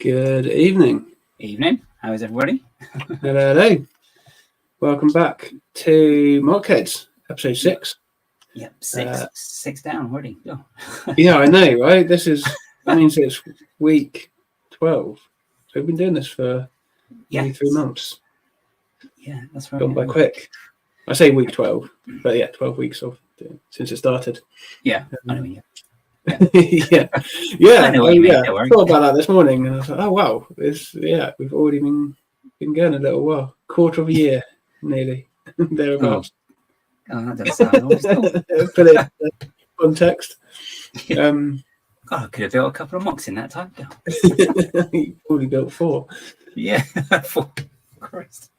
Good evening. Evening. How is everybody? Hello. Welcome back to Mockheads, episode 6. Yep, six down already. Oh. Yeah, I know, right? That means it's week 12. So we've been doing this for nearly 3 months. Yeah, that's right. Gone by quick. I say week 12, but yeah, 12 weeks since it started. Yeah, I know. Yeah. yeah. I thought about that this morning, and I was like, "Oh wow, we've already been going a little while, quarter of a year, nearly thereabouts." Oh, that doesn't sound Put it in context. God, I could have built a couple of MOCs in that time. You already built 4. Yeah, 4. Christ.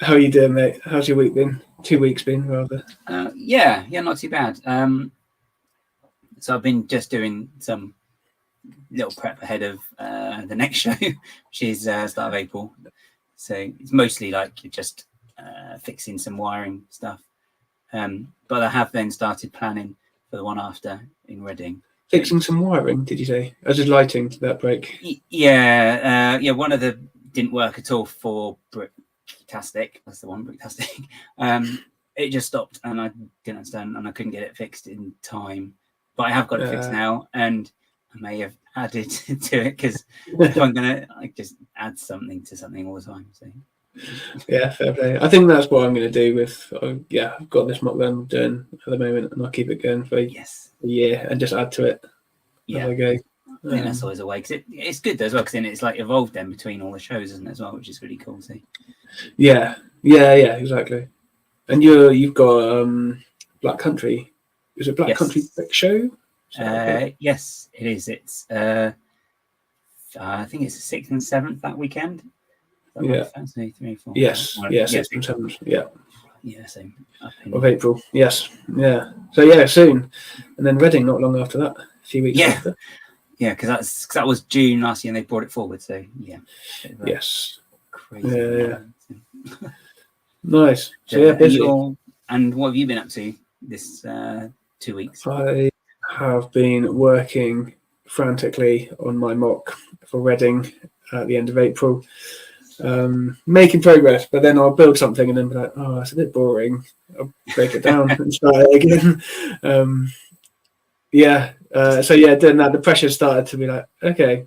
How are you doing, mate? How's your week been? 2 weeks been, rather. Yeah, not too bad. So I've been just doing some little prep ahead of the next show, which is start of April. So it's mostly like you're just fixing some wiring stuff. But I have then started planning for the one after in Reading. Fixing some wiring, did you say? I was just lighting that break. Yeah, one of the didn't work at all for Brickstage. That's the one, Brickstage. It just stopped and I didn't understand and I couldn't get it fixed in time. But I have got it fixed now, and I may have added to it because if I'm gonna just add something to something all the time. So yeah, fair play. I think that's what I'm going to do with. I've got this mock that I'm doing at the moment, and I'll keep it going for a year and just add to it as I go. I think that's always a way because it's good though as well because then it's like evolved then between all the shows, isn't it, as well, which is really cool. So yeah, exactly. And you've got Black Country. Is it Black Country Brick Show? Yes, it is. It's I think it's the 6th and 7th that weekend. Yeah. 3, 4. Yes. 6th and 7th. Yeah. Yeah. So of April. Yes. Yeah. So soon, and then Reading not long after that. A few weeks after. Yeah, because that was June last year, and they brought it forward. So yeah. Yes. Crazy. Yeah. Nice. So busy. And what have you been up to this 2 weeks? I have been working frantically on my mock for Reading at the end of April, making progress, but then I'll build something and then be like, oh, it's a bit boring. I'll break it down and start it again. Doing that, the pressure started to be like, okay,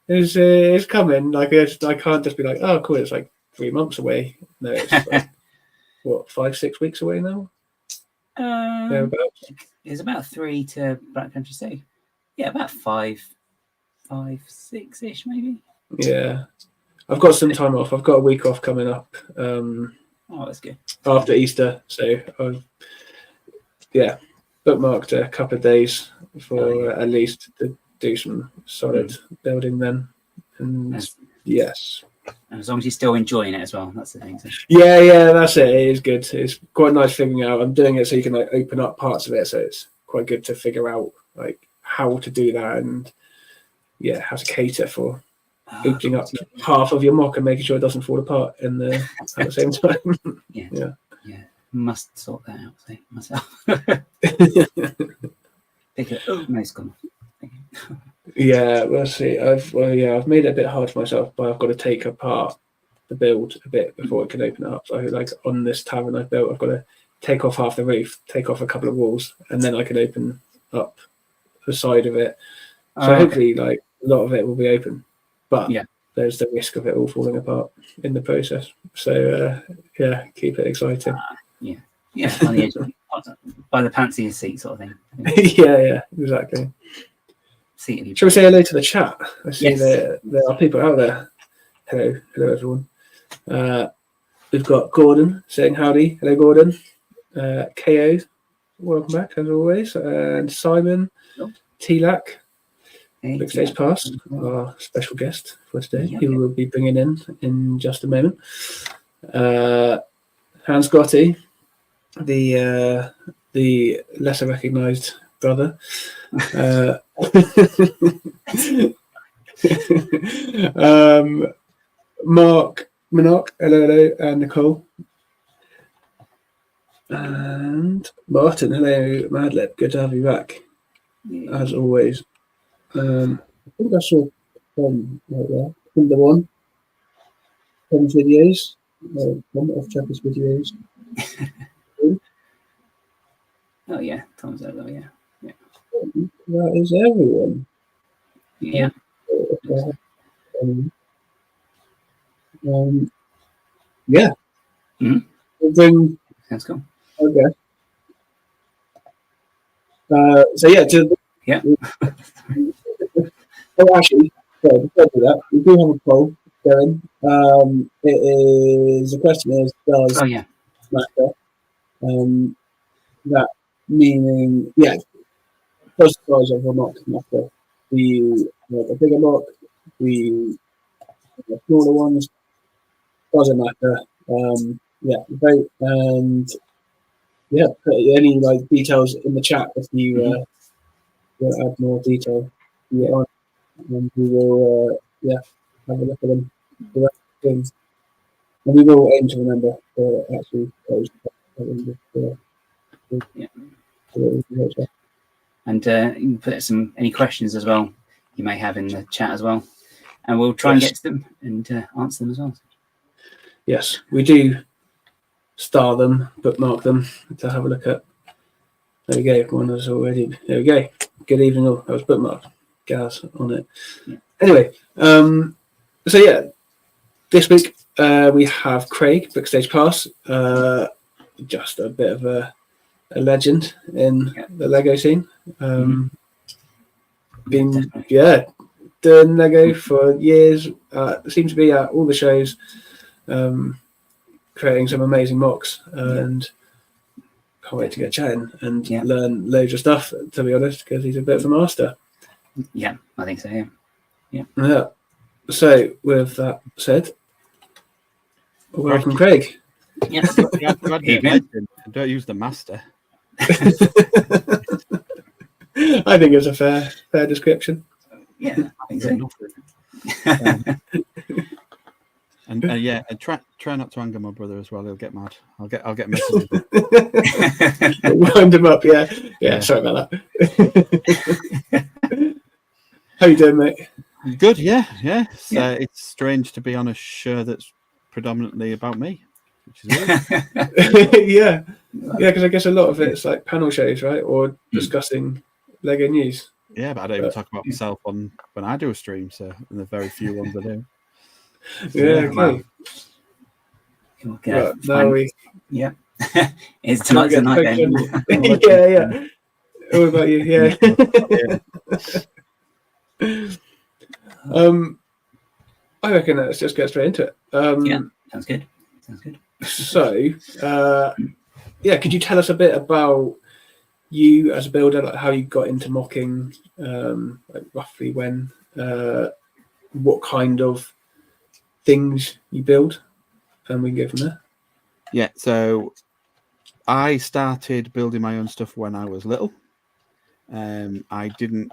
it's coming. Like I can't just be like, oh, cool, it's like 3 months away. No, it's like, 5-6 weeks away now? It's about 3 to Black Country Safe. Yeah, about 5, 6-ish maybe. Yeah, I've got some time off. I've got a week off coming up. That's good. After Easter, so I've bookmarked a couple of days for at least to do some solid building then. And yes. And as long as you're still enjoying it as well, that's the thing. So. Yeah, that's it. It is good. It's quite nice figuring out. I'm doing it so you can like open up parts of it, so it's quite good to figure out like how to do that and how to cater for opening up half of your mock and making sure it doesn't fall apart at the same time. Yeah. Must sort that out. Say myself. Nice gone. Yeah, we'll see. I've made it a bit hard for myself, but I've got to take apart the build a bit before it can open up. So like on this tavern I've built, I've got to take off half the roof, take off a couple of walls, and then I can open up the side of it. So hopefully like a lot of it will be open. But there's the risk of it all falling apart in the process. So keep it exciting. On the edge by the pants of your seat sort of thing. Yeah, exactly. Shall we say hello to the chat? I see there are people out there. Hello everyone. We've got Gordon saying howdy. Hello Gordon. KO, welcome back as always. And Simon, T-Lac, Brickstage Pass, our special guest for today, who we'll be bringing in just a moment. Hans Gotti, the lesser recognised brother. Mark, Minok, hello, and Nicole. And Martin, hello, Madlib. Good to have you back, as always. I think I saw Tom right there. Number one. Tom's videos. Tom off Travis videos. Oh yeah, Tom's over. Yeah. That is everyone. Yeah. Yeah. Mhm. We'll bring. Sounds cool. Okay. So yeah. Yeah. Oh, actually, before we do that, we do have a poll going. The question is, does Oh yeah. matter? That meaning, yeah, does the size of a mock matter? The bigger mock, the smaller ones, doesn't matter. Yeah, vote and yeah, put any like details in the chat if you want to add more detail. Yeah, and we will have a look at them. The rest of the things. And we will aim to remember to actually close And you can put any questions as well you may have in the chat as well, and we'll try and get to them and answer them as well. Yes, we do star them, bookmark them to have a look at. There we go. One is already. There we go. Good evening all. That was bookmarked. Gas on it. Yeah. Anyway, so yeah, this week we have Craig, Brickstage Pass. Just a bit of a legend in the Lego scene. Been doing Lego for years. Seems to be at all the shows, creating some amazing MOCs, and can't wait to get chatting and learn loads of stuff. To be honest, because he's a bit of a master. Yeah, I think so. Yeah. So with that said, welcome, Craig. Yeah. Don't use the master. I think it's a fair description. Yeah, I think so. And try not to anger my brother as well. He'll get mad. I'll get messages. Wind him up. Yeah. Sorry about that. How you doing, mate? Good. Yeah. It's strange to be on a show that's predominantly about me, which is weird. yeah, because I guess a lot of it's like panel shows, right, or discussing Lego news. Yeah, but I don't even talk about myself when I do a stream. So, in the very few ones I do. Okay. Yeah. It's tonight's the night then. Yeah. What about you? Yeah. I reckon let's just get straight into it. Yeah, sounds good. So, could you tell us a bit about you as a builder, like how you got into MOCing, like roughly when, what kind of things you build, and we can go from there. Yeah, so I started building my own stuff when I was little. I didn't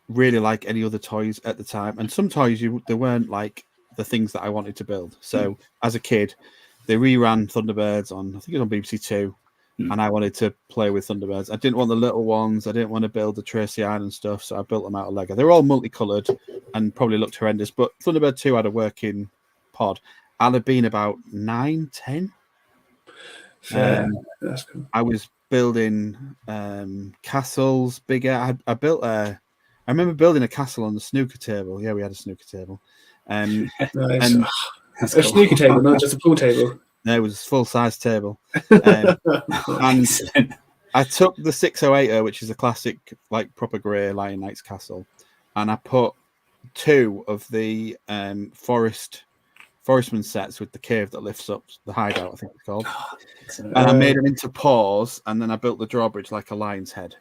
really like any other toys at the time, and some toys they weren't like the things that I wanted to build. So as a kid, they reran Thunderbirds on, I think it was on BBC Two, and I wanted to play with Thunderbirds. I didn't want the little ones. I didn't want to build the Tracy Island stuff, so I built them out of Lego. They were all multicolored and probably looked horrendous, but Thunderbird 2 had a working pod. I'd have been about 9, 10. That's cool. I was building castles bigger. I remember building a castle on the snooker table. Yeah, we had a snooker table. Nice. And a snooker table, not just a pool table. No, it was a full-size table. And I took the 608, which is a classic, like proper grey Lion Knight's castle, and I put 2 of the Forestman sets with the cave that lifts up, the hideout, I think it's called. And I made them into paws, and then I built the drawbridge like a lion's head.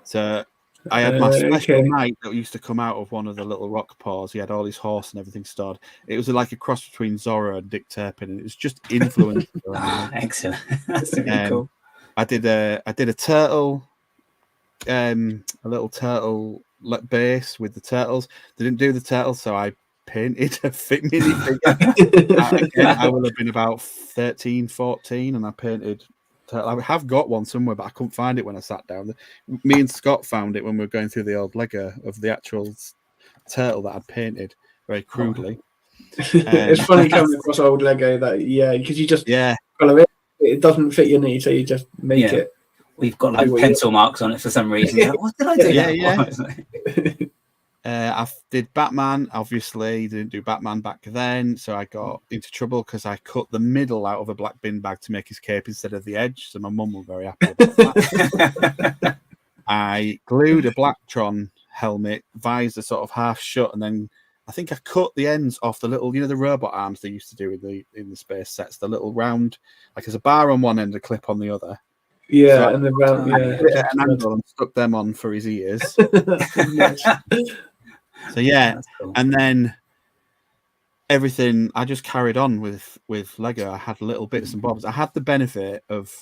So I had my special knight that used to come out of one of the little rock paws. He had all his horse and everything stored. It was like a cross between Zorro and Dick Turpin, and it was just influenced. Excellent. That's really cool. I did a turtle, a little turtle base with the turtles. They didn't do the turtles, so I painted a minifig. I would have been about 13, 14, and I painted. I have got one somewhere, but I couldn't find it when I sat down. Me and Scott found it when we were going through the old Lego of the actual turtle that I'd painted. very crudely. It's funny coming across old Lego that because you just colour it doesn't fit your knee, so you just make it. We've got like pencil marks on it for some reason. Like, what did I do? I did Batman. Obviously, didn't do Batman back then, so I got into trouble because I cut the middle out of a black bin bag to make his cape instead of the edge. So my mum was very happy about that. I glued a Blacktron helmet visor sort of half shut, and then I think I cut the ends off the little, the robot arms they used to do in the space sets, the little round, like there's a bar on one end, a clip on the other. Yeah, so and the round, I put an angle and stuck them on for his ears. So cool. And then everything I just carried on with Lego. I had little bits and bobs. I had the benefit of,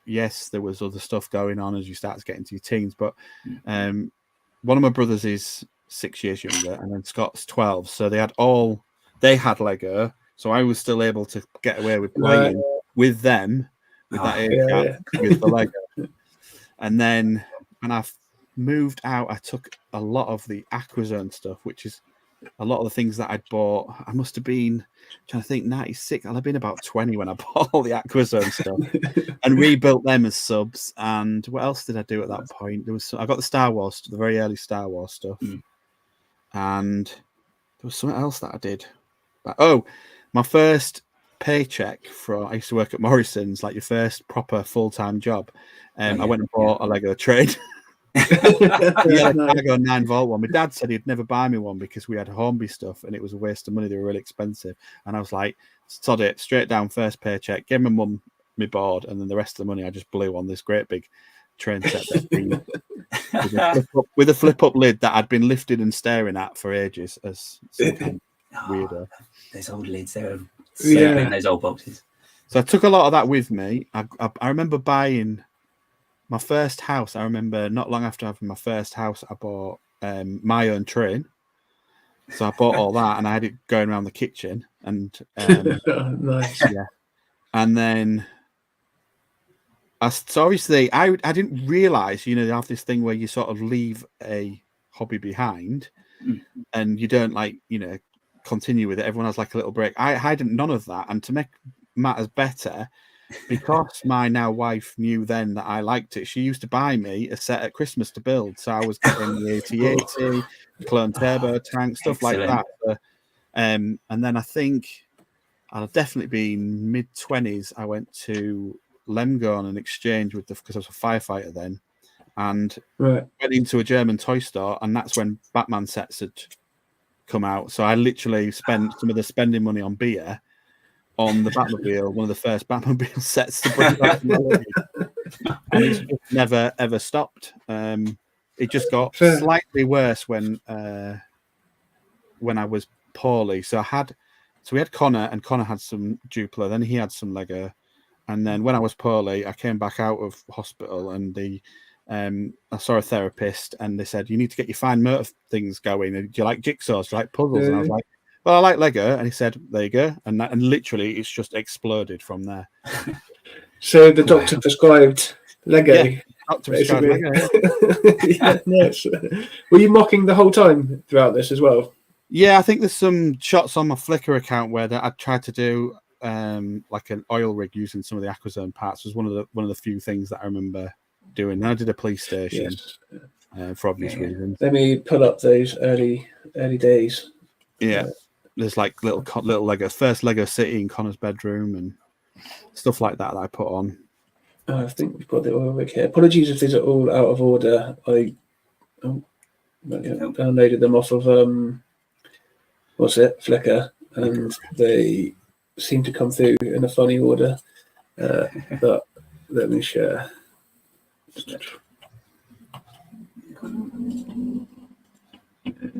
yes, there was other stuff going on as you start to get into your teens, but one of my brothers is 6 years younger, and then Scott's 12. So they had Lego, so I was still able to get away with playing with them with that age gap with the Lego. And then when I moved out, I took a lot of the Aquazone stuff, which is a lot of the things that I'd bought. I must have been trying to think 96. I'll have been about 20 when I bought all the Aquazone stuff and rebuilt them as subs. And what else did I do at that point? I got the Star Wars, the very early Star Wars stuff. And there was something else that I did. My first paycheck I used to work at Morrison's, like your first proper full-time job. I went and bought a Lego train. A Lego 9-volt one. My dad said he'd never buy me one because we had Hornby stuff and it was a waste of money. They were really expensive. And I was like, sod it, straight down, first paycheck, gave my mum my board, and then the rest of the money I just blew on this great big train set with a flip-up lid that I'd been lifted and staring at for ages as some kind of weirdo. Those old lids, they're in those old boxes. So I took a lot of that with me. I remember buying my first house. I remember not long after having my first house, I bought my own train. So I bought all that, and I had it going around the kitchen. And nice. Yeah. And then so obviously I didn't realize, they have this thing where you sort of leave a hobby behind and you don't continue with it. Everyone has like a little break. I had none of that. And to make matters better, because my now wife knew then that I liked it, she used to buy me a set at Christmas to build. So I was getting the AT-80, clone turbo tank, stuff like that. And then I think I'll definitely be mid-20s. I went to Lemgo on an exchange because I was a firefighter then, and went into a German toy store, and that's when Batman sets had come out. So I literally spent some of the spending money on beer on the Batmobile, one of the first Batmobile sets to bring back from my life. And it's just never ever stopped. It just got slightly worse when I was poorly. So we had Connor, and Connor had some Duplo, then he had some Lego. And then when I was poorly, I came back out of hospital, and I saw a therapist, and they said, you need to get your fine motor things going. Do you like jigsaws? Do you like puzzles? And I was like, well, I like Lego. And he said, there you go. And literally it's just exploded from there. So the doctor prescribed Lego. Yeah, doctor prescribed Lego. Yeah, nice. Were you mocking the whole time throughout this as well? Yeah, I think there's some shots on my Flickr account where I tried to do like an oil rig using some of the Aquazone parts. Was one of the few things that I remember doing. And I did a police station for obvious reasons. Let me pull up those early days. Yeah, there's like little Lego, first Lego City in Connor's bedroom and stuff like that I put on. I think we've got the oil rig here. Apologies if these are all out of order. I downloaded them off of Flickr, and they seem to come through in a funny order. But let me share. There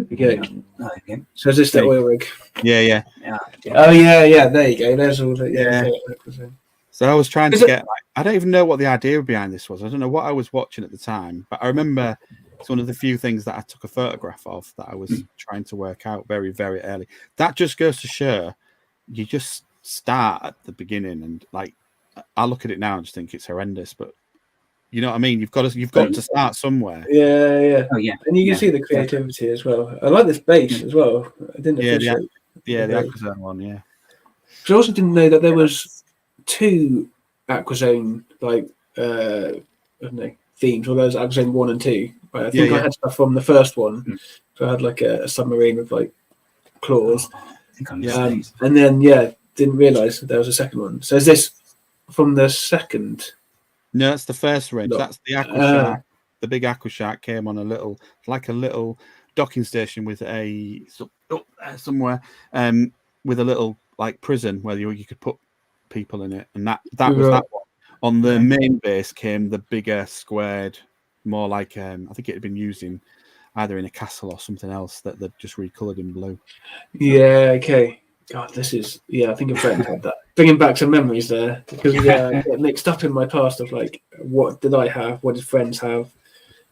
we go. So is this the oil rig? Yeah. Oh yeah. There you go. There's all the So I was trying to get. I don't even know what the idea behind this was. I don't know what I was watching at the time, but I remember it's one of the few things that I took a photograph of that I was trying to work out very, very early. That just goes to show you just start at the beginning, and like I look at it now and just think it's horrendous, but You know what I mean? You've got to start somewhere. Yeah. Oh yeah. And you can see the creativity as well. I like this base as well. I didn't appreciate. The Aquazone one. Yeah. Because I also didn't know that there was 2 Aquazone like I don't know, themes. Well, there's Aquazone 1 and 2. Right? I think I had stuff from the first one. So I had like a submarine with like claws. And then didn't realise that there was a second one. So is this from the second? No, that's the first range. No. That's the Aqua Shark. The big Aqua Shark came on a little docking station with somewhere with a little like prison where you could put people in it, and that was that one. On the main base came the bigger squared, more like I think it had been used in either in a castle or something else that they'd just recoloured in blue. Yeah. Okay. God, this is I think a friend had that. Bringing back some memories there because I get mixed up in my past of like what did I have, what did friends have,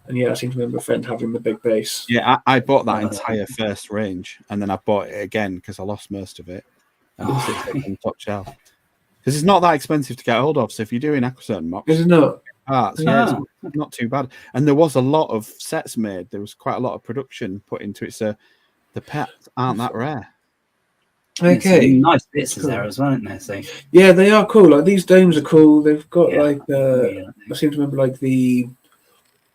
and I seem to remember a friend having the big base. Yeah, I bought that entire first range, and then I bought it again because I lost most of it. And it's on the top shelf because it's not that expensive to get hold of. So if you're doing Aquazone MOCs, is it not? Parts, it's not too bad. And there was a lot of sets made. There was quite a lot of production put into it. So the pets aren't that rare. Okay, nice bits is there as well, isn't there? So yeah, they are cool. Like these domes are cool. They've got like I seem to remember like they're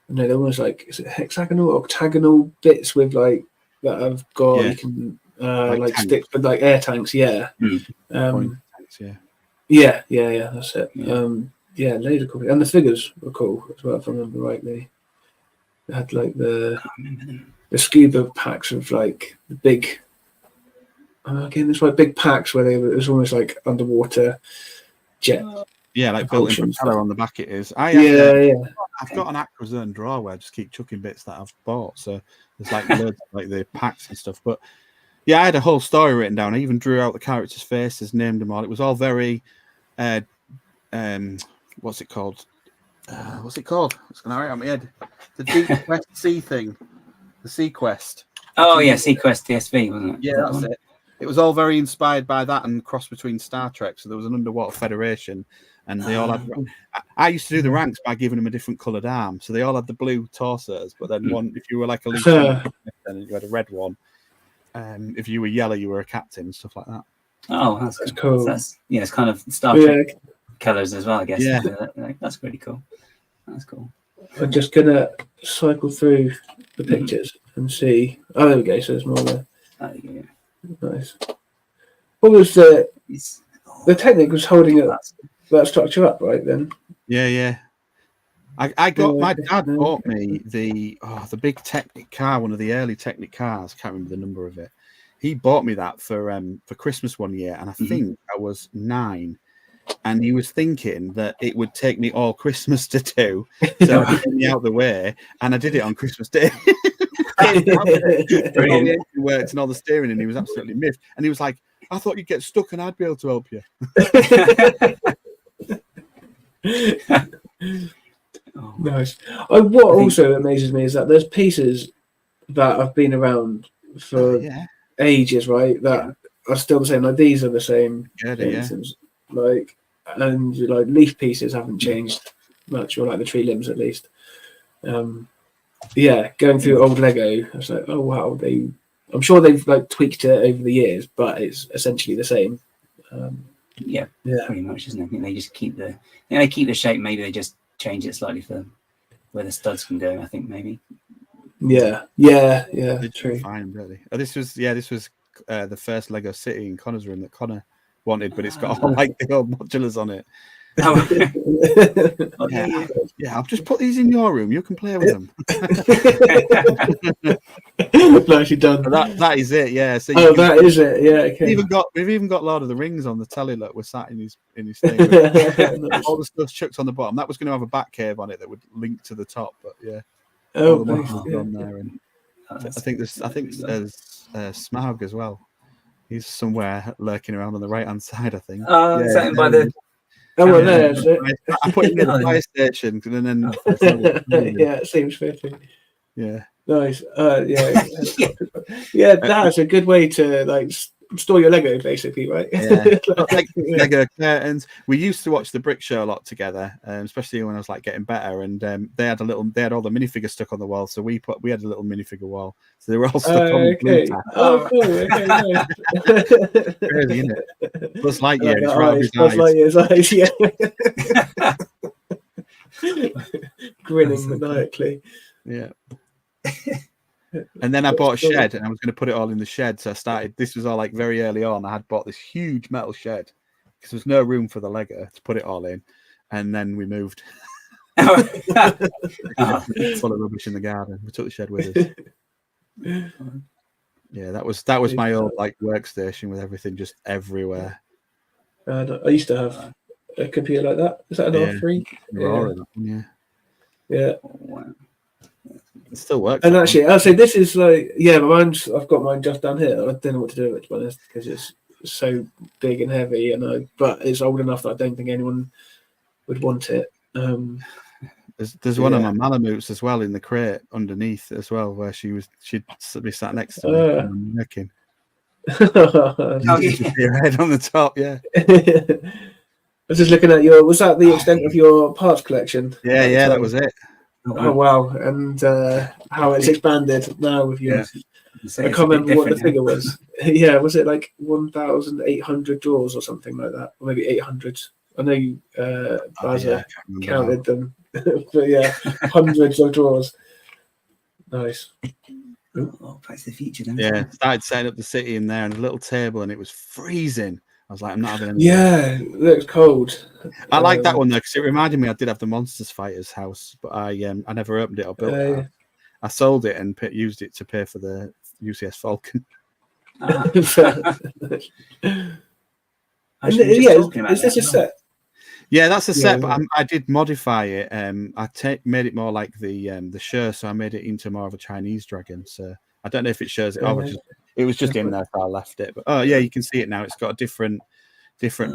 almost like is it hexagonal, octagonal bits with like that I've got. You can like stick with like air tanks. Yeah, Tanks, yeah. That's it. Loads of cool. And the figures were cool as well. If I remember rightly, they had like the scuba packs of like the big. Again, it's like big packs where it was almost like underwater jet. Yeah, like built-in propeller on the back. It is. I've got an Aquazone drawer where I just keep chucking bits that I've bought. So there's like loads of, like the packs and stuff. But yeah, I had a whole story written down. I even drew out the characters' faces, named them all. It was all very, what's it called? It's going to hurry out my head. The Deep Quest Sea thing, the Sea Quest. Oh yeah, Sea Quest DSV, wasn't it? Yeah, that's it. It was all very inspired by that and cross between Star Trek. So there was an underwater federation, and they all had. I used to do the ranks by giving them a different coloured arm, so they all had the blue torsos. But then one, if you were like a lieutenant, then you had a red one. If you were yellow, you were a captain and stuff like that. Oh, that's cool. It's kind of Star Trek colours as well, I guess. Yeah, that's really cool. That's cool. I'm just gonna cycle through the pictures and see. Oh, there we go. So there's more there. Nice. What was the Technic was holding that structure up, right then? Yeah. I got my dad bought me the big Technic car, one of the early Technic cars. Can't remember the number of it. He bought me that for Christmas one year, and I think I was 9. And he was thinking that it would take me all Christmas to do, so he got me out the way, and I did it on Christmas Day. Brilliant. It worked and all the steering, and he was absolutely miffed. And he was like, "I thought you'd get stuck, and I'd be able to help you." Nice. What also amazes me is that there's pieces that have been around for ages, right? That are still the same. Like these are the same. Like and like leaf pieces haven't changed much, or like the tree limbs at least. Going through old Lego, I was like, oh wow, I'm sure they've like tweaked it over the years, but it's essentially the same. Pretty much, isn't it? I think they just keep the shape. Maybe they just change it slightly for where the studs can go. I think maybe. Yeah. True. Fine, really. This was the first Lego City in Connor's room that Connor wanted, but it's got all like the old modulars on it. I'll just put these in your room. You can play with them. Nicely done. That is it. Yeah. So that is it. Yeah. Okay. We've even got Lord of the Rings on the telly. Look, we're sat in his thing. All the stuff's chucked on the bottom. That was going to have a back cave on it that would link to the top, but yeah. Oh, on there, and I think there's Smaug as well. He's somewhere lurking around on the right hand side, I think. Is that by the? There's it. I put him in the fire station, and then it seems fitting. Yeah. Nice. That's a good way to like store your Lego, basically, right? Yeah. Like Lego curtains. We used to watch the Brick Show a lot together, especially when I was like getting better. And they had all the minifigures stuck on the wall, so we had a little minifigure wall, so they were all stuck on the blue tack. Oh, cool. Okay, nice. Crazy, isn't it? Buzz Lightyear, Like it's the round eyes, his Buzz eyes. Lightyear's eyes, yeah. Grinning maniacally. Yeah. And then I bought a shed, and I was going to put it all in the shed. So I started. This was all like very early on. I had bought this huge metal shed because there was no room for the Lego to put it all in, and then we moved. Full of rubbish in the garden. We took the shed with us. Yeah, that was my old like workstation with everything just everywhere. I used to have a computer like that. Is that an R3? Yeah. Yeah. It still works. And actually, I'll say this is like, I've got mine just down here. I don't know what to do with it, to be honest, because it's so big and heavy, but it's old enough that I don't think anyone would want it. There's one of my Malamutes as well in the crate underneath as well, where she'd be sat next to me and I'm working. Your head on the top, yeah. I was just looking at was that the extent of your parts collection? Yeah, that was it. Oh wow! And how it's expanded now with your. Yeah. I can't remember what the figure was. Yeah, was it like 1,800 drawers or something like that, or maybe 800? I know you, Bazza counted them, but yeah, hundreds of drawers. Nice. Oh, Back to the Future. Then. Yeah, started setting up the city in there and a little table, and it was freezing. I was like, I'm not having any. Yeah, it looks cold. I like that one though because it reminded me I did have the Monsters Fighters house, but I never opened it or built it. I sold it and used it to pay for the UCS Falcon. Is this a set? Yeah, that's a set, but I did modify it. I made it more like the Sher, so I made it into more of a Chinese dragon. So I don't know if it shows it. It was just in there, so I left it. But you can see it now. It's got a different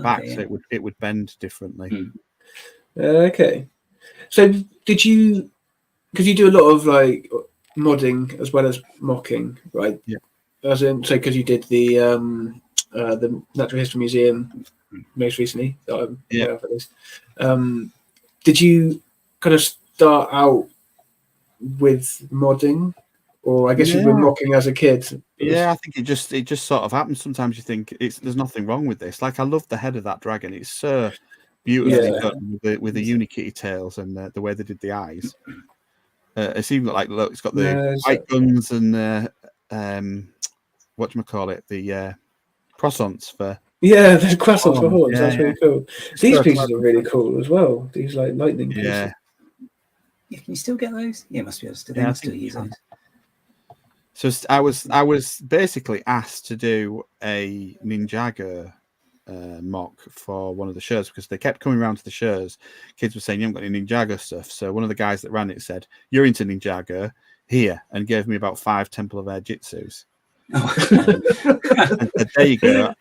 back, so it would bend differently. Okay. So did you? Because you do a lot of like modding as well as mocking, right? Yeah. As in, so because you did the Natural History Museum most recently. Yeah. For this. Did you kind of start out with modding, or I guess you were mocking as a kid? Yeah, I think it just sort of happens. Sometimes you think there's nothing wrong with this. Like I love the head of that dragon. It's so beautifully done with the Unikitty tails and the way they did the eyes. It's even look, it's got the white guns and whatchamacallit, the croissants for. Yeah, the croissants for horns. That's really cool. These pieces are really cool as well. These like lightning pieces. Yeah, can you still get those? Yeah, must be able to still use those. So I was basically asked to do a Ninjago mock for one of the shows because they kept coming around to the shows. Kids were saying you haven't got any Ninjago stuff. So one of the guys that ran it said, "You're into Ninjago here," and gave me about 5 Temple of Air Jitsus. And said, there you go.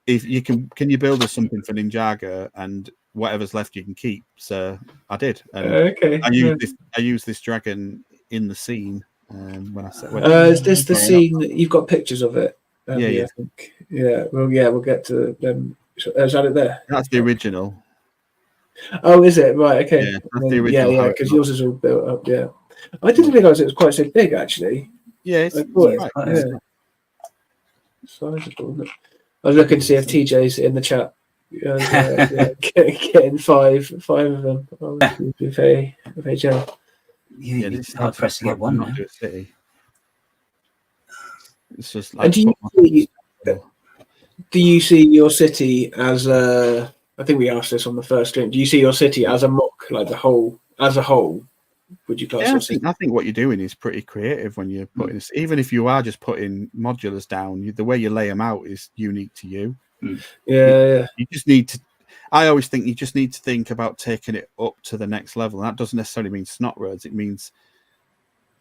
If you can you build us something for Ninjago and whatever's left you can keep. So I did. And I used this dragon in the scene. Is this the scene that you've got pictures of it? Yeah. I think. Yeah. Well, we'll get to them. Is that it there? That's the original. Oh, is it? Right. Okay. Yeah, that's the original. Yeah, because yours is all built up. Yeah. I didn't realise it was quite so big, actually. Yeah, it's sizable. I was looking to see if TJ's in the chat. Getting five of them. Would be very generous. Yeah, it's hard pressed to get one now. It's just like. Do you see your city as a? I think we asked this on the first stream. Do you see your city as a mock, like as a whole? Would you class? I think what you're doing is pretty creative when you're putting this. Even if you are just putting modulars down, the way you lay them out is unique to you. Yeah. You just need to. I always think you just need to think about taking it up to the next level. And that doesn't necessarily mean snot roads. It means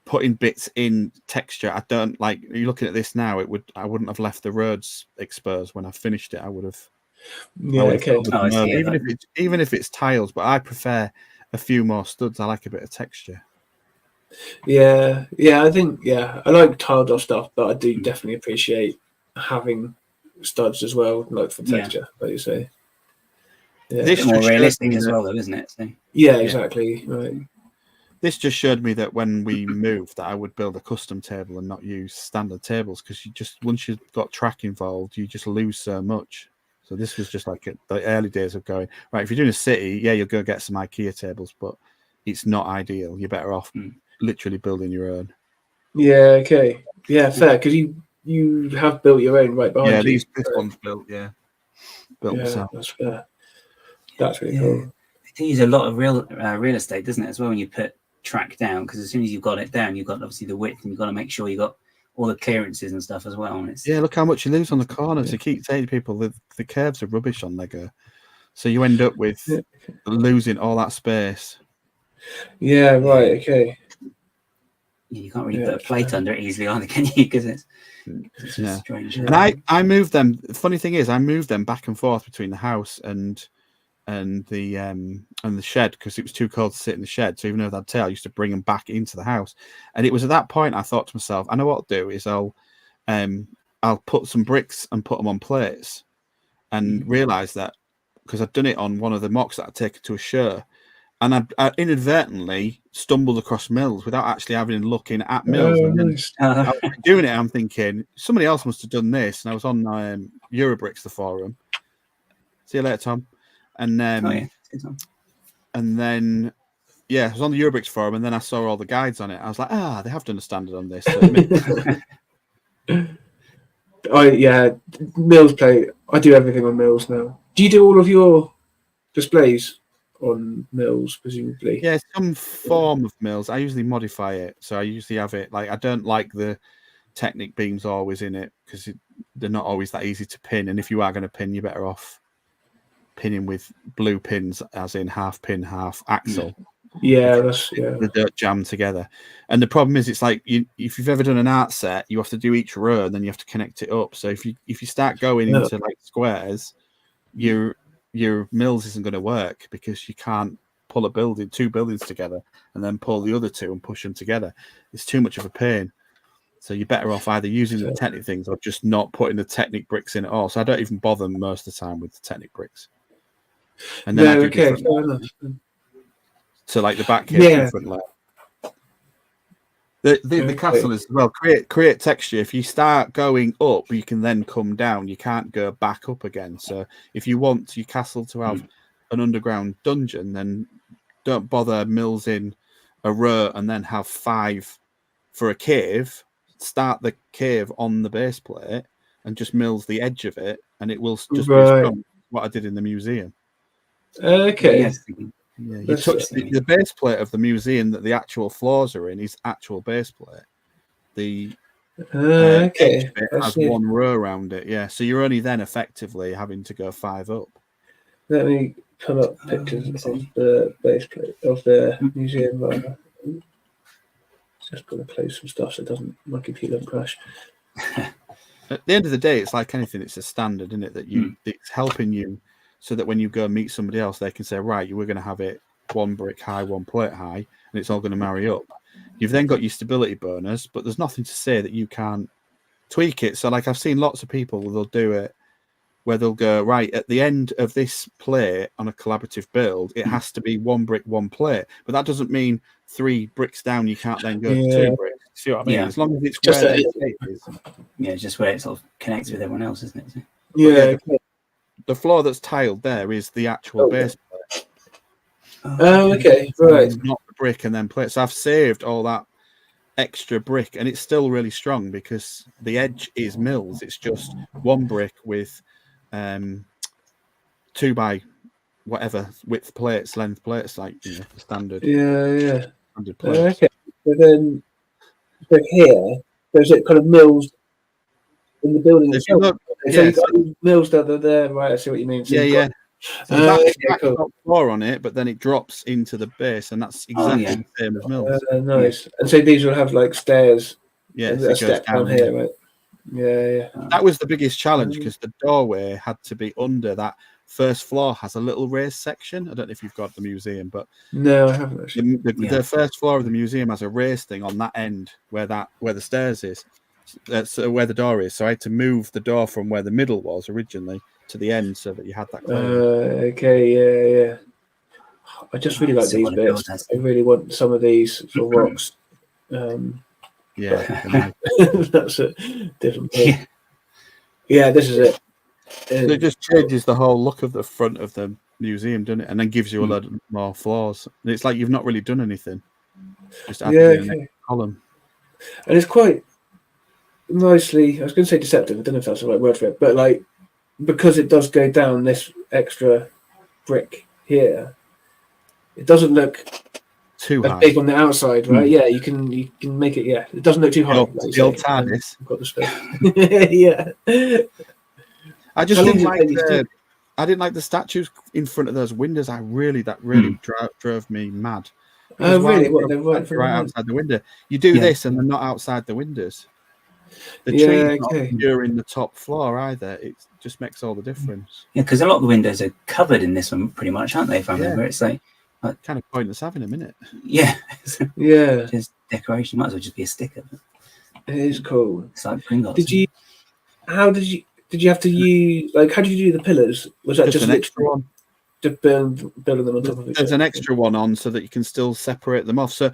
putting bits in texture. I don't like. You're looking at this now. I wouldn't have left the roads exposed when I finished it. I would have. Yeah. Okay. Even if it's tiles, but I prefer a few more studs. I like a bit of texture. Yeah. I think I like tiled off stuff, but I do definitely appreciate having studs as well, like for Yeah. texture, like you say. Yeah, It's This a bit more just showed realistic me as that- well, though, isn't it? So, yeah, exactly. Right. This just showed me that when we moved, that I would build a custom table and not use standard tables, because you just, once you've got track involved, you just lose so much. So this was just like the early days of going, right, if you're doing a city, yeah, you'll go get some IKEA tables, but it's not ideal. You're better off literally building your own. Yeah. Okay. Yeah. Fair, because you have built your own right behind you. This one's built, built Yeah, myself. that's fair. That's really yeah. cool. It use a lot of real estate, doesn't it, as well, when you put track down? Because as soon as you've got it down, you've got obviously the width, and you've got to make sure you got all the clearances and stuff as well. And it's Look how much you lose on the corners. You keep saying to people the curves are rubbish on Lego, so you end up with losing all that space. Yeah. Right. Okay. you can't really put a plate under it easily either, can you? Because it's just strange. And I moved them. The funny thing is, I moved them back and forth between the house and the shed, because it was too cold to sit in the shed. So even though they'd tail, I used to bring them back into the house. And it was at that point I thought to myself, I know what I'll do is I'll put some bricks and put them on plates, and realised that because I'd done it on one of the MOCs that I'd taken to a show, and I inadvertently stumbled across Mills without actually having looking at Mills. And then I was doing it, I'm thinking somebody else must have done this, and I was on Eurobricks, the forum. See you later, Tom. And and then I was on the Eurobricks forum, and then I saw all the guides on it. I was like, they have done a standard on this. So Mills play. I do everything on Mills now. Do you do all of your displays on Mills, presumably? Yeah, some form of Mills. I usually modify it, so I usually have it like, I don't like the Technic beams always in it, because they're not always that easy to pin. And if you are going to pin, you're better off pinning with blue pins, as in half pin, half axle. Yeah, the dirt jammed together. And the problem is, it's like if you've ever done an art set, you have to do each row and then you have to connect it up. So if you start going into like squares, your Mills isn't going to work, because you can't pull two buildings together and then pull the other two and push them together. It's too much of a pain. So you're better off either using the Technic things or just not putting the Technic bricks in at all. So I don't even bother most of the time with the Technic bricks. And then I do fair enough. So like the back here, different layer. The castle is, well, create texture. If you start going up, you can then come down. You can't go back up again. So if you want your castle to have an underground dungeon, then don't bother Mills in a row and then have 5 for a cave. Start the cave on the base plate and just Mills the edge of it, and it will just be strong. What I did in the museum. Okay. Yes. Yeah, you touch the base plate of the museum that the actual floors are in is actual base plate. The edge bit has one row around it. Yeah, so you're only then effectively having to go 5 up. Let me pull up pictures of the base plate of the museum. Just going to close some stuff so it doesn't, my computer doesn't crash. At the end of the day, it's like anything. It's a standard, isn't it? That it's helping you, so that when you go meet somebody else, they can say, right, we're going to have it 1 brick high, 1 plate high, and it's all going to marry up. You've then got your stability bonus, but there's nothing to say that you can't tweak it. So like I've seen lots of people, they'll do it where they'll go, right, at the end of this plate on a collaborative build, it has to be 1 brick, 1 plate. But that doesn't mean 3 bricks down, you can't then go to 2 bricks. See what I mean? Yeah. As long as it's Just where it is. Yeah, just where it sort of connects with everyone else, isn't it? Yeah. The floor that's tiled there is the actual base plate. Okay, right. Not the brick and then plate. So I've saved all that extra brick, and it's still really strong because the edge is Mills. It's just 1 brick with 2 by whatever width plates, length plates, like standard. Yeah. Standard plates. Okay. So here, there's it kind of Mills in the building itself. So you've got Mills down there, right? I see what you mean. So So that's got floor on it, but then it drops into the base, and that's exactly the same as Mills. Nice. And so these will have like stairs. Yeah, so a step down here, right? Yeah. That was the biggest challenge, because the doorway had to be under that. First floor has a little raised section. I don't know if you've got the museum, but no, I haven't actually. The first floor of the museum has a raised thing on that end where the stairs is, That's where the door is. So I had to move the door from where the middle was originally to the end, so that you had that clear. Okay, yeah. I just really like So these what a build bits. has I really want some of these for rocks. Yeah, That's a different thing. Yeah, this is it. it just changes the whole look of the front of the museum, doesn't it? And then gives you a lot more floors. And it's like you've not really done anything. Just added in a column. And it's quite nicely, I was going to say deceptive, I don't know if that's the right word for it, but like, because it does go down this extra brick here, it doesn't look too as high. big on the outside, right? Yeah, you can make it, it doesn't look too high. The old TARDIS. Got the space. Yeah. I just didn't like I didn't like the statues in front of those windows. That really drove me mad. Oh, really? What, they're right outside the window. You do this and they're not outside the windows. The tree's not during the top floor either. It just makes all the difference. Yeah, because a lot of the windows are covered in this one pretty much, aren't they? If I remember, it's like kind of pointless having a minute. Yeah. Yeah. Just decoration. Might as well just be a sticker. It is cool. It's like Pringles. Did you have to use, like, how did you do the pillars? Was that just an extra one? Just building them on top of each other? There's an extra one on so that you can still separate them off. So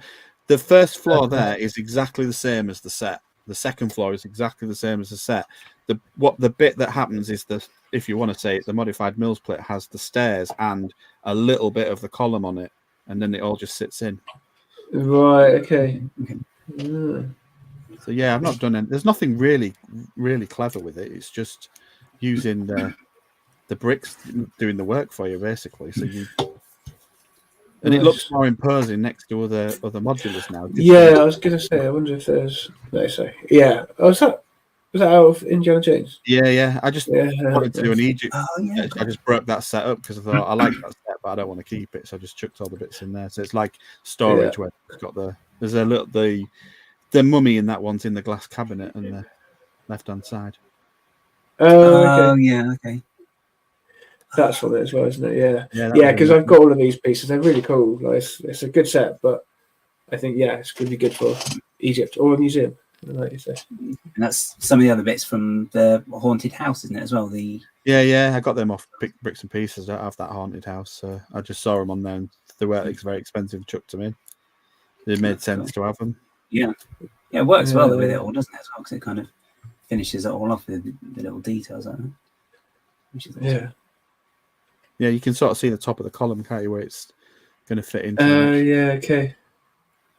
the first floor there is exactly the same as the set. The second floor is exactly the same as the set. The bit that happens is if you want to say it, the modified mills plate has the stairs and a little bit of the column on it, and then it all just sits in. Right. Okay. Yeah. So yeah, I've not done it. There's nothing really, really clever with it. It's just using the bricks doing the work for you, basically. So and it looks more imposing next to other modulars now. Yeah, I was going to say. I wonder if there's yeah. Oh, was that out of Indiana Jones? Yeah. I just wanted to do an Egypt. I just broke that set up because I thought I like that set, but I don't want to keep it, so I just chucked all the bits in there. So it's like storage where it's got there's a little the mummy in that one's in the glass cabinet on the left hand side. Oh, okay. Yeah, okay. That's from it as well, isn't it? Yeah, because I've got all of these pieces. They're really cool. Like, it's a good set, but I think it's going to be good for Egypt or a museum, like you say. And that's some of the other bits from the haunted house, isn't it, as well? I got them off Bricks and Pieces. I don't have that haunted house, so I just saw them on there. And they were very expensive, chucked them in. It made sense to have them. Yeah, it works well with it all, doesn't it? As well, because it kind of finishes it all off with the little details, I think. Which is awesome. Yeah, you can sort of see the top of the column, can't you, where it's going to fit into. Okay.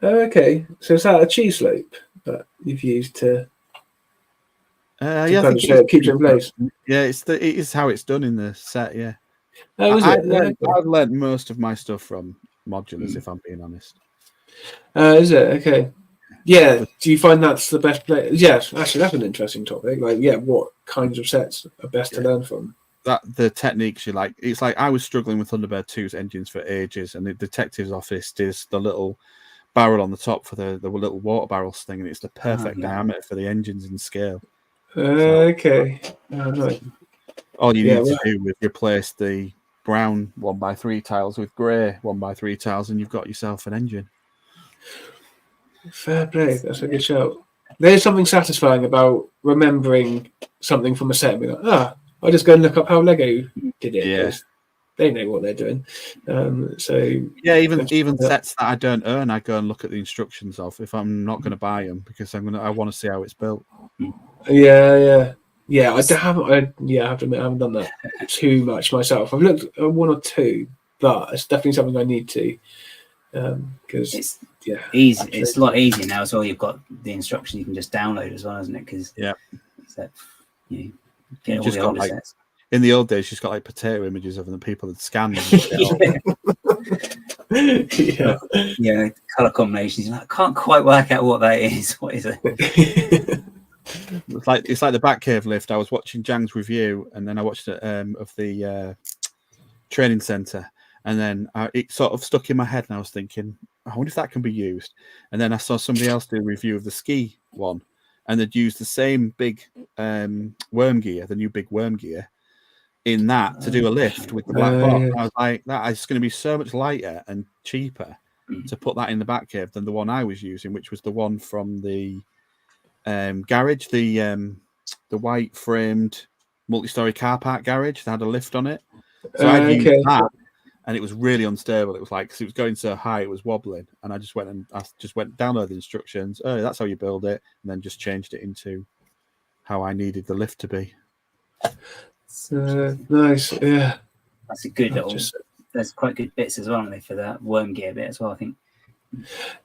Okay. So is that a cheese slope that you've used to? I think it keeps it in place. Yeah, it is how it's done in the set. Yeah. Oh, is it? I've learned most of my stuff from modulars, if I'm being honest. Is it? Okay. Yeah. Do you find that's the best place? Yes. Actually, that's an interesting topic. Like, what kinds of sets are best to learn from? The techniques you like. It's like I was struggling with Thunderbird 2's engines for ages, and the detective's office does the little barrel on the top for the little water barrels thing, and it's the perfect diameter for the engines in scale. Okay. No. All you need to do is replace the brown 1x3 tiles with grey 1x3 tiles, and you've got yourself an engine. Fair play. That's a good shout. There's something satisfying about remembering something from a set and being like, I'll just go and look up how Lego did it. Yeah. They know what they're doing. Even sets that I don't own, I go and look at the instructions of if I'm not going to buy them because I want to see how it's built. Yeah. I have to admit I haven't done that too much myself. I've looked at one or two, but it's definitely something I need to because it's easy. It's a lot easier now as well. You've got the instruction you can just download as well, isn't it? Because get all the older sets. In the old days, she's got like potato images of the people that scanned them. Yeah, color combinations. I can't quite work out what that is. What is it? It's like the Batcave lift. I was watching Jang's review, and then I watched it of the training center, and then it sort of stuck in my head, and I was thinking, I wonder if that can be used. And then I saw somebody else do a review of the ski one, and they'd used the same big worm gear, the new big worm gear, in that to do a lift with the black box. I was like, that is going to be so much lighter and cheaper to put that in the Batcave than the one I was using, which was the one from the garage, the white framed multi-story car park garage that had a lift on it. So I used that, and it was really unstable. It was like, because it was going so high, it was wobbling. And I just went download the instructions. Oh, that's how you build it, and then just changed it into how I needed the lift to be. Nice, yeah. That's a good little. There's quite good bits as well, aren't they, for that worm gear bit as well? I think.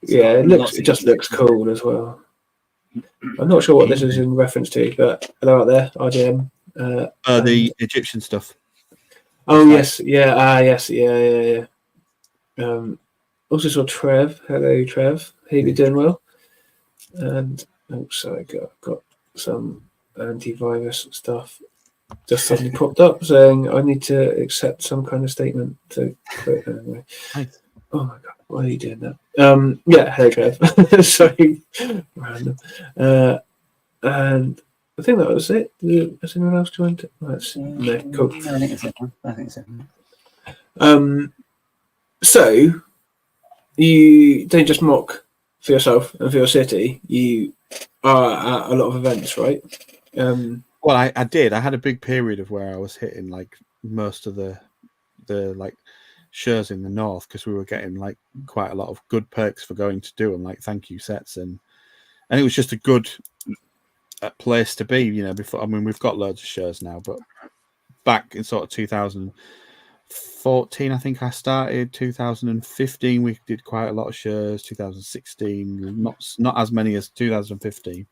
It just looks cool as well. I'm not sure what this is in reference to, but hello out there, RDM. The Egyptian stuff. Oh yes, yes, yeah. Also saw Trev. Hello, Trev. Hope you're doing well. And also got some antivirus stuff just suddenly popped up saying I need to accept some kind of statement to quit. Anyway. Nice. Oh my god, why are you doing that? Yeah, hello, Trev. Sorry, random. And I think that was it. Has anyone else joined? No, cool. No, I think so. So you don't just mock for yourself and for your city. You are at a lot of events, right? Well, I did. I had a big period of where I was hitting like most of the like shows in the north, because we were getting like quite a lot of good perks for going to do them, like thank you sets, and it was just a good place to be, you know. Before, I mean, we've got loads of shows now, but back in sort of 2014, I think I started. 2015, we did quite a lot of shows. 2016, not as many as 2015.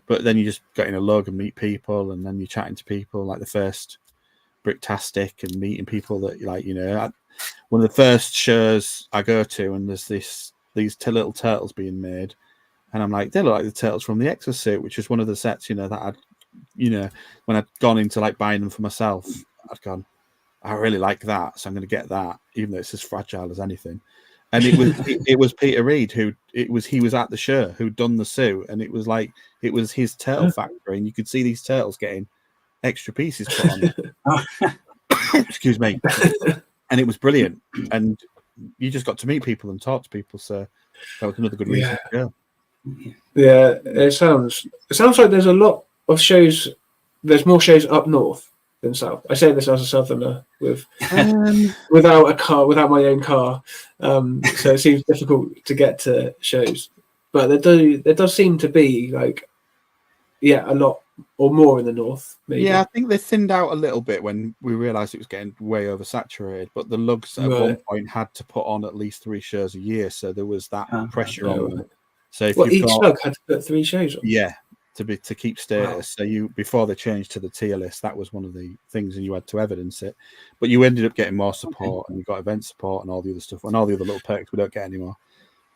But then you just get in a lug and meet people, and then you're chatting to people, like the first Bricktastic, and meeting people that, like, you know, one of the first shows I go to, and there's these little turtles being made, and I'm like, they look like the turtles from the Exosuit, which is one of the sets, you know, that I'd, you know, when I'd gone into like buying them for myself, I'd gone, I really like that, so I'm going to get that, even though it's as fragile as anything. And it was it was Peter Reed he was at the show who'd done the suit, and it was his turtle factory, and you could see these turtles getting extra pieces put on it. Excuse me. And it was brilliant, and you just got to meet people and talk to people, so that was another good reason to go. Yeah, it sounds like there's a lot of shows. There's more shows up north than south. I say this as a southerner without a car, without my own car, so it seems difficult to get to shows. But there does seem to be like, a lot or more in the north. Maybe. Yeah, I think they thinned out a little bit when we realised it was getting way oversaturated. But the LUGs at one point had to put on at least 3 shows a year, so there was that pressure on them. So if each LUG had to put 3 shows on. Yeah, to keep status. Wow. So before they changed to the tier list, that was one of the things, and you had to evidence it. But you ended up getting more support, and you got event support and all the other stuff, and all the other little perks we don't get anymore.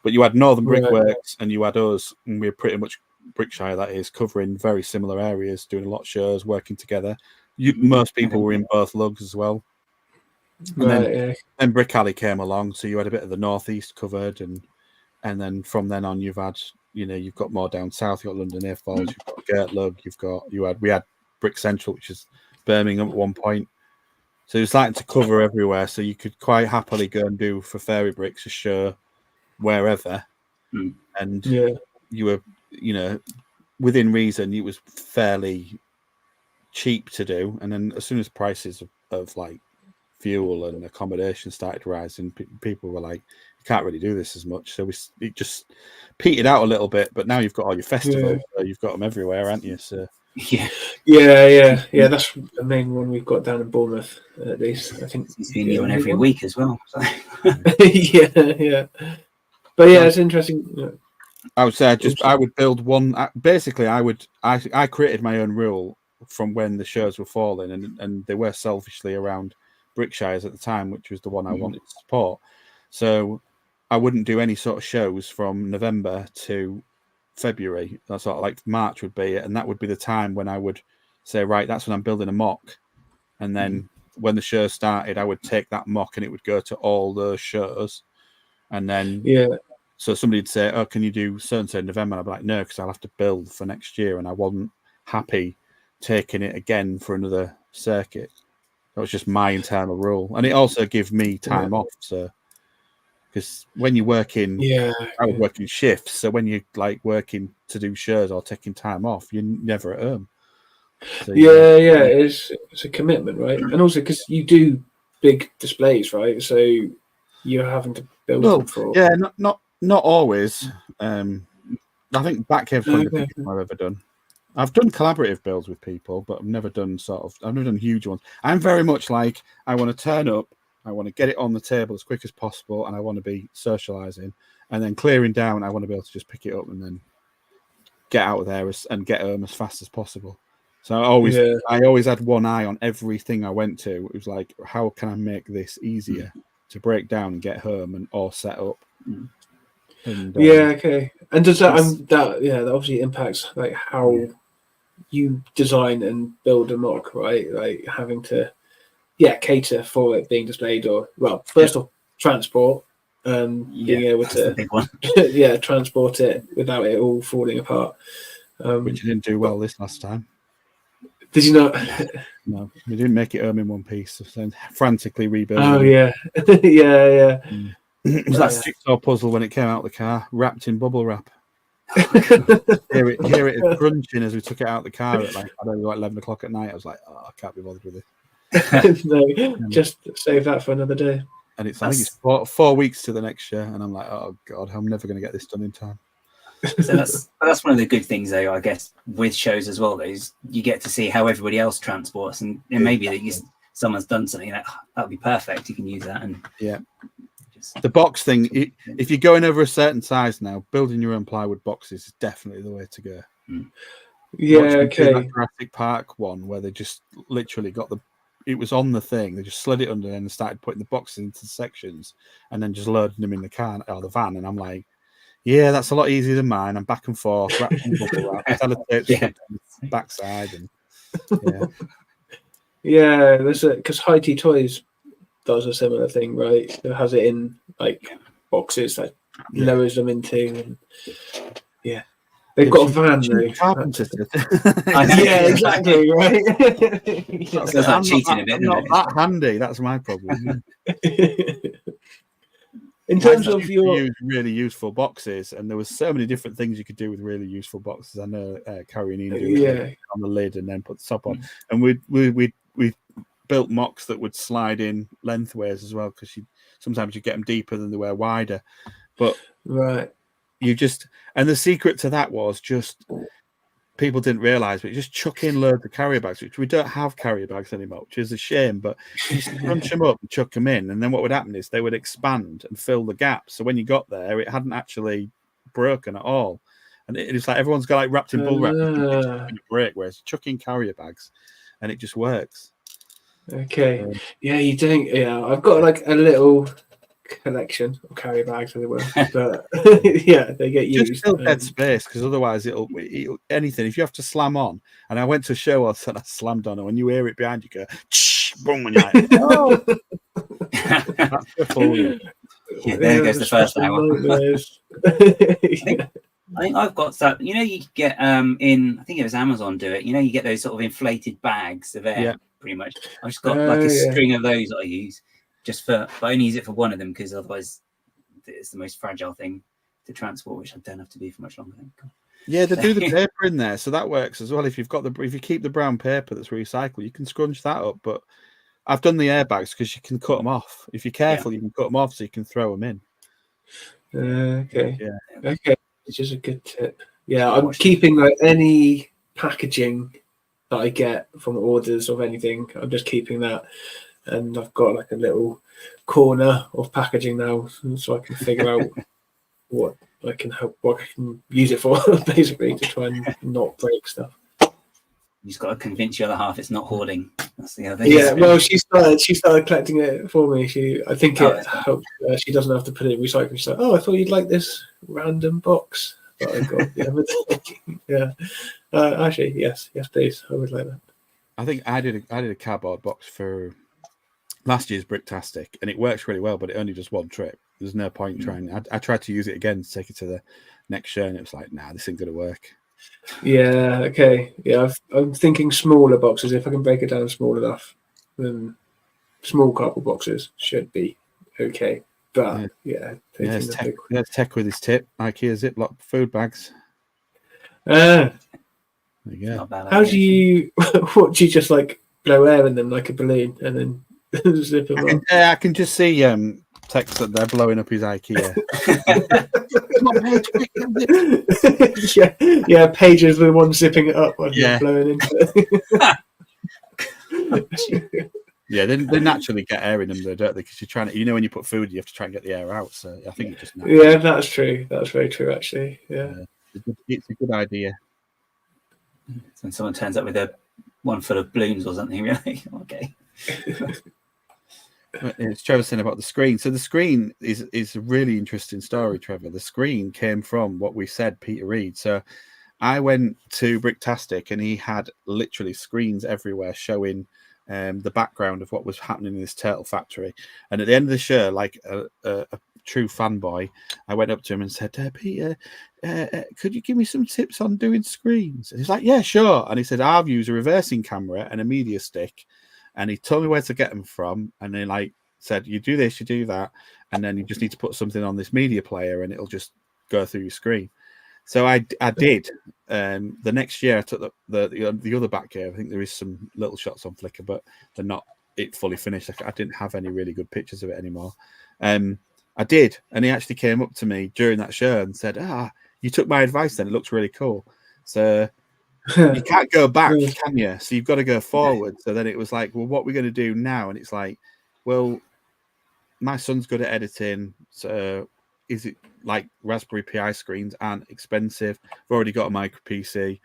But you had Northern Brickworks, and you had us, and we were pretty much Brickshire, that is, covering very similar areas, doing a lot of shows, working together. Most people were in both LUGs as well. And then Brick Alley came along, so you had a bit of the northeast covered, and then from then on, you've had, you know, you've got more down south. You've got London AFOL, you've got Gert Lug, we had Brick Central, which is Birmingham at one point. So it was starting to cover everywhere. So you could quite happily go and do for Fairy Bricks a show wherever, and you were, you know, within reason. It was fairly cheap to do, and then as soon as prices of like fuel and accommodation started rising, people were like, you can't really do this as much. So it just petered out a little bit. But now you've got all your festivals, so you've got them everywhere, aren't you? So yeah. That's the main one we've got down in Bournemouth, at least. I think it's been on every week as well. So. yeah. But it's interesting. Yeah. I would say I would build one. Basically, I created my own rule from when the shows were falling, and they were selfishly around Brickshires at the time, which was the one I wanted to support. So I wouldn't do any sort of shows from November to February. That's sort of like March would be it, and that would be the time when I would say, right, that's when I'm building a MOC, and then when the show started, I would take that MOC and it would go to all those shows, and then so somebody would say, oh, can you do so-and-so in November? And I'd be like, no, because I'll have to build for next year, and I wasn't happy taking it again for another circuit. That was just my internal rule. And it also gave me time off, so because when you're working, Yeah. I was working shifts, so when you're like working to do shows or taking time off, you're never at home. So, Yeah. It's a commitment, right? And also because you do big displays, right? So you're having to build them for. Yeah, not always. I think Batcave's one of the Okay. biggest I've ever done. I've done collaborative builds with people, but I've never done huge ones. I'm very much like, I want to turn up, I want to get it on the table as quick as possible, and I want to be socializing, and then clearing down. I want to be able to just pick it up and then get out of there and get home as fast as possible. So I always had one eye on everything I went to. It was like, how can I make this easier to break down and get home and all set up? And, okay. And does that that obviously impacts like how you design and build a MOC, right? Like having to cater for it being displayed, or first off, transport, being able to big one. transport it without it all falling apart. Which you didn't do well this last time. Did you not? No, we didn't make it home in one piece. So then frantically rebuilding. Oh yeah. It was that jigsaw puzzle when it came out of the car, wrapped in bubble wrap. Hear it crunching as we took it out of the car at like 11 o'clock at night. I was like, I can't be bothered with it. No, just save that for another day. And I think it's 4 weeks to the next show, and I'm like, oh god, I'm never going to get this done in time. So that's one of the good things, though, I guess, with shows as well. Is you get to see how everybody else transports, and maybe that someone's done something like that'll be perfect. You can use that, and the box thing. If you're going over a certain size now, building your own plywood boxes is definitely the way to go. Yeah, okay. That Jurassic Park one where they just literally got it was on the thing. They just slid it under and started putting the boxes into the sections, and then just loading them in the car or the van. And I'm like, yeah, that's a lot easier than mine. I'm back and forth, wrapped in bubble wrap, sellotape backside, and there's because High Tea Toys does a similar thing, right? It has it in like boxes that lowers them into, and they've got a van though. Yeah, exactly, right. That's like cheating a bit. Not that handy. That's my problem. In terms of use really useful boxes, and there was so many different things you could do with really useful boxes. I know Carrie and Ian do on the lid and then put the top on, and we built MOCs that would slide in lengthways as well, because sometimes you get them deeper than they were wider. But and the secret to that was just people didn't realize, but you just chuck in loads of carrier bags, which we don't have carrier bags anymore, which is a shame. But you just crunch them up and chuck them in, and then what would happen is they would expand and fill the gaps. So when you got there, it hadn't actually broken at all, and it's like everyone's got like wrapped in bubble wrap and break, whereas chucking carrier bags, and it just works. Okay, you don't. Yeah, I've got like a little collection of carrier bags, as it were, but they get used. Just fill dead space, because otherwise it'll anything. If you have to slam on, and I went to a show once and I slammed on, and when you hear it behind you go, boom, and you're like, oh. That's the full. There goes the first hour. I think I've got that. You could get in. I think it was Amazon do it. You get those sort of inflated bags of air. Pretty much. I've just got like a string of those I use. But I only use it for one of them, because otherwise it's the most fragile thing to transport, which I don't have to do for much longer. Yeah, they do the paper in there, so that works as well. If you keep the brown paper that's recycled, you can scrunch that up. But I've done the airbags because you can cut them off. If you're careful, you can cut them off so you can throw them in. Okay, which is a good tip. Yeah, I'm keeping like any packaging that I get from orders of anything. I'm just keeping that. And I've got like a little corner of packaging now, so I can figure out what I can use it for, basically, to try and not break stuff. You just got to convince your other half it's not hoarding. That's the other thing. Yeah, well, she started collecting it for me. I think it helped. She doesn't have to put it in recycling. She's like, I thought you'd like this random box that I got the other day. Actually, yes, please, I would like that. I think I did a cardboard box for last year's Bricktastic, and it works really well, but it only does one trip. There's no point trying. I tried to use it again to take it to the next show, and it was like, nah, this ain't gonna work. Yeah, okay. Yeah, I'm thinking smaller boxes. If I can break it down small enough, then small cardboard boxes should be okay. But yeah, there's tech with his tip. IKEA Ziploc food bags. There you It's go. not a bad How idea. do you? What do you just like blow air in them like a balloon and then zip them up? I can just see text that they're blowing up his IKEA. yeah, pages with one zipping it up, one blowing into it. Yeah, they naturally get air in them though, don't they? Because you're trying to, when you put food, you have to try and get the air out. So I think it just yeah, that's true. That's very true, actually. Yeah, it's a good idea. When someone turns up with a one full of balloons or something, really, okay. It's Trevor saying about the screen. So the screen is a really interesting story, Trevor. The screen came from what we said, Peter Reed. So I went to Bricktastic and he had literally screens everywhere showing the background of what was happening in this turtle factory. And at the end of the show, like a true fanboy, I went up to him and said, Peter, could you give me some tips on doing screens? And he's like, yeah, sure. And he said, I've used a reversing camera and a media stick. And he told me where to get them from. And then like said, you do this, you do that. And then you just need to put something on this media player and it'll just go through your screen. So I did. The next year I took the other back here. I think there is some little shots on Flickr, but they're not fully finished. I didn't have any really good pictures of it anymore. I did. And he actually came up to me during that show and said, you took my advice then. It looks really cool. So you can't go back, can you? So you've got to go forward. So then it was like, well, what are we going to do now? And it's like, well, my son's good at editing. So is it like Raspberry Pi screens aren't expensive? I've already got a micro PC.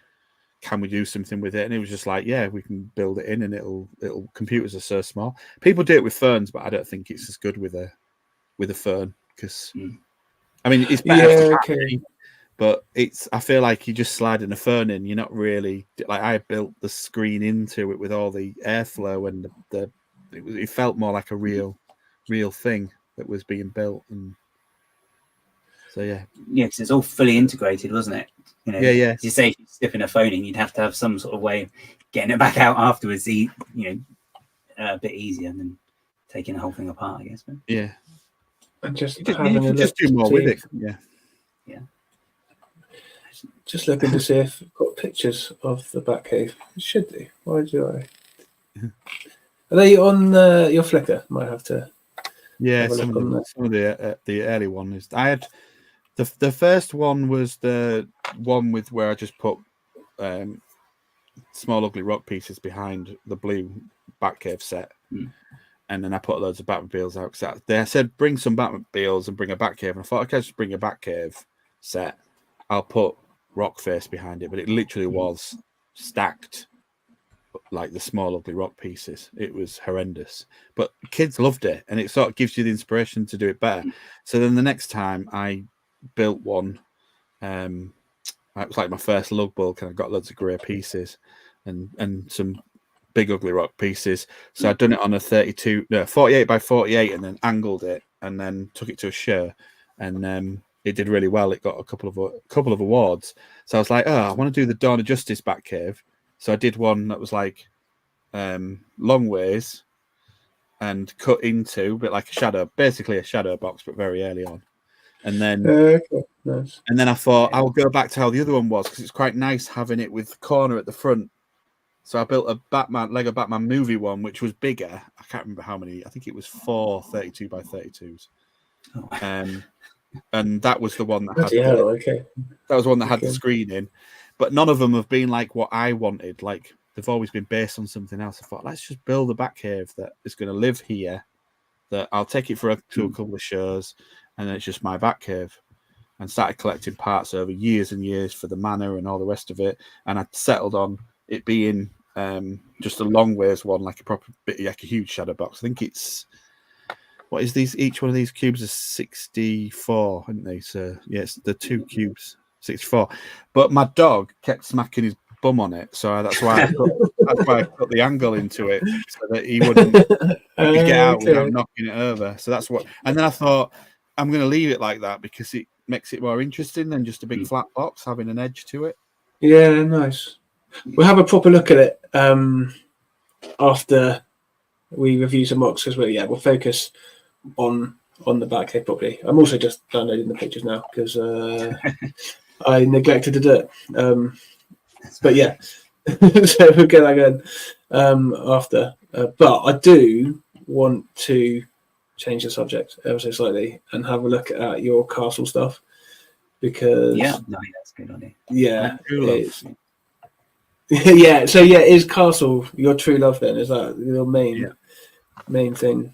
Can we do something with it? And it was just like, yeah, we can build it in and it'll computers are so small. People do it with phones, but I don't think it's as good with a phone because I mean it's better for battery, but I feel like you just sliding a phone in, you're not really like I built the screen into it with all the airflow and it felt more like a real thing that was being built. And so yeah, because it's all fully integrated, wasn't it? Yeah. As you say, if you're slipping a phone in, you'd have to have some sort of way of getting it back out afterwards. A bit easier than taking the whole thing apart, I guess. But... yeah, and just you can just do more with it. Yeah. Just looking to see if I've got pictures of the Batcave. It should do. Why do I? Are they on your Flickr? Might have to. Yeah, some of the early one is. I had the first one was the one with where I just put small ugly rock pieces behind the blue Batcave set, and then I put loads of Batmobiles out because they said bring some Batmobiles and bring a Batcave, and I thought okay, just bring a Batcave set. I'll put rock face behind it, but it literally was stacked like the small ugly rock pieces. It was horrendous, but kids loved it, and it sort of gives you the inspiration to do it better. So then the next time I built one, it was like my first lug bulk, and I got loads of grey pieces and some big ugly rock pieces. So I'd done it on a 48 by 48 and then angled it and then took it to a show, and it did really well. It got a couple of awards. So I was like, I want to do the Dawn of Justice Batcave. So I did one that was like long ways and cut into a bit like a shadow, basically a shadow box, but very early on. And then nice. And then I thought I will go back to how the other one was because it's quite nice having it with the corner at the front. So I built a Lego Batman movie one, which was bigger. I can't remember how many. I think it was 4 32 by 32s. And that was the one that that was one that had the screen in. But none of them have been like what I wanted. Like they've always been based on something else. I thought, let's just build a Batcave that is going to live here. That I'll take it to a couple of shows, and then it's just my Batcave. And started collecting parts over years and years for the manor and all the rest of it. And I settled on it being just a long ways one, like a huge shadow box. I think it's what is these? Each one of these cubes is 64, aren't they? So yes, the 2 cubes, 64. But my dog kept smacking his bum on it, so that's why I put the angle into it so that he wouldn't get out without knocking it over. So that's what. And then I thought I'm going to leave it like that because it makes it more interesting than just a big flat box having an edge to it. Yeah, nice. We'll have a proper look at it after we review some MOCs because we'll focus on on the back here properly. I'm also just downloading the pictures now because I neglected to do it. But yeah, so we'll get that going after. But I do want to change the subject ever so slightly and have a look at your castle stuff because no, that's a good idea. Yeah, True love. it's, yeah. So yeah, is castle your true love? Then is that your main thing?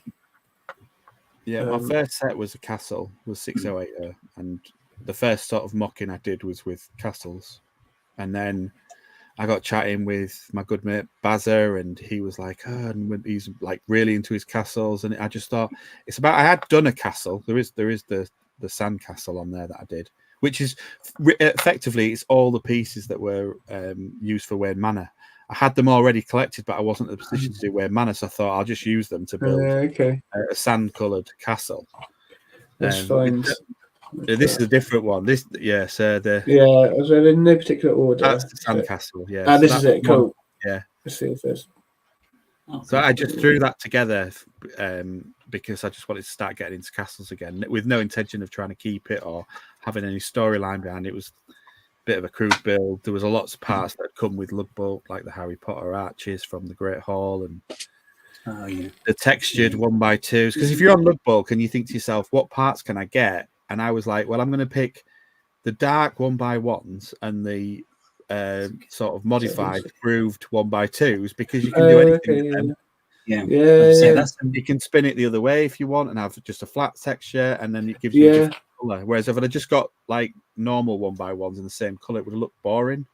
Yeah, my first set was a castle, was 608, and the first sort of mocking I did was with castles, and then I got chatting with my good mate Bazza, and he was like, and he's like really into his castles, and I just thought it's about. I had done a castle. There is the sand castle on there that I did, which is effectively it's all the pieces that were used for Wayne Manor. I had them already collected, but I wasn't in a position to do Wayne Manor, so I thought I'll just use them to build a sand-coloured castle. That's fine. This is a different one. This, so was there in no particular order? That's the sand castle. Yeah. This is it. Cool. Yeah. Let's see if there's. So I just threw that together because I just wanted to start getting into castles again, with no intention of trying to keep it or having any storyline behind it. It was bit of a crude build. There was a lots of parts that come with lug bolt, like the Harry Potter arches from the Great Hall and the textured 1x2s. Because if you're on lug bulk and you think to yourself, what parts can I get? And I was like, well, I'm going to pick the dark 1x1s and the sort of modified, grooved 1x2s because you can do anything with them. You can spin it the other way if you want and have just a flat texture, and then it gives you a different color. Whereas if I'd just got like normal 1x1s in the same color, it would have looked boring.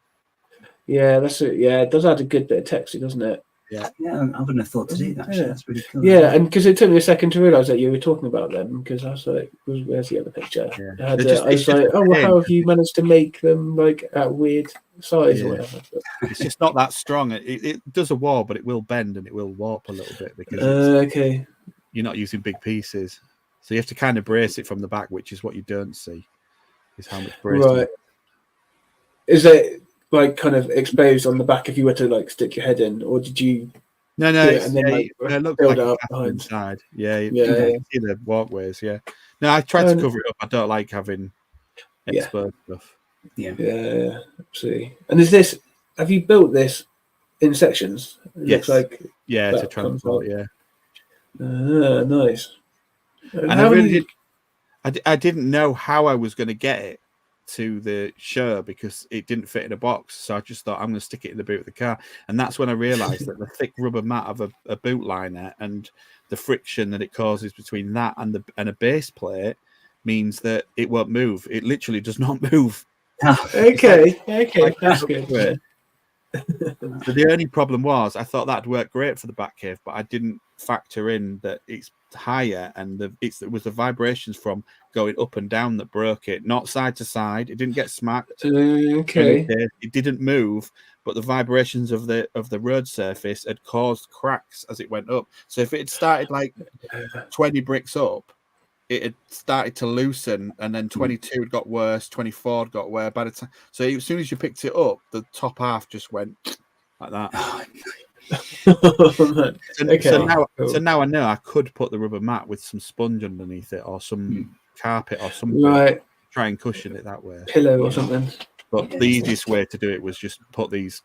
Yeah, that's it. Yeah, it does add a good bit of texture, doesn't it? Yeah, I wouldn't have thought to do that. Actually. That's really cool. Yeah, and because it took me a second to realise that you were talking about them, because I was like, "Where's the other picture?" Yeah. I was like, "Oh, well, how have you managed to make them like at weird size or whatever?" It's just not that strong. It does a wall, but it will bend and it will warp a little bit because you're not using big pieces, so you have to kind of brace it from the back, which is what you don't see. Is how much bracing. Right? Is it like kind of exposed on the back if you were to like stick your head in, or did you? No, and then it looks like a castle inside. You see the walkways. Yeah. No, I tried to cover it up. I don't like having exposed stuff. Yeah, absolutely. And is this? Have you built this in sections? Yes. Looks like to transport. Yeah. Nice. And I didn't know how I was going to get it to the show because it didn't fit in a box, so I just thought I'm going to stick it in the boot of the car, and that's when I realized that the thick rubber mat of a boot liner and the friction that it causes between that and a base plate means that it won't move. It literally does not move. Okay, that's good. So the only problem was I thought that'd work great for the back cave, but I didn't factor in that it's higher and it was the vibrations from going up and down that broke it, not side to side. It didn't get smacked. It didn't move, but the vibrations of the road surface had caused cracks as it went up. So if it had started like 20 bricks up, it had started to loosen, and then 22 had got worse, 24 had got worse. By the time, so as soon as you picked it up, the top half just went like that. So now I know I could put the rubber mat with some sponge underneath it or some carpet or something, try and cushion it that way, pillow or something. But the easiest way to do it was just put these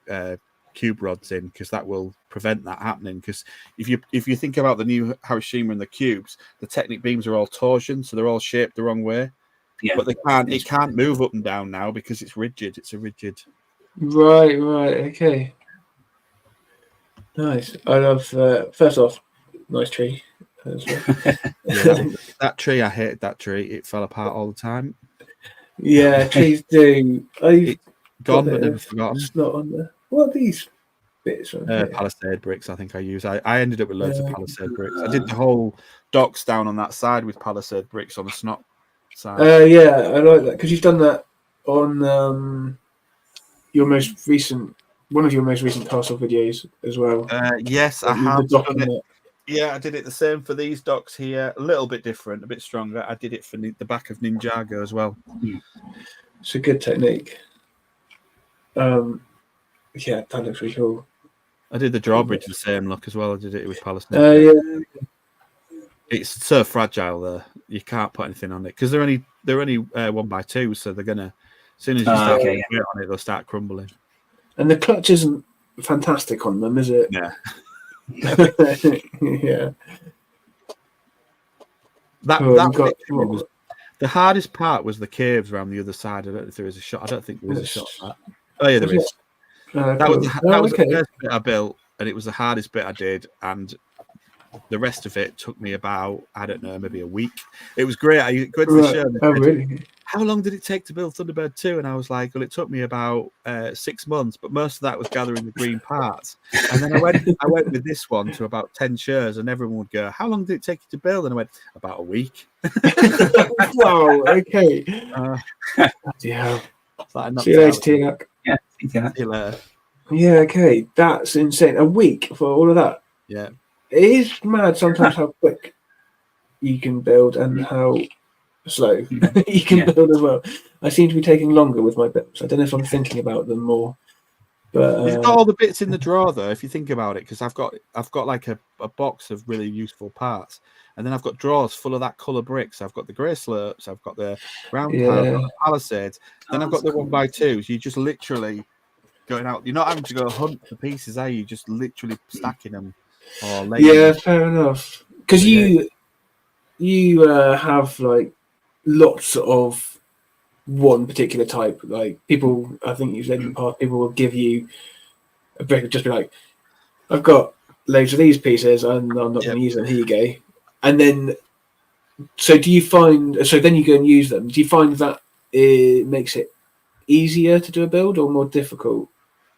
cube rods in, because that will prevent that happening. Because if you think about the new Hiroshima and the cubes, the Technic beams are all torsion, so they're all shaped the wrong way. But it can't move up and down now because it's rigid. It's a rigid. Right. Okay. Nice. I love. First off, nice tree. As well. That tree, I hated that tree. It fell apart all the time. Yeah, trees do. It's gone, but never forgotten. It's not on there. What are these bits? Palisade bricks, I think I use. I ended up with loads of Palisade bricks. I did the whole docks down on that side with Palisade bricks on the snot side. I like that because you've done that on your most recent. One of your most recent castle videos as well. Yes, I have done it. Yeah, I did it the same for these docks here. A little bit different, a bit stronger. I did it for the back of Ninjago as well. It's a good technique. Yeah, that looks really cool. I did the drawbridge the same look as well. I did it with Palestine. It's so fragile there. You can't put anything on it because they're only 1x2, so they're gonna, as soon as you start putting weight on it, they'll start crumbling. And the clutch isn't fantastic on them, is it? Yeah. Yeah. That was the hardest part was the caves around the other side. I don't know if there is a shot. I don't think there is a shot of that. Oh yeah, there is. That was the first bit I built, and it was the hardest bit I did, and the rest of it took me about, I don't know, maybe a week. It was great. I went to the show. Oh, really? How long did it take to build Thunderbird 2? And I was like, well, it took me about 6 months, but most of that was gathering the green parts. And then I went with this one to about 10 shows, and everyone would go, how long did it take you to build? And I went, about a week. Wow, okay. Yeah. See you later, T-Luck. Yeah, see you later. Yeah, okay. That's insane. A week for all of that. Yeah. It is mad sometimes how quick you can build and how slow you can build as well. I seem to be taking longer with my bits. I don't know if I'm thinking about them more. But you've got all the bits in the drawer though, if you think about it, because I've got like a box of really useful parts, and then I've got drawers full of that colour bricks. I've got the grey slurps, I've got the round palisades, then I've got the 1x2s. You just literally going out. You're not having to go hunt for pieces, are you? Just literally stacking them. Yeah, fair enough. Because you have like lots of one particular type. Like people, I think you said in the past, people will give you a brick and just be like, "I've got loads of these pieces, and I'm not going to use them. Here you go." And then, so do you find? So then you go and use them. Do you find that it makes it easier to do a build or more difficult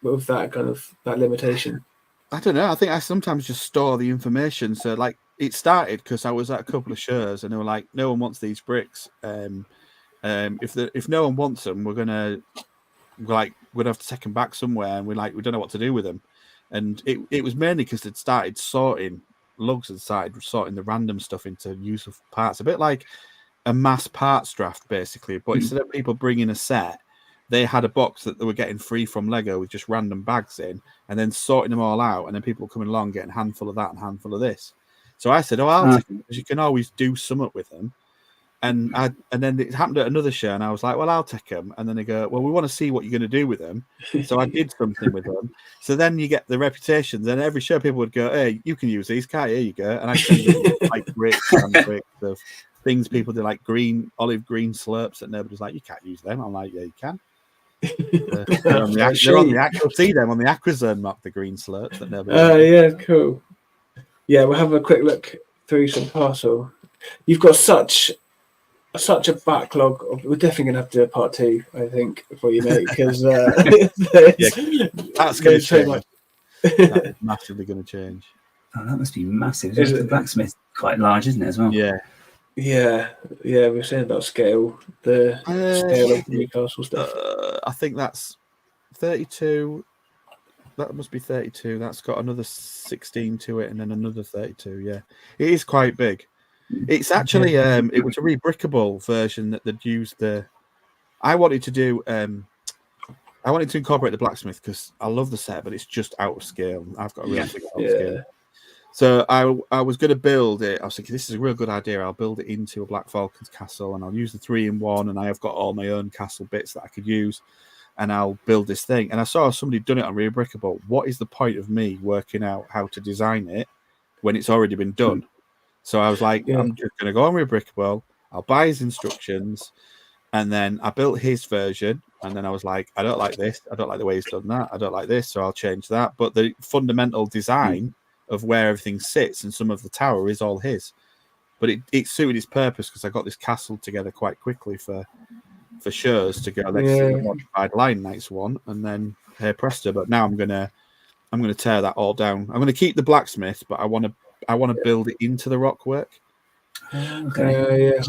with that kind of that limitation? I don't know. I think I sometimes just store the information. So, like, it started because I was at a couple of shows and they were like, "No one wants these bricks. If no one wants them, we're we'd have to take them back somewhere, and we don't know what to do with them." And it was mainly because they'd started sorting LUGs and started sorting the random stuff into useful parts, a bit like a mass parts draft, basically. But instead of people bringing a set, they had a box that they were getting free from Lego with just random bags in, and then sorting them all out, and then people coming along getting a handful of that and a handful of this. So I said, I'll take them, because you can always do something with them. And then it happened at another show, and I was like, well, I'll take them. And then they go, well, we want to see what you're going to do with them. So I did something with them. So then you get the reputations, and every show people would go, hey, you can use these, can't you? Here you go. And I send them like bricks and bricks of things people do, like olive green slurps that nobody's like, you can't use them. I'm like, yeah, you can. They're on the you'll see them on the Aquazone map, the green slurps that nobody. Yeah, cool. Yeah, we'll have a quick look through some parcel. You've got such a backlog. We're definitely going to have to do a part 2, I think, for you, mate, because that's going to change. That is massively going to change. Oh, that must be massive. The blacksmith quite large, isn't it, as well? Yeah. We're saying about scale, the scale of the Newcastle stuff. I think that's 32. That must be 32. That's got another 16 to it, and then another 32. Yeah, it is quite big. It's actually it was a rebrickable version that they'd used. I wanted to do I wanted to incorporate the blacksmith because I love the set, but it's just out of scale. I've got a real big out of scale. So I was going to build it. I was thinking, this is a real good idea. I'll build it into a Black Falcon's castle, and I'll use the 3-in-1, and I have got all my own castle bits that I could use, and I'll build this thing. And I saw somebody done it on Rebrickable. What is the point of me working out how to design it when it's already been done? So I was like, I'm just going to go on Rebrickable. I'll buy his instructions, and then I built his version. And then I was like, I don't like this. I don't like the way he's done that. I don't like this, so I'll change that. But the fundamental design of where everything sits and some of the tower is all his, but it suited his purpose because I got this castle together quite quickly for shows to go. Let's see the modified Lion Knights one, and then hey presto. But now I'm gonna tear that all down. I'm gonna keep the blacksmith, but I want to build it into the rockwork. Okay.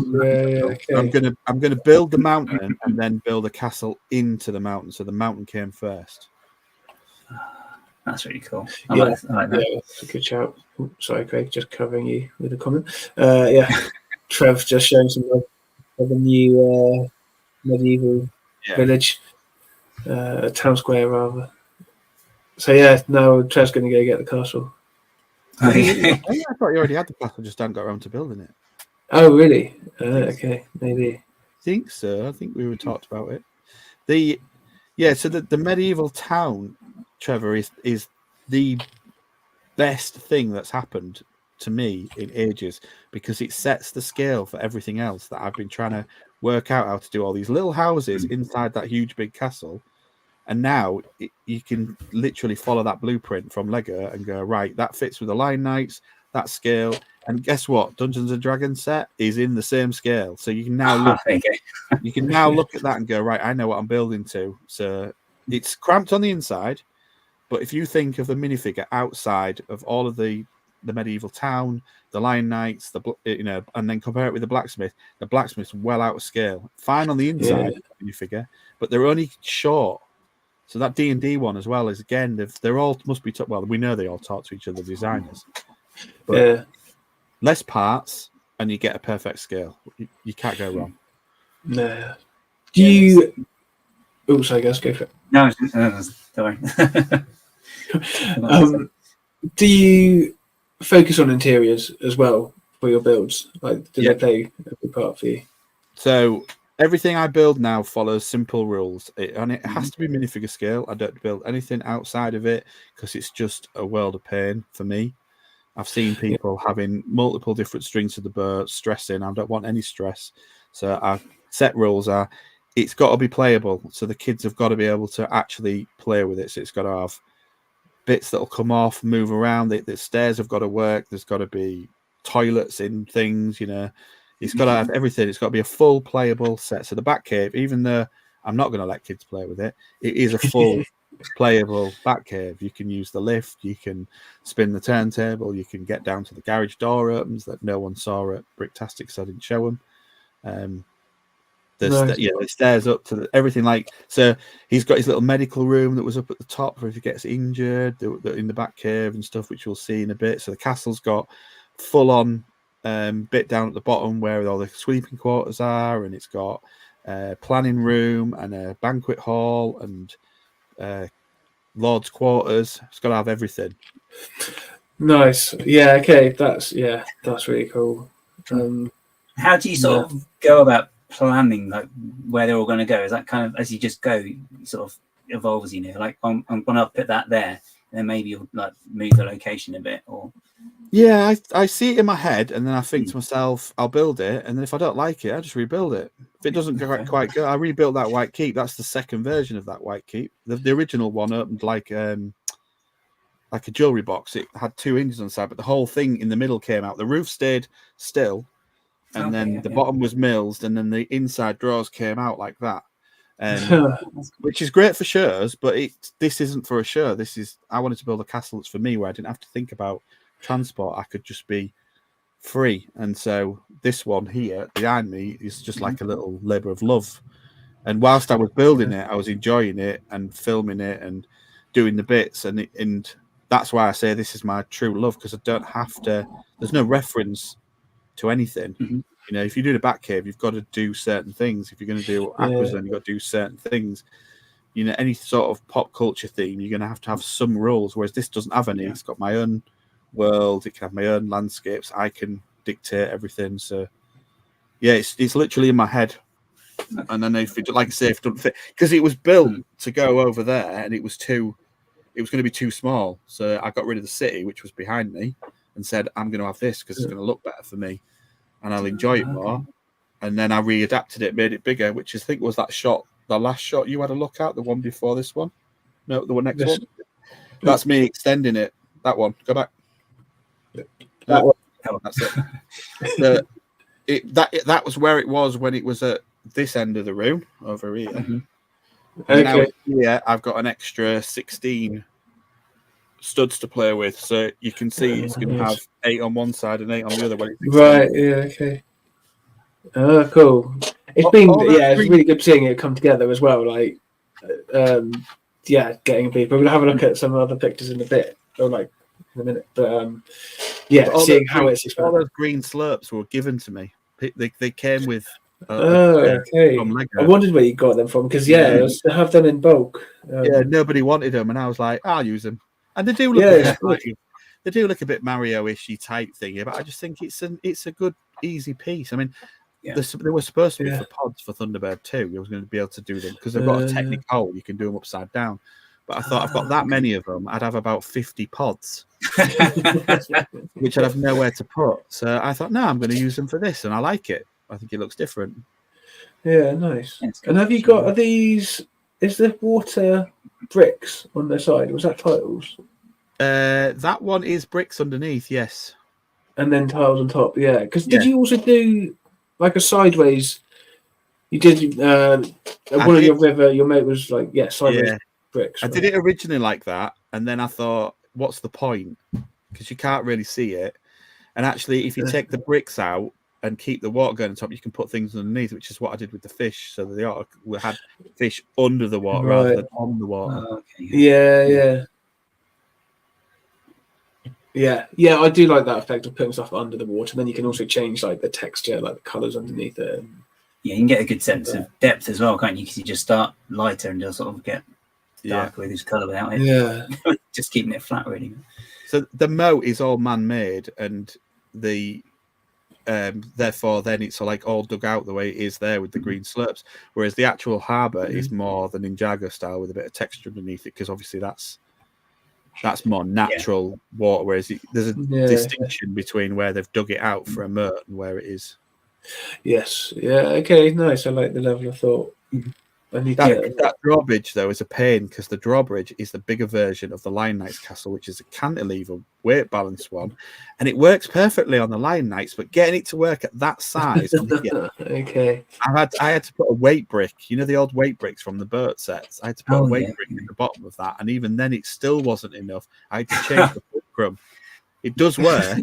I'm gonna build the mountain and then build a castle into the mountain. So the mountain came first. That's really cool. I like that. Yeah, that's a good shout. Sorry, Craig, just covering you with a comment. Trev just showing some of the new medieval village, town square rather. So Trev's going to go get the castle. I thought you already had the castle, just hadn't got around to building it. Oh, really? Okay, maybe. I think so. I think we were talked about it. So the medieval town, Trevor, is the best thing that's happened to me in ages, because it sets the scale for everything else that I've been trying to work out how to do. All these little houses inside that huge big castle, and now you can literally follow that blueprint from Lego and go, right, that fits with the Lion Knights, that scale. And guess what? Dungeons and Dragons set is in the same scale, so you can now look. You can now look at that and go, right, I know what I'm building to. So it's cramped on the inside, but if you think of the minifigure outside of all of the medieval town, the Lion Knights, and then compare it with the blacksmith's well out of scale. Fine on the inside, minifigure, but they're only short. So that D&D one as well is, again, they're all must be well, we know they all talk to each other, designers, but less parts and you get a perfect scale. You can't go wrong. No. Do you? Oh, sorry, guys, go for it. No, sorry. Do you focus on interiors as well for your builds? Like, do they play a big part for you? So everything I build now follows simple rules, and it has to be minifigure scale. I don't build anything outside of it because it's just a world of pain for me. I've seen people having multiple different strings to the bow, stressing. I don't want any stress. So our set rules are, it's got to be playable. So the kids have got to be able to actually play with it. So it's got to have bits that'll come off, move around. The stairs have got to work. There's got to be toilets in things, It's got to have everything. It's got to be a full playable set. So the Batcave, even though I'm not going to let kids play with it, it is a full playable Batcave. You can use the lift. You can spin the turntable. You can get down to the garage door opens that no one saw at Bricktastic, so I didn't show them. The stairs up to everything. So he's got his little medical room that was up at the top for if he gets injured in the Batcave and stuff, which we'll see in a bit. So the castle's got full on bit down at the bottom where all the sleeping quarters are, and it's got a planning room and a banquet hall and lord's quarters. It's got to have everything. Nice. Yeah. Okay. That's really cool. How do you sort of go about planning, like where they're all going to go? Is that kind of as you just go, sort of evolves? Like I'm going to put that there, and then maybe you'll like move the location a bit, or. Yeah, I see it in my head, and then I think to myself, I'll build it, and then if I don't like it, I just rebuild it. If it doesn't quite go, I rebuilt that White Keep. That's the second version of that White Keep. The original one opened like a jewelry box. It had 2 hinges on the side, but the whole thing in the middle came out. The roof stayed still, and then the bottom was milled, and then the inside drawers came out like that. Which is great for shows, but this isn't for a show. I wanted to build a castle that's for me, where I didn't have to think about transport. I could just be free. And so this one here behind me is just like a little labor of love. And whilst I was building it, I was enjoying it and filming it and doing the bits. And that's why I say this is my true love, because I don't have to. There's no reference to anything. If you do the Batcave, you've got to do certain things. If you're going to do Aquazone, you've got to do certain things. Any sort of pop culture theme, you're going to have some rules. Whereas this doesn't have any. It's got my own world. It can have my own landscapes. I can dictate everything. So yeah, it's literally in my head. And then if it doesn't fit, because it was built to go over there, and it was going to be too small. So I got rid of the city, which was behind me, and said I'm going to have this because it's going to look better for me, and I'll enjoy it more. And then I readapted it, made it bigger, which I think was that shot, the last shot you had a look at, the one before this one. No, the one next one. That's me extending it. That one. Go back. That's it. That was where it was when it was at this end of the room over here. Okay. Now here I've got an extra 16 studs to play with, so you can see it's going to have 8 on one side and 8 on the other. Right. Yeah. Okay. Oh, cool. It's really good seeing it come together as well. Like, getting people. We're gonna have a look at some other pictures in a bit, or like in a minute. But seeing how it's expanded. All those green slurps were given to me. They came with. Okay. I wondered where you got them from, because I have them in bulk. Nobody wanted them, and I was like, I'll use them, and they do look they do look a bit Mario-ishy type thing, but I just think it's a good easy piece. I mean, they were supposed to be for pods for Thunderbird 2. You was going to be able to do them because they've got a technic hole. You can do them upside down. But I thought I've got that many of them. I'd have about 50 pods, which I'd have nowhere to put. So I thought, no, I'm going to use them for this, and I like it. I think it looks different. Yeah, nice. And have you got these? Is there water bricks on their side? Was that tiles? That one is bricks underneath, yes. And then tiles on top, yeah. Because did you also do like a sideways? You did one of your mate was like, sideways bricks. I did it originally like that, and then I thought, what's the point? Because you can't really see it. And actually, if you take the bricks out and keep the water going on top, you can put things underneath, which is what I did with the fish. So we had fish under the water rather than on the water. Yeah. I do like that effect of putting stuff under the water. And then you can also change like the texture, like the colours underneath it. Yeah, you can get a good sense of depth as well, can't you? Because you just start lighter and just sort of get darker with his colour without it. Yeah. Just keeping it flat, really. So the moat is all man-made, and the therefore then it's like all dug out the way it is there with the green slopes. Whereas the actual harbour is more the Ninjago style with a bit of texture underneath it, because obviously that's more natural water. Whereas there's a distinction between where they've dug it out for a moat and where it is. Yes. Yeah. Okay. Nice. I like the level of thought. That drawbridge though is a pain, because the drawbridge is the bigger version of the Lion Knight's castle, which is a cantilever weight balance one, and it works perfectly on the Lion Knights, but getting it to work at that size, okay. I had to put a weight brick, the old weight bricks from the boat sets. I had to put a weight brick in the bottom of that, and even then it still wasn't enough. I had to change the fulcrum. It does work,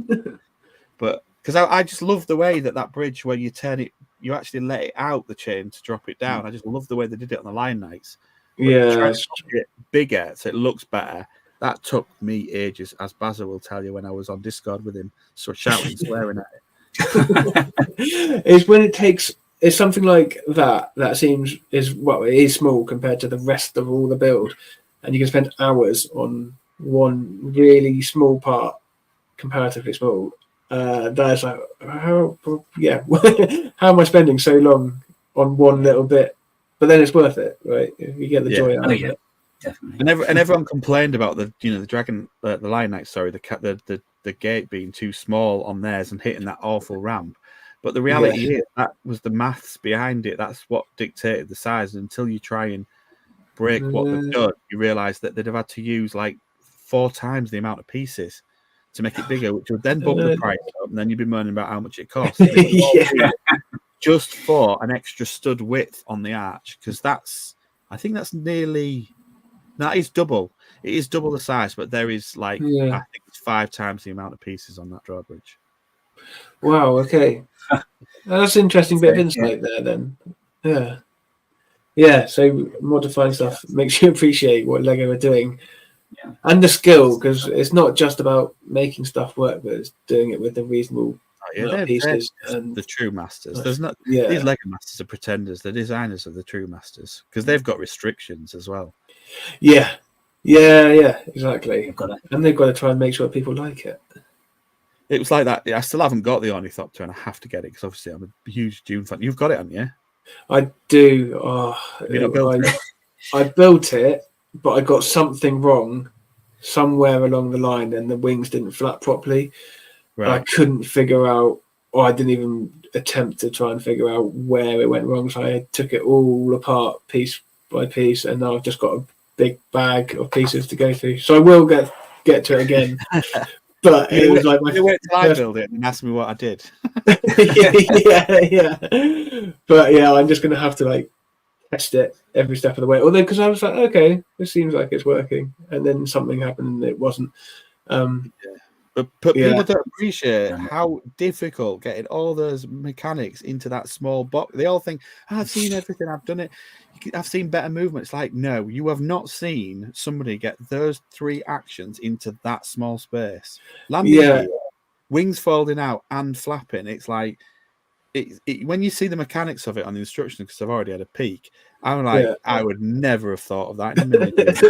but because I just love the way that bridge, where you turn it, you actually let it out the chain to drop it down. I just love the way they did it on the Lion Knights. Trying to make it bigger so it looks better. That took me ages, as Basil will tell you when I was on Discord with him, so shouting, swearing at it. It's when it's something like that it is small compared to the rest of all the build, and you can spend hours on one really small part, comparatively small. That's like how am I spending so long on one little bit? But then it's worth it, right? You get the joy out of it. Definitely. And everyone complained about the dragon, the Lion Knight. Sorry, the gate being too small on theirs and hitting that awful ramp. But the reality is that was the maths behind it. That's what dictated the size. Until you try and break what they've done, you realise that they'd have had to use like 4 times the amount of pieces to make it bigger, which would then bump the price up, and then you'd be moaning about how much it costs. Just for an extra stud width on the arch, because I think that is double. It is double the size, but there is I think it's 5 times the amount of pieces on that drawbridge. Wow. Okay, that's an interesting bit of insight there. Then, yeah. So modifying stuff makes you appreciate what Lego are doing. Yeah. And the skill, because it's not just about making stuff work, but it's doing it with the reasonable pieces. And the true masters. These Lego masters are pretenders. The designers are the true masters, because they've got restrictions as well. Yeah, exactly. And they've got to try and make sure people like it. It was like that. I still haven't got the Ornithopter, and I have to get it because obviously I'm a huge Dune fan. You've got it, haven't you? I do. I built it, but I got something wrong somewhere along the line, and the wings didn't flap properly. Right. I couldn't figure out, or I didn't even attempt to try and figure out where it went wrong. So I took it all apart piece by piece, and now I've just got a big bag of pieces to go through. So I will get to it again. But it was like you wait till I build it and ask me what I did. yeah. But I'm just going to have to test it every step of the way. Although, because I was like, okay, this seems like it's working, and then something happened and it wasn't. But people don't appreciate how difficult getting all those mechanics into that small box. They all think, I've seen everything, I've done it, I've seen better movements. Like, no, you have not seen somebody get those 3 actions into that small space. Landing gear, wings folding out and flapping. It's like, when you see the mechanics of it on the instructions, because I've already had a peek, I'm like, I would never have thought of that in a million years.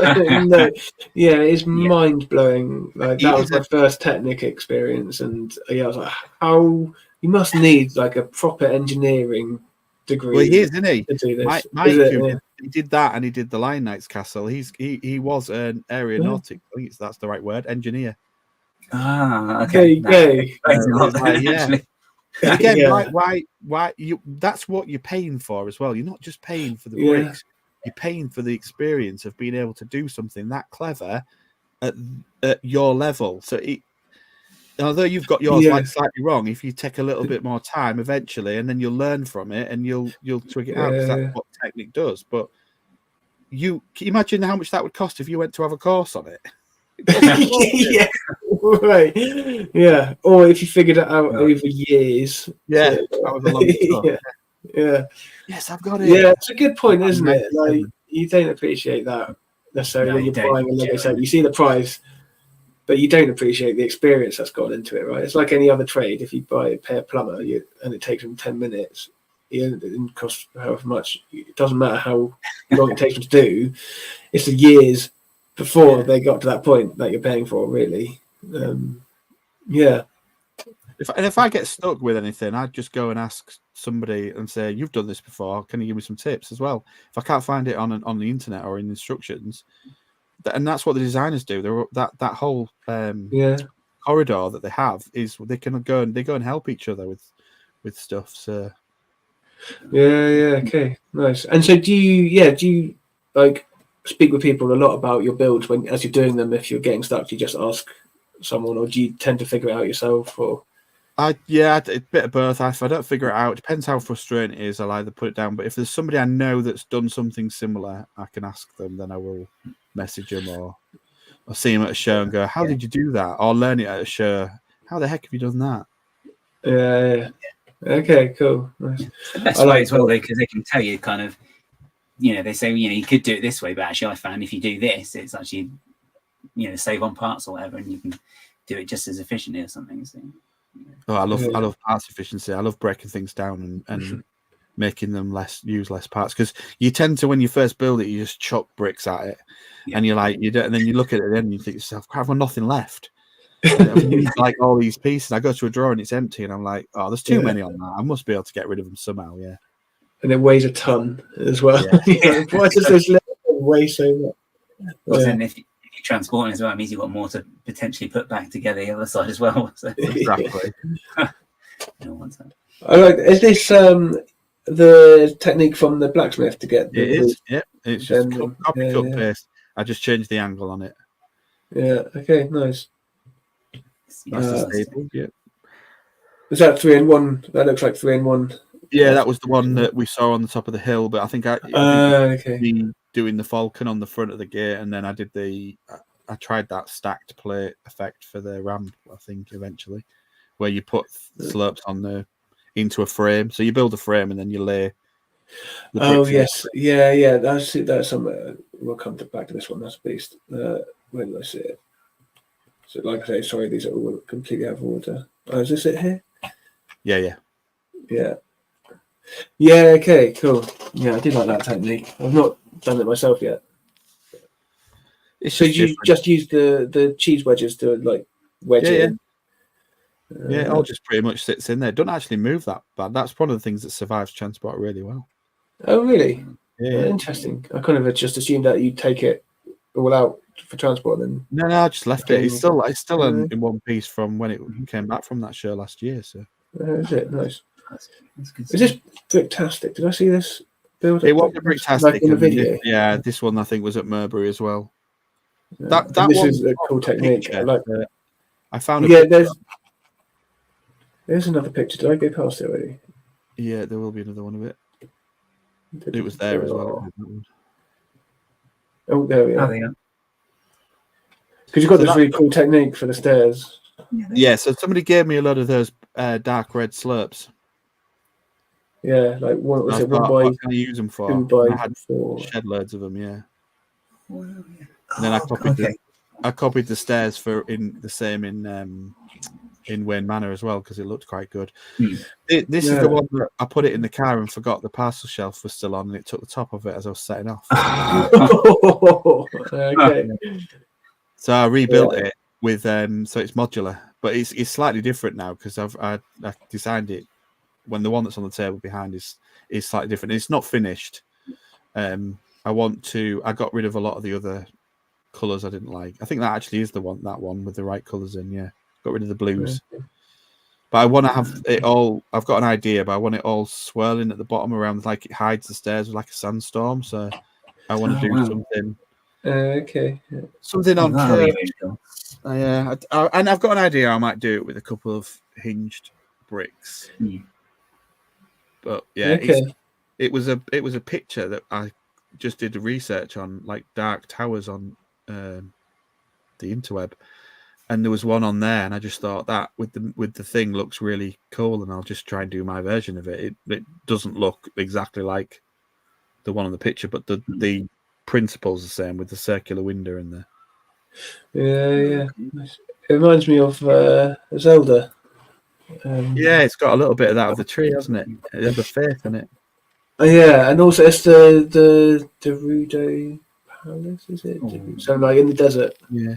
No, yeah, it's mind blowing. Like that was my first Technic experience, and I was like, how you must need like a proper engineering degree. Well, he is, isn't he? To do this. Mike he did that, and he did the Lion Knight's castle. He was an aeronautic. I think that's the right word, engineer. Ah, okay. There you go. Yeah. Again, why you? That's what you're paying for as well. You're not just paying for the bricks. You're paying for the experience of being able to do something that clever at your level. So, although you've got yours like slightly wrong, if you take a little bit more time, eventually, and then you'll learn from it, and you'll twig it out, because that's what Technic does. But can you imagine how much that would cost if you went to have a course on it? Yeah, right. Yeah, or if you figured it out over years. Yeah, that was a long time. Yeah. Yes, I've got it. Yeah, it's a good point, isn't it? Like you don't appreciate that necessarily when you're buying a Lego set. You see the price, but you don't appreciate the experience that's gone into it, right? It's like any other trade. If you pay a plumber, and it takes them 10 minutes, it didn't cost however much. It doesn't matter how long it takes them to do. It's the years before they got to that point that you're paying for, really. If I get stuck with anything, I'd just go and ask somebody and say, "You've done this before. Can you give me some tips as well?" If I can't find it on the internet or in instructions, and that's what the designers do. That whole corridor that they have is they go and help each other with stuff. So okay, nice. And so do you like speak with people a lot about your builds as you're doing them? If you're getting stuck, do you just ask someone, or do you tend to figure it out yourself? Or a bit of both. If I don't figure it out, it depends how frustrating it is. I'll either put it down, but if there's somebody I know that's done something similar, I can ask them. Then I will message them or see them at a show and go, "How did you do that?" Or learn it at a show. How the heck have you done that? Yeah. Okay, cool. Nice. The best way as well, because they can tell you kind of, they say, you could do it this way, but actually I found if you do this, it's actually, save on parts or whatever, and you can do it just as efficiently or something. So, Oh, I love parts efficiency. I love breaking things down and making them use less parts, because you tend to, when you first build it, you just chuck bricks at it, and you're like, you don't, and then you look at it and you think to yourself, "I've got nothing left." I've used like all these pieces. I go to a drawer and it's empty, and I'm like, "Oh, there's too many on that. I must be able to get rid of them somehow." Yeah. And it weighs a ton as well. Why does this little weigh so much? Well, then if you're transporting as well, it means you've got more to potentially put back together the other side as well. So. Exactly. I like. Is this the technique from the blacksmith to get? It is. Yeah, it's just copy cut paste. I just changed the angle on it. Yeah. Okay. Nice. Yeah. Is that 3-in-1? That looks like 3-in-1. Yeah, that was the one that we saw on the top of the hill. But I think doing the falcon on the front of the gate, and then I did I tried that stacked plate effect for the ramp. I think eventually, where you put slopes into a frame. So you build a frame and then you lay. Yes, yeah. That's somewhere. We'll come back to this one. That's a beast. Where did I see it? So, like I say, sorry, these are all completely out of order. Oh, is this it here? Yeah. Yeah, okay, cool. Yeah, I do like that technique. I've not done it myself yet. So you just use the cheese wedges to like wedge it in? Yeah, it all just pretty much sits in there. Don't actually move that bad. That's one of the things that survives transport really well. Oh, really? Yeah. Interesting. I kind of just assumed that you take it all out for transport then. No, I just left it. It's still in one piece from when it came back from that show last year. So is it nice? That's good. Is this Bricktastic? Did I see this build? It was a Bricktastic. Like in the video. This one I think was at Merbury as well. This is a cool technique. I like that. I found there's another picture. Did I go past it already? Yeah, there will be another one of it. It was there as well. Oh, there we are. Because you've got this really cool technique for the stairs. Yeah, so somebody gave me a lot of those dark red slopes. Yeah, like one by. What can I use them for? 2 by I had 4. Shed loads of them, yeah. And then I copied the stairs in in Wayne Manor as well because it looked quite good. Mm. This is the one that I put it in the car and forgot the parcel shelf was still on, and it took the top of it as I was setting off. Okay. So I rebuilt it with so it's modular, but it's slightly different now because I designed it when the one that's on the table behind is slightly different. It's not finished. I got rid of a lot of the other colours I didn't like. I think that actually is that one with the right colours in. Yeah, got rid of the blues. But I want to have it all. I've got an idea, but I want it all swirling at the bottom around, like it hides the stairs with like a sandstorm. So I want to do something. Okay. Something on That'll curve. be really cool. And I've got an idea. I might do it with a couple of hinged bricks. But yeah, it was a picture that I just did research on, like dark towers on the interweb, and there was one on there, and I just thought that with the thing looks really cool, and I'll just try and do my version of it. It doesn't look exactly like the one on the picture, but the principle's the same with the circular window in there. Yeah. It reminds me of Zelda. Yeah, it's got a little bit of that of the tree, hasn't it? It has a faith in it. Yeah, and also it's the Rudo Palace, is it? So like in the desert. Yeah.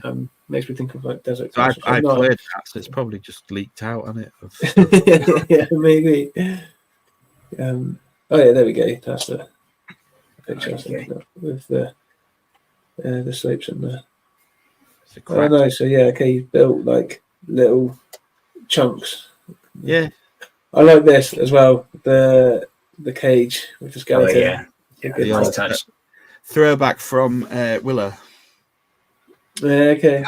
Makes me think of like desert. So I played that, so it's probably just leaked out, hasn't it? Yeah, maybe. Oh yeah, there we go. That's the picture with the slopes in there. Oh no, so yeah, okay, you built like little chunks. Yeah. I like this as well. The cage with the skeleton. Nice touch. Throwback from Willow. Okay.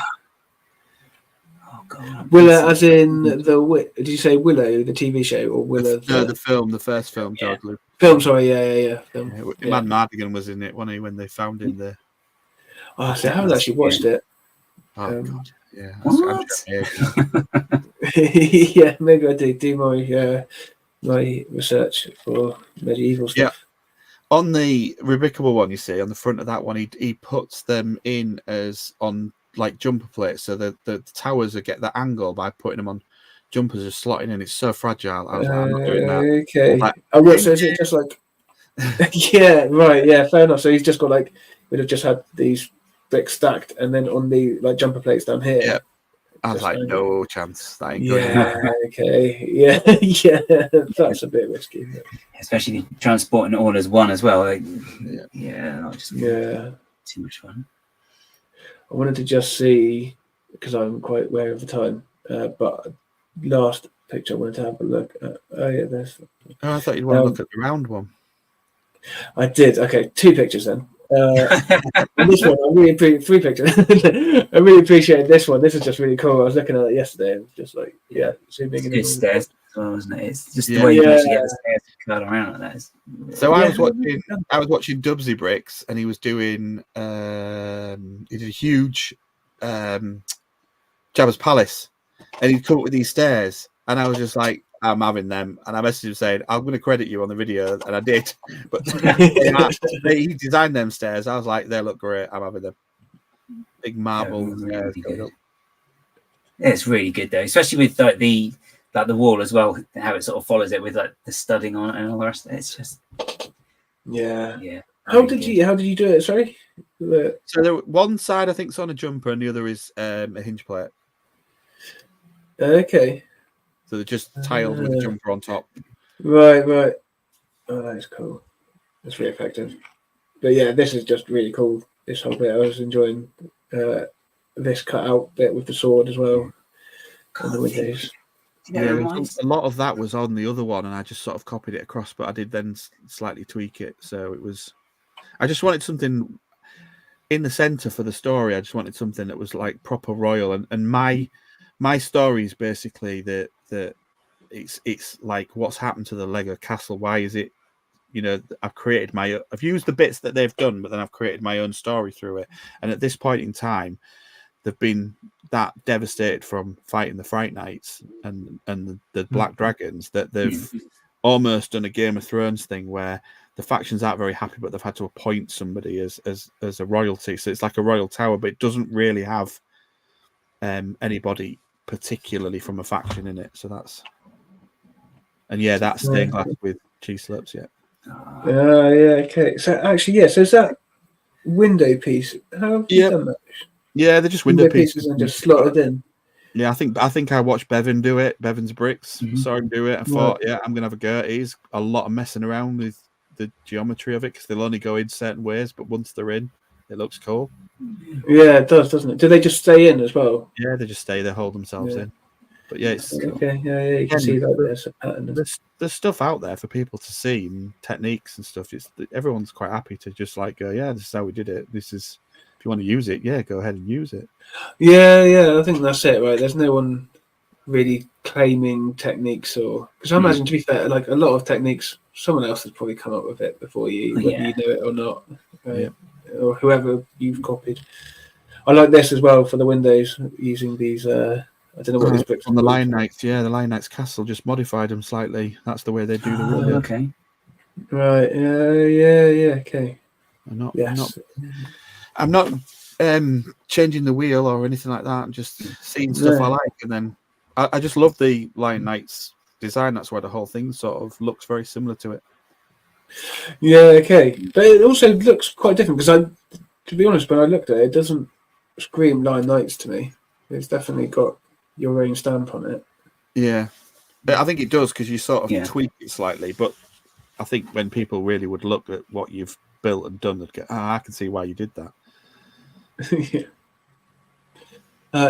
Oh god. Willow, as in did you say Willow, the TV show, or Willow? The film, the first film, George Lucas. Film, sorry, yeah. Film. Man Mardigan was in it, wasn't he, when they found him there? Oh, so I haven't actually watched it. Oh god, yeah. What? Yeah, maybe I do my research for medieval stuff. Yeah. On the Rubicable one, you see, on the front of that one, he puts them in as on like jumper plates, so the towers get that angle by putting them on jumpers, just slotting in. It's so fragile. I was like, I'm not doing that. Okay. So is it just like? Yeah, right. Yeah, fair enough. So he's just got like we'd have just had these bricks stacked, and then on the like jumper plates down here. Yeah. I was like, no chance. That ain't good. Okay. Yeah. That's a bit risky. Especially transporting it all as one as well. Like, too much fun. I wanted to just see, because I'm quite wary of the time, but last picture I wanted to have a look at. Oh yeah, there's. Oh, I thought you'd want to look at the round one. I did. Okay, 2 pictures then. This one, I really appreciate 3 pictures. I really appreciate this one. This is just really cool. I was looking at it yesterday and just like, zooming in. It's stairs as well, isn't it? It's just the way you actually get the stairs to curl around like that. So I was watching Dubsy Bricks, and he was doing he did a huge Jabba's Palace, and he'd come up with these stairs, and I was just like, I'm having them, and I messaged him saying, I'm going to credit you on the video, and I did. But he designed them stairs. I was like, they look great. I'm having them. Big marble stairs going up. Yeah, it's really good though, especially with like the wall as well, how it sort of follows it with like the studding on it and all the rest of it. It's just yeah. How did you do it? Sorry. So one side I think is on a jumper, and the other is a hinge plate. Okay. So they're just tiled with the jumper on top. Right. Oh, that is cool. That's really effective. But yeah, this is just really cool. This whole bit, I was enjoying this cut out bit with the sword as well. On the windows. A lot of that was on the other one, and I just sort of copied it across, but I did then slightly tweak it. So it was. I just wanted something in the center for the story. I just wanted something that was like proper royal, and my story is basically that it's like what's happened to the Lego castle. Why is it? I've used the bits that they've done, but then I've created my own story through it. And at this point in time, they've been that devastated from fighting the Fright Knights and the Black Dragons that they've almost done a Game of Thrones thing where the factions aren't very happy, but they've had to appoint somebody as a royalty. So it's like a royal tower, but it doesn't really have anybody particularly from a faction in it. So that's that's stained glass with cheese slopes. Yeah. Yeah. Okay. So actually, yeah. So is that window piece? How have you done that? Yeah, they're just window pieces and just slotted in. Yeah, I think I watched Bevan do it. Bevan's Bricks. Saw him do it. I thought, I'm gonna have a go. It is a lot of messing around with the geometry of it because they'll only go in certain ways, but once they're in, it looks cool. Yeah, it does, doesn't it? Do they just stay in as well? Yeah, they just stay. They hold themselves in. But yeah, it's cool. Okay. Yeah. You can see that there's a pattern. There's stuff out there for people to see and techniques and stuff. Everyone's quite happy to just like go, this is how we did it. This is if you want to use it, go ahead and use it. Yeah. I think that's it, right? There's no one really claiming techniques because I imagine, to be fair, like a lot of techniques, someone else has probably come up with it before you, whether you know it or not, right? Or whoever you've copied. I like this as well for the windows using these. I don't know what these bricks on the Lion Knights. Yeah, the Lion Knights castle just modified them slightly. That's the way they do the window. Okay. Right. Yeah. Okay. I'm not changing the wheel or anything like that. I'm just seeing stuff I like, and then I just love the Lion Knights design. That's why the whole thing sort of looks very similar to it. Yeah. Okay, but it also looks quite different because to be honest, when I looked at it, it doesn't scream Lion Knights to me. It's definitely got your own stamp on it. Yeah, but I think it does because you sort of tweak it slightly. But I think when people really would look at what you've built and done, they'd go, I can see why you did that.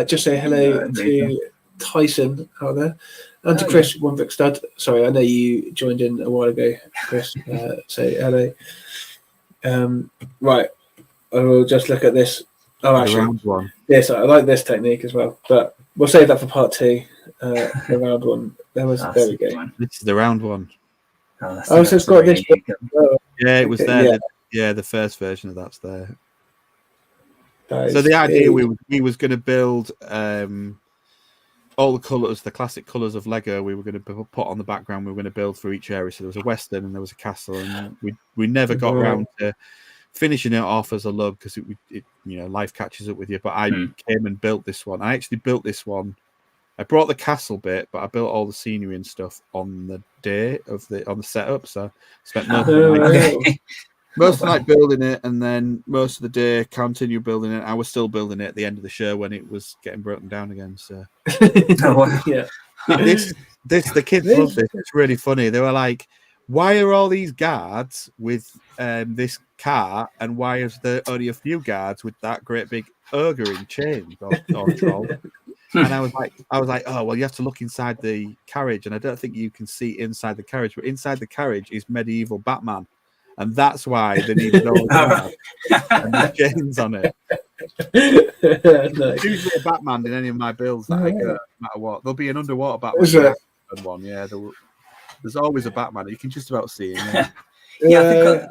Just say hello to Tyson out there and to Chris, One Brick Stud. Sorry, I know you joined in a while ago, Chris. Say hello. Right, I will just look at this. Oh, actually, round one. Yes, I like this technique as well, but we'll save that for part 2. The round one. There we go. This is the round one. So it's got this. Yeah, it was there. Yeah, the first version of that's there. So the idea we was going to build all the colours, the classic colours of Lego. We were going to put on the background. We were going to build for each area. So there was a western and there was a castle, and we never got around to finishing it off as a lug because it life catches up with you. But I came and built this one. I actually built this one. I brought the castle bit, but I built all the scenery and stuff on the day on the setup. So I spent most of the night building it, and then most of the day continued building it. I was still building it at the end of the show when it was getting broken down again. So yeah, the kids love this. It's really funny. They were like, "Why are all these guards with this car, and why is there only a few guards with that great big ogre in chains or troll?" And I was like, oh well, you have to look inside the carriage, and I don't think you can see inside the carriage, but inside the carriage is medieval Batman. And that's why they needed all the and the chains on it. Nice. Usually a Batman in any of my builds that I get, no matter what. There'll be an underwater Batman one. Yeah, there's always a Batman. You can just about see him. Yeah,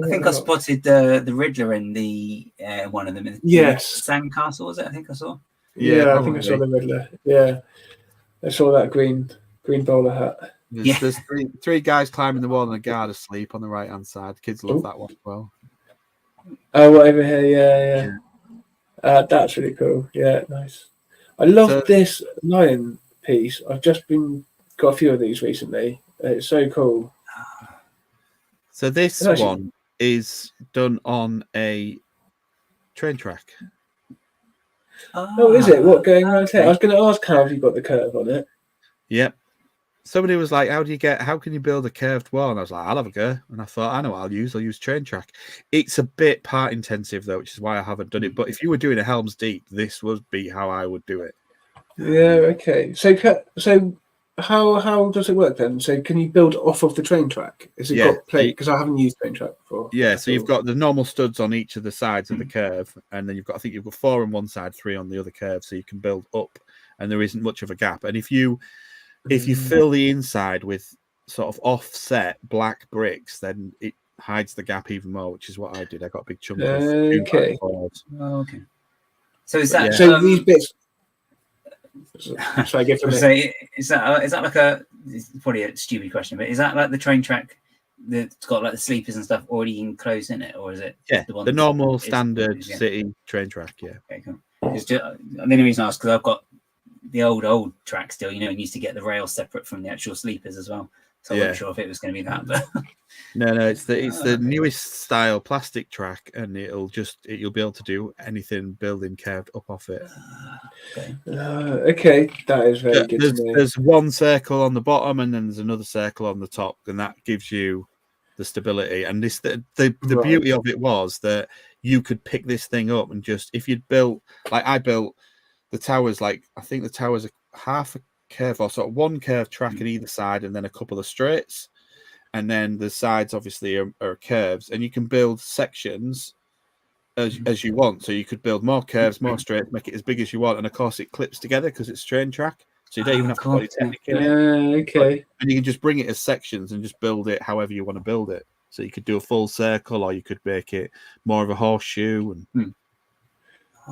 I think I spotted the Riddler in the one of them. In Sandcastle, was it? I think I saw. Yeah, I think I saw the Riddler. Yeah, I saw that green bowler hat. There's three guys climbing the wall and a guard asleep on the right hand side. Kids love that one as well. Oh, over here, yeah. That's really cool. Yeah, nice. I love this lion piece. I've just got a few of these recently. It's so cool. So this one is done on a train track. Oh, is it? What going around here? I was going to ask how have you got the curve on it? Yep. Somebody was like, how can you build a curved wall? And I was like, I'll have a go. And I thought, I know what I'll use train track. It's a bit part intensive though, which is why I haven't done it. But if you were doing a Helm's Deep, this would be how I would do it. Yeah, okay. So how does it work then? So can you build off of the train track? Is it got plate? Because I haven't used train track before. Yeah, so you've got the normal studs on each of the sides of the curve, and then you've got 4 on one side, 3 on the other curve, so you can build up, and there isn't much of a gap. And if you fill the inside with sort of offset black bricks, then it hides the gap even more, which is what I did. I got a big chunk of okay. Okay. So is that so these bits? Should I give them? Is that like it's probably a stupid question, but is that like the train track that's got like the sleepers and stuff already enclosed in it, or is it the normal standard city train track? Yeah. Okay, cool. The only reason I asked because I've got the old track still. You used to get the rails separate from the actual sleepers as well. So I wasn't sure if it was going to be that, but no, it's the newest style plastic track, and you'll be able to do anything building curved up off it. Okay, that is very good to know. There's one circle on the bottom, and then there's another circle on the top, and that gives you the stability. And the beauty of it was that you could pick this thing up and just, if you'd built, like I built the towers, like I think the towers are half a curve, or sort of one curved track at either side, and then a couple of straights, and then the sides obviously are curves, and you can build sections as you want. So you could build more curves, more straights, make it as big as you want, and of course it clips together because it's train track, so you don't even have to put any technique in it. Okay. And you can just bring it as sections and just build it however you want to build it. So you could do a full circle, or you could make it more of a horseshoe. And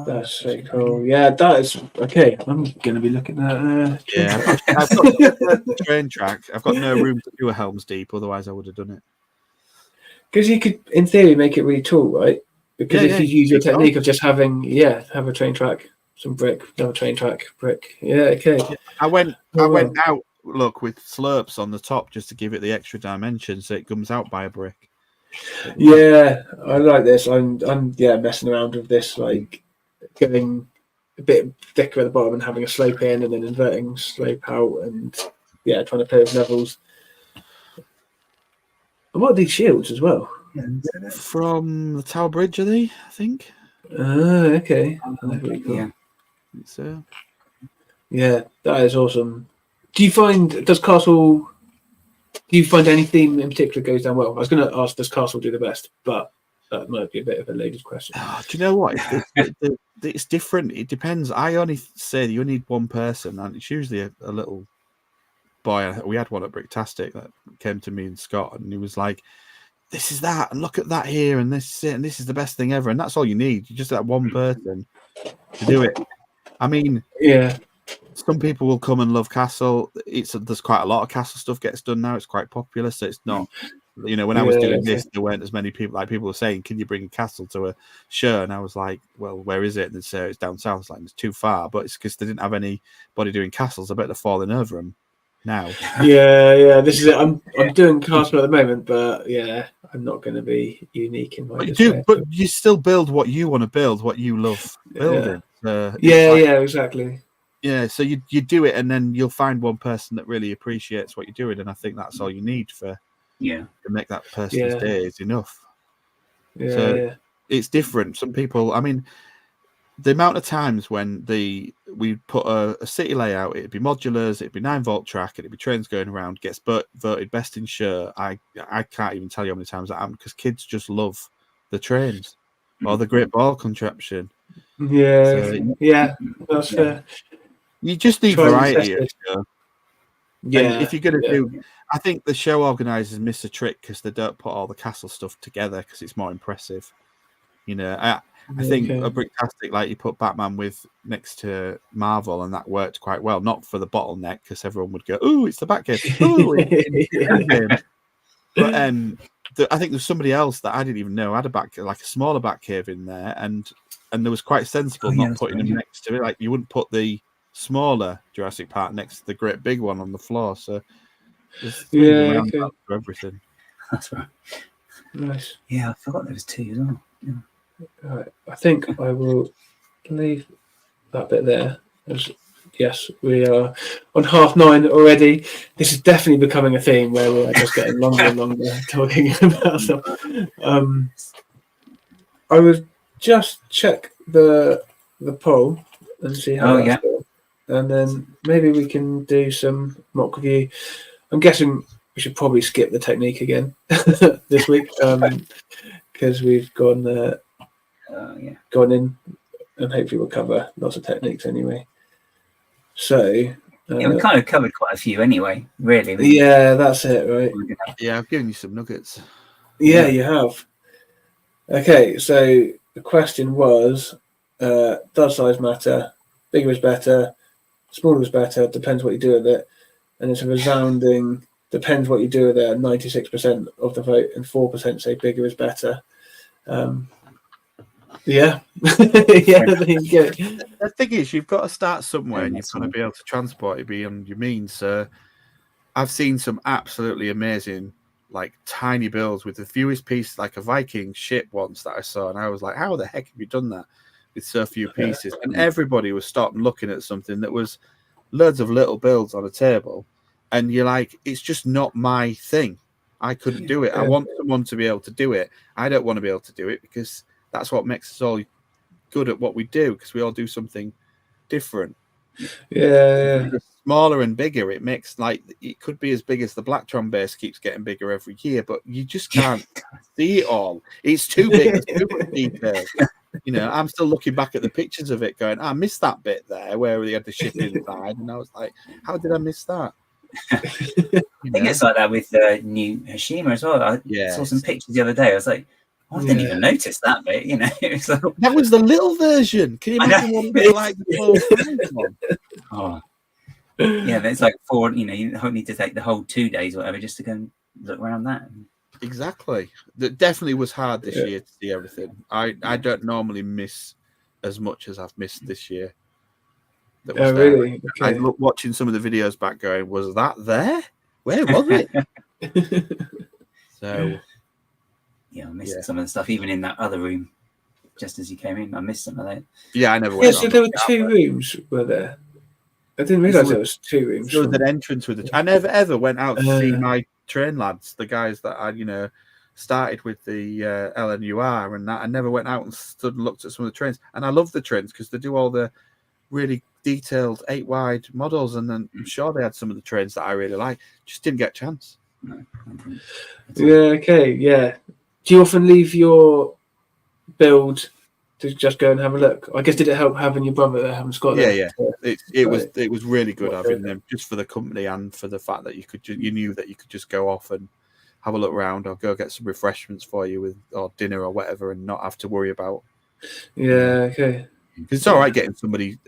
that's very cool. Yeah, that is okay. I'm going to be looking at. I've got the train track. I've got no room to do a Helm's Deep, otherwise I would have done it. Because you could, in theory, make it really tall, right? Because if you use your technique of just having have a train track, some brick, another train track, brick. Yeah, okay. I went out with slopes on the top just to give it the extra dimension, so it comes out by a brick. Yeah, I like this. I'm messing around with this, like getting a bit thicker at the bottom and having a slope in and then inverting slope out, and trying to play with levels. And what are these shields as well? From the Tower Bridge, are they? I think. Okay. Really cool. Yeah. So. Yeah, that is awesome. Do you find any theme in particular goes down well? I was going to ask, does Castle do the best? But that might be a bit of a loaded question. Do you know what? It's different. It depends. I only say that you need one person, and it's usually a little boy. We had one at Bricktastic that came to me and Scott, and he was like, "This is that, and look at that here, and this is it, and this is the best thing ever." And that's all you need. You just that one person to do it. I mean, some people will come and love Castle. There's quite a lot of Castle stuff gets done now. It's quite popular, so it's not. When I was doing this, there weren't as many people. Like people were saying, "Can you bring a Castle to a show?" And I was like, "Well, where is it?" And they'd say it's down south. It's like it's too far, but it's because they didn't have anybody doing Castles. I bet they're falling over them now. This is it. I'm doing Castle at the moment, but I'm not going to be unique in my. But you still build what you want to build, what you love building. Exactly. Yeah, so you do it, and then you'll find one person that really appreciates what you're doing, and I think that's all you need to make that person's day is enough. It's different. Some people, I mean, the amount of times when we put a city layout, it'd be modulars, it'd be 9-volt track, it'd be trains going around, gets voted best in show. I can't even tell you how many times that happened, because kids just love the trains or the great ball contraption. That's fair. You just need variety. And if you're going to do, I think the show organisers miss a trick because they don't put all the Castle stuff together because it's more impressive. I think a Bricktastic, like you put Batman next to Marvel, and that worked quite well. Not for the bottleneck, because everyone would go, "Ooh, it's the Batcave." Ooh, it's But I think there's somebody else that I didn't even know had a smaller Batcave in there, and there was quite sensible not putting them next to it. Like you wouldn't put the smaller Jurassic Park next to the great big one on the floor. So there's for everything. That's right. Nice. Yeah, I forgot there was 2 as well. All right. I think I will leave that bit there. Yes, we are on 9:30 already. This is definitely becoming a theme where we're just getting longer and longer talking about stuff. I would just check the poll and see how that's going. And then maybe we can do some mock review. I'm guessing we should probably skip the technique again this week because we've gone in, and hopefully we'll cover lots of techniques anyway. So we kind of covered quite a few anyway, really. That's it, right? Yeah, I've given you some nuggets. Yeah, you have. Okay, so the question was, does size matter? Bigger is better, smaller is better, depends what you do with it. And it's a resounding depends what you do with it, 96% of the vote, and 4% say bigger is better. Yeah. Yeah, there you go. The thing is, you've got to start somewhere, and you've got to Awesome. be able to transport it beyond your means. So, I've seen some absolutely amazing, like tiny builds with the fewest pieces, like a Viking ship once that I saw, and I was like, "How the heck have you done that with so few pieces?" And everybody was stopped and looking at something that was loads of little builds on a table, and you're like, "It's just not my thing. I couldn't do it. I want someone to be able to do it. I don't want to be able to do it because that's what makes us all good at what we do, because we all do something different." Yeah. Smaller and bigger, it makes, like, it could be as big as the Blacktron base keeps getting bigger every year, but you just can't see it all. It's too big. There's too much detail. You know, I'm still looking back at the pictures of it going, I missed that bit there where they had the ship inside, and I was like, how did I miss that? I think it's like that with the new Hashima as well. I saw some pictures the other day. I was like, I didn't even notice that bit, you know. So, that was the little version. Can you imagine what it was like the full-size one? Oh. Yeah, but it's like 4, you know, you don't need to take the whole 2 days or whatever just to go and look around that. Exactly. That definitely was hard this year to see everything. I don't normally miss as much as I've missed this year. That was there. Really? Okay. I look watching some of the videos back going, was that there? Where was it? So yeah, I missed some of the stuff even in that other room. Just as you came in, I missed some of that. Yeah, I never went. Yeah, so there were 2 rooms, were there? I didn't realise there was 2 rooms. There was an entrance with I never ever went out to see my train lads, the guys that I, you know, started with the LNUR and that. I never went out and stood and looked at some of the trains. And I love the trains because they do all the really detailed 8-wide models, and then I'm sure they had some of the trains that I really like. Just didn't get a chance. No, yeah, okay, yeah. Do you often leave your build to just go and have a look? I guess, did it help having your brother there, having Scott there? Yeah. It was really good having them, just for the company and for the fact that you knew that you could just go off and have a look around, or go get some refreshments for you or dinner or whatever, and not have to worry about. Yeah, okay. Because it's all right getting somebody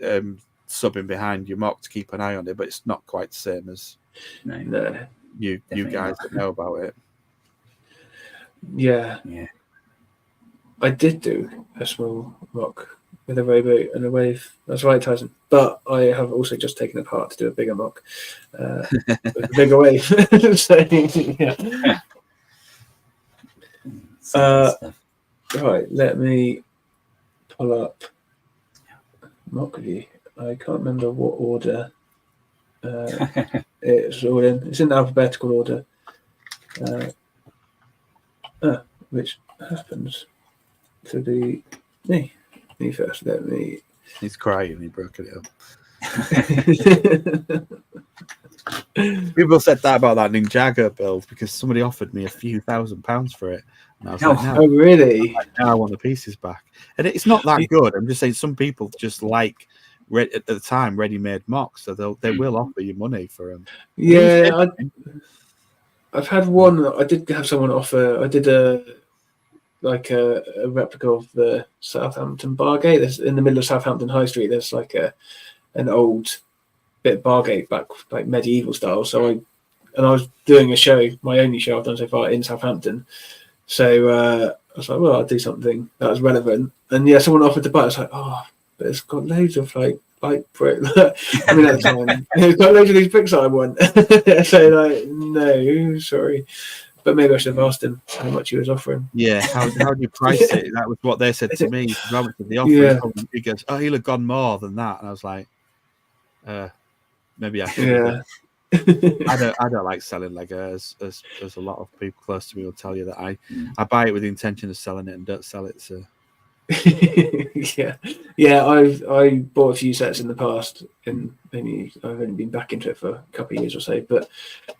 subbing behind your MOC to keep an eye on it, but it's not quite the same as you guys that know about it. Yeah. I did do a small MOC with a rowboat and a wave. That's right, Tyson. But I have also just taken it apart to do a bigger MOC with a bigger wave. So, right, let me pull up MOC view. I can't remember what order it's all in. It's in alphabetical order, which happens to be me first. Let me. He's crying. He broke it up. People said that about that Ninjago build because somebody offered me a few £1,000s for it, and I was like, "No, oh really? Now I want the pieces back." And it's not that good. I'm just saying some people just like at the time ready-made MOCs, so they will offer you money for them. Yeah, I've had one. I did have someone offer. I did a replica of the Southampton Bargate. There's in the middle of Southampton High Street. There's like an old bit Bargate back, like medieval style. So I was doing a show, my only show I've done so far in Southampton. So I was like, well, I'll do something that was relevant. And yeah, someone offered to buy it. I was like, oh, but it's got loads of like brick. I mean, at the time, it's got loads of these bricks that I want. So like, no, sorry. But maybe I should have asked him how much he was offering. Yeah, how do you price it? That was what they said to me. The offer, he goes, "Oh, he'll have gone more than that," and I was like, "Maybe I should." Yeah. I don't like selling Lego, as a lot of people close to me will tell you that I buy it with the intention of selling it and don't sell it. So. yeah. I bought a few sets in the past, and maybe I've only been back into it for a couple of years or so. But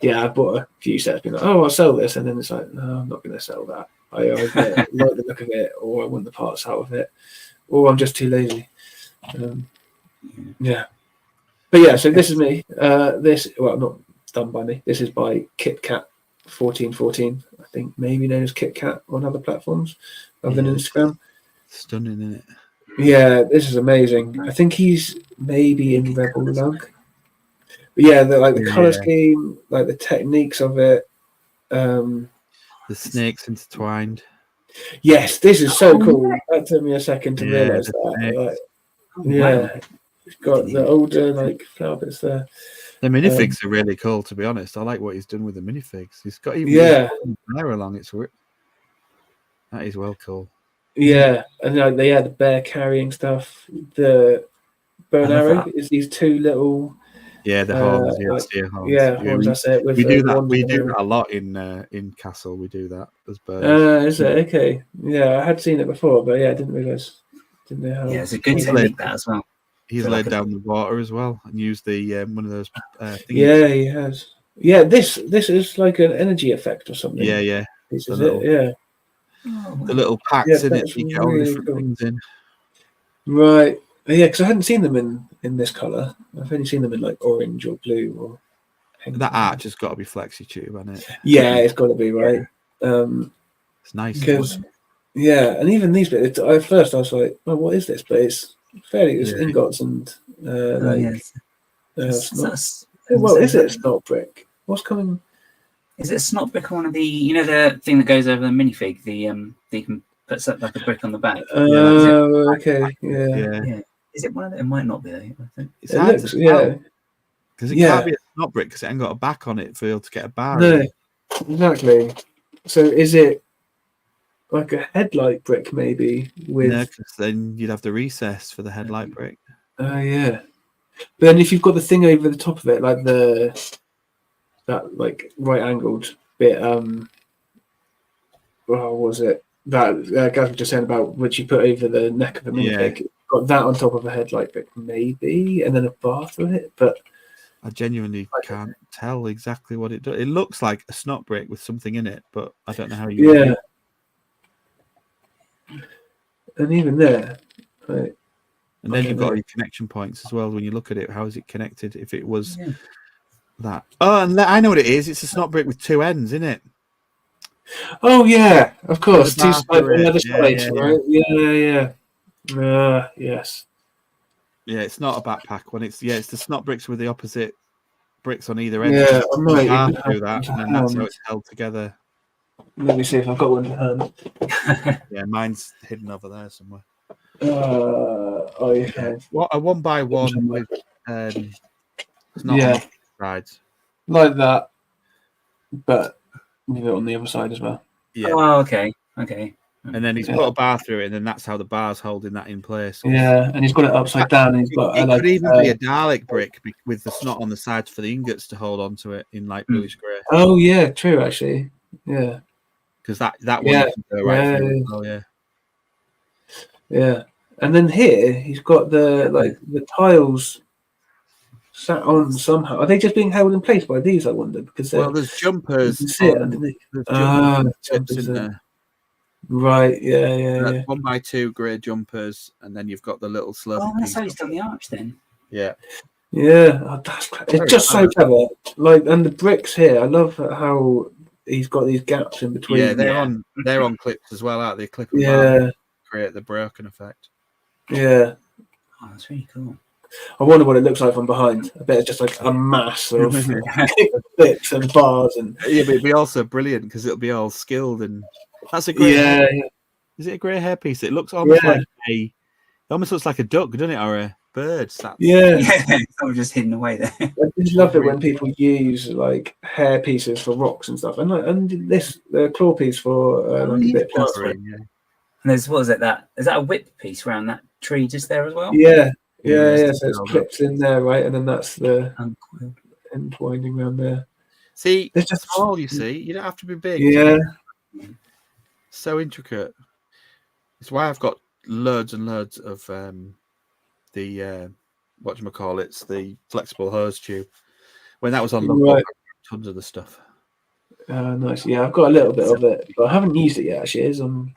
yeah, I bought a few sets, being like, oh, I'll sell this, and then it's like, no, I'm not going to sell that. I either like the look of it, or I want the parts out of it, or I'm just too lazy. Yeah, but yeah. So this is me. Not done by me. This is by KitKat 1414. I think maybe known as KitKat on other platforms other than Instagram. Stunning, isn't it? Yeah, this is amazing. I think he's maybe in Rebel Lug. But yeah, the color scheme, like the techniques of it. The snakes intertwined. Yes, this is so Oh, cool. yeah. That took me a second to realise the that. snakes. Like, Oh, yeah, wow. it's got the older like flower bits there. The minifigs are really cool, to be honest. I like what he's done with the minifigs. He's got even Yeah. there along. That is well cool. Yeah, and like the bear carrying stuff. The bow and I love arrow that. is these two little Yeah, the horns. Yeah, like, steer horns. yeah, horns. That's it. With we do that. one We do arrow. that a lot in Castle. We do that as birds. Is it okay? Yeah, I had seen it before, but yeah, I didn't realise. Didn't know how. Yeah, it's a good He's technique that as well. He's So laid like down the water as well and used the one of those things. Yeah, he has. Yeah, this is like an energy effect or something. Yeah. This The is little- it. Yeah. The little packs Yeah, in it. that's You get all really different cool. things in. Right. Yeah, because I hadn't seen them in this color. I've only seen them in like orange or blue or pink. That arch has got to be flexi tube, hasn't it? Yeah, it's got to be right. It's nice. Because yeah, and even these bits. At first, I was like, "Oh, what is this?" But it's it's Yeah. ingots and well, is it a snot brick? What's coming? Is it a snot brick or one of the the thing that goes over the minifig? The that you can put like a brick on the back. Oh, okay, yeah. Yeah. Is it one of them? It might not be though, I think. It's It hard looks, to yeah. tell, because it can't be a snot brick because it ain't got a back on it for you to get a bar. No, in it. exactly. So is it like a headlight brick maybe with? No, because then you'd have the recess for the headlight brick. Oh yeah. But then if you've got the thing over the top of it, like that like right angled bit, what was it? That Gav was just saying about would you put over the neck of the minifig? Got that on top of a headlight brick, maybe, and then a bar through it. But I genuinely can't tell exactly what it does. It looks like a snot brick with something in it, but I don't know how you. yeah. And even there, right. And then you've got your connection points as well. When you look at it, how is it connected? If it was that. Oh, and I know what it is. It's a snot brick with two ends, isn't it? Oh yeah, of course. The Two bar sides on through the it. other Yeah, side, yeah, right? Yes. Yeah, it's not a backpack one. It's the snot bricks with the opposite bricks on either end. Yeah, I You might bar even through have that, one and to then that's how hand. it's held together. Let me see if I've got one to hand. Yeah, mine's hidden over there somewhere. Oh, you have. What a 1x1 with it's not on the sides. Like that, but leave it on the other side as well. Yeah. Oh, okay. And then he's put a bar through it, and then that's how the bar's holding that in place. Yeah, and he's got it upside down. And he's got It like could even be a Dalek brick with the snot on the sides for the ingots to hold on to it in like bluish grey. Oh yeah, true actually. Yeah, Because that one you can go right through. Oh yeah. Yeah, and then here he's got the tiles sat on somehow. Are they just being held in place by these? I wonder because There's jumpers. you can see it underneath. Tips in there. Right. Yeah. 1x2 grey jumpers, and then you've got the little slurpy. Oh, that's how he's done the arch then. Yeah. Yeah, it's just so clever. Like, and the bricks here, I love how he's got these gaps in between. Yeah, they're on clips as well, aren't they? Clip them yeah, create the broken effect. Yeah. Oh, that's really cool. I wonder what it looks like from behind. I bet it's just like a mass of clips and bars and. Yeah, but it'd be also brilliant because it'll be all skilled and that's a great. Is it a grey hairpiece? It looks almost like it almost looks like a duck, doesn't it, or a bird? Yeah, it's all just hidden away there. I just love it when people use like hair pieces for rocks and stuff, and this claw piece for like a bit of plaster. And there's is that a whip piece around that tree just there as well? Yeah. So it's clips in there, right, and then that's the end winding around there. See, it's just small. You see, you don't have to be big. Yeah. So intricate. It's why I've got loads and loads of the whatchamacallits, the flexible hose tube. When that was on look, tons of the stuff. Nice. Yeah, I've got a little bit of it, but I haven't used it yet. Actually, it is on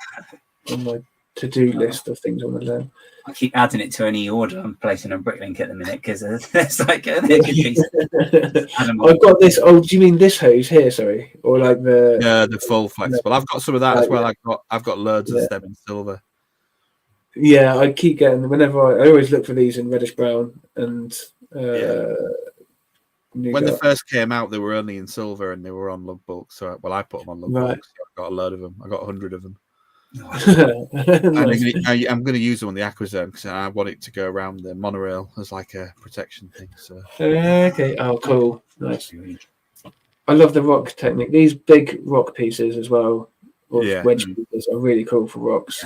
my to-do list of things I want to learn. I keep adding it to any order I'm placing on Bricklink at the minute because it's like a good piece. I've got this. Oh, do you mean this hose here? Sorry, or like the full flexible. I've got some of that as well. I've got loads of them in silver. Yeah, I keep getting whenever I always look for these in reddish brown and. When they first came out, they were only in silver and they were on lug bulk. So, I put them on lug bulk. So I got a load of them. I got 100 of them. I'm going to use them on the Aquazone because I want it to go around the monorail as like a protection thing. So Okay. Oh, cool. Nice. I love the rock technique. These big rock pieces as well, or wedge pieces, are really cool for rocks.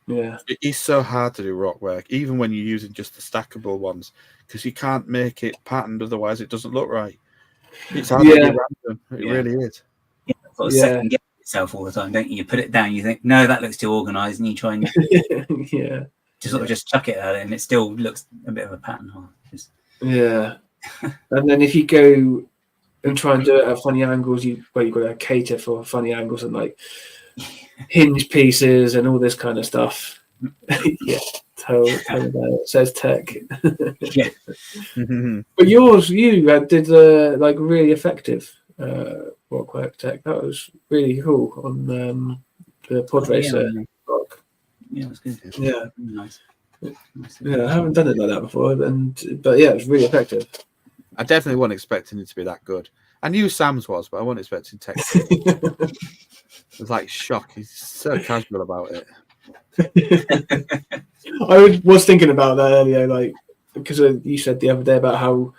Yeah. It is so hard to do rock work, even when you're using just the stackable ones, because you can't make it patterned, otherwise it doesn't look right. It's hard to get random. It really is. Yeah, you've got to second guess yourself all the time, don't you? You put it down, you think, no, that looks too organised, and you try and sort of just chuck it at it, and it still looks a bit of a pattern. Yeah. And then if you go and try and do it at funny angles, you've got to cater for funny angles and like hinge pieces and all this kind of stuff. Yeah, tell about it. Says tech. Yeah. But you did like really effective rock work tech. That was really cool on the pod racer rock. Yeah, it was good. Yeah, nice. Yeah, I haven't done it like that before, but yeah, it was really effective. I definitely wasn't expecting it to be that good. I knew Sam's was, but I wasn't expecting tech. It was like shock. He's so casual about it. I was thinking about that earlier, like because you said the other day about how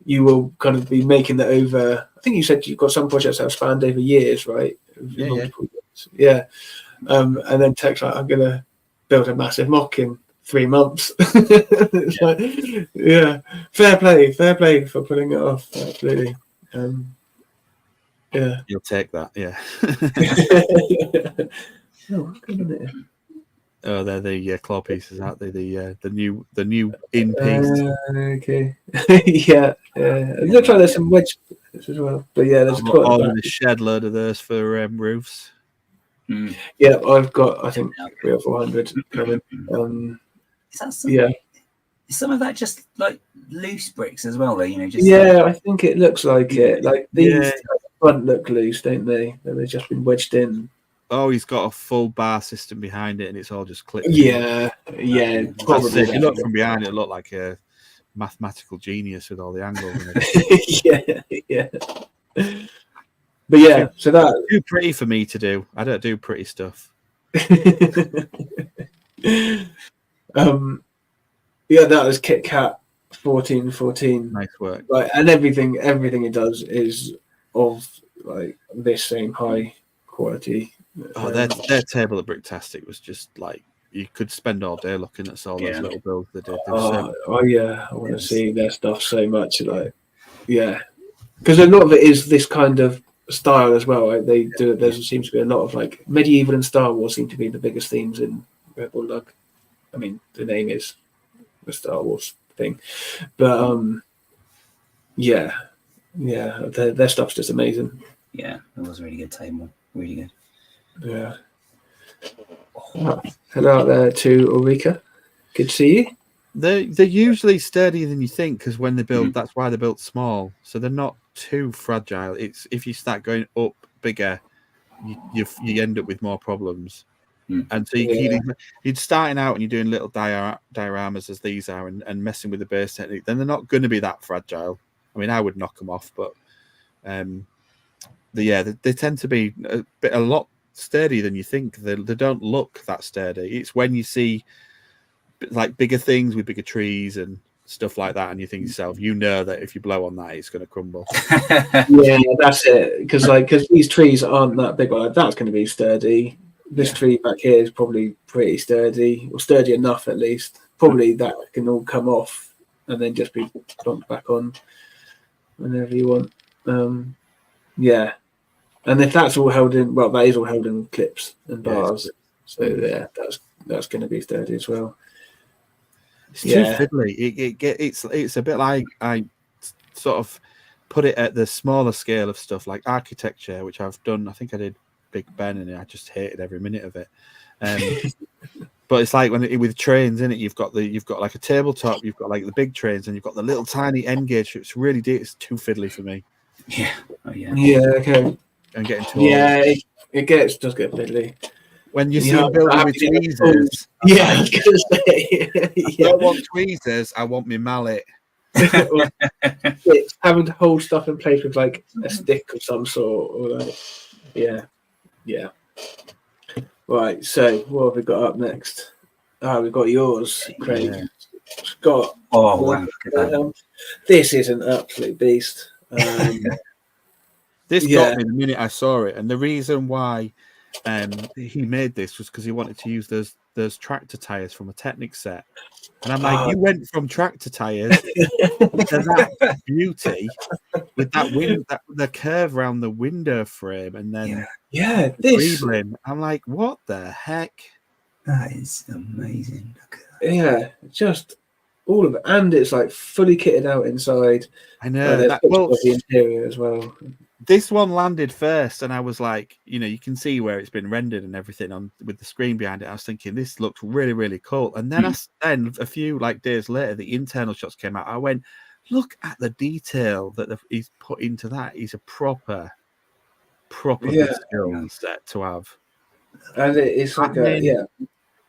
you will kind of be making that over. I think you said you've got some projects that have spanned over years, right? Yeah. And then tech's like, I'm gonna build a massive MOC in 3 months. Fair play for putting it off. Absolutely. Yeah, you'll take that. Yeah. What's going on here? Oh, they're the claw pieces, aren't they? The new in piece. Okay. Yeah. It looks like there's some wedge as well, but yeah, there's all in the shed load of those for roofs. Yeah, I've got I think 300 or 400 coming. Is that some, yeah. Is some of that just like loose bricks as well, though? You know, just I think it looks like it. Like these at the front look loose, don't they? They've just been wedged in. Oh, he's got a full bar system behind it, and it's all just clipped. Yeah. Probably. If you look from behind, it looked like a mathematical genius with all the angles. In it. Yeah. But yeah, so that too pretty for me to do. I don't do pretty stuff. Yeah, that was Kit Kat 1414. Nice work. Right, and everything it does is of like this same high quality. Oh, their table at Bricktastic was just like you could spend all day looking at all those little builds they did. I want to see their stuff so much. Like, because a lot of it is this kind of style as well. Right? They do. There seems to be a lot of like medieval and Star Wars seem to be the biggest themes in Red Bull Lug. I mean, the name is the Star Wars thing, but their stuff's just amazing. Yeah, it was a really good table. Really good. Yeah. Hello out there to Ulrika. Good to see you. They're usually sturdier than you think because when they build, that's why they're built small, so they're not too fragile. It's if you start going up bigger, you end up with more problems. And so you're starting out and you're doing little dioramas as these are and messing with the base technique, then they're not going to be that fragile. I mean, I would knock them off, but they tend to be a lot sturdier than you think. They don't look that sturdy. It's when you see like bigger things with bigger trees and stuff like that, and you think to yourself, you know that if you blow on that, it's going to crumble. Yeah, that's it. Because these trees aren't that big. Like, that's going to be sturdy. This tree back here is probably pretty sturdy, or sturdy enough at least. Probably that can all come off and then just be plonked back on whenever you want. And if that's all held in, well, that is all held in clips and bars. So that's going to be sturdy as well. It's too fiddly. It's a bit like I sort of put it at the smaller scale of stuff like architecture, which I've done. I think I did Big Ben, and I just hated every minute of it. But it's like with trains in it, you've got like a tabletop, you've got like the big trains, and you've got the little tiny end gauge. It's really deep. It's too fiddly for me. Yeah. Oh yeah. Yeah. Okay. And getting too it does get fiddly. When you see them building with tweezers. Yeah, I was gonna say. I don't want tweezers. I want my mallet. It's having to hold stuff in place with like a stick of some sort, or like, yeah. Right, so what have we got up next? We've got yours, Craig. Yeah. Scott. Oh, wow. Look at that. This is an absolute beast. This Yeah. got me the minute I saw it, and the reason why he made this was because he wanted to use those tractor tires from a Technic set. And I'm like, you went from tractor tires to that beauty with that the curve around the window frame, and then this. Greeble. I'm like, what the heck? That is amazing. Look at that. Yeah, just all of it, and it's like fully kitted out inside. I know. There's pictures of the interior as well. This one landed first, and I was like, you can see where it's been rendered and everything on with the screen behind it. I was thinking this looks really, really cool. And then then a few days later, the internal shots came out. I went, look at the detail that he's put into that. He's a proper good skill set to have. And it's like the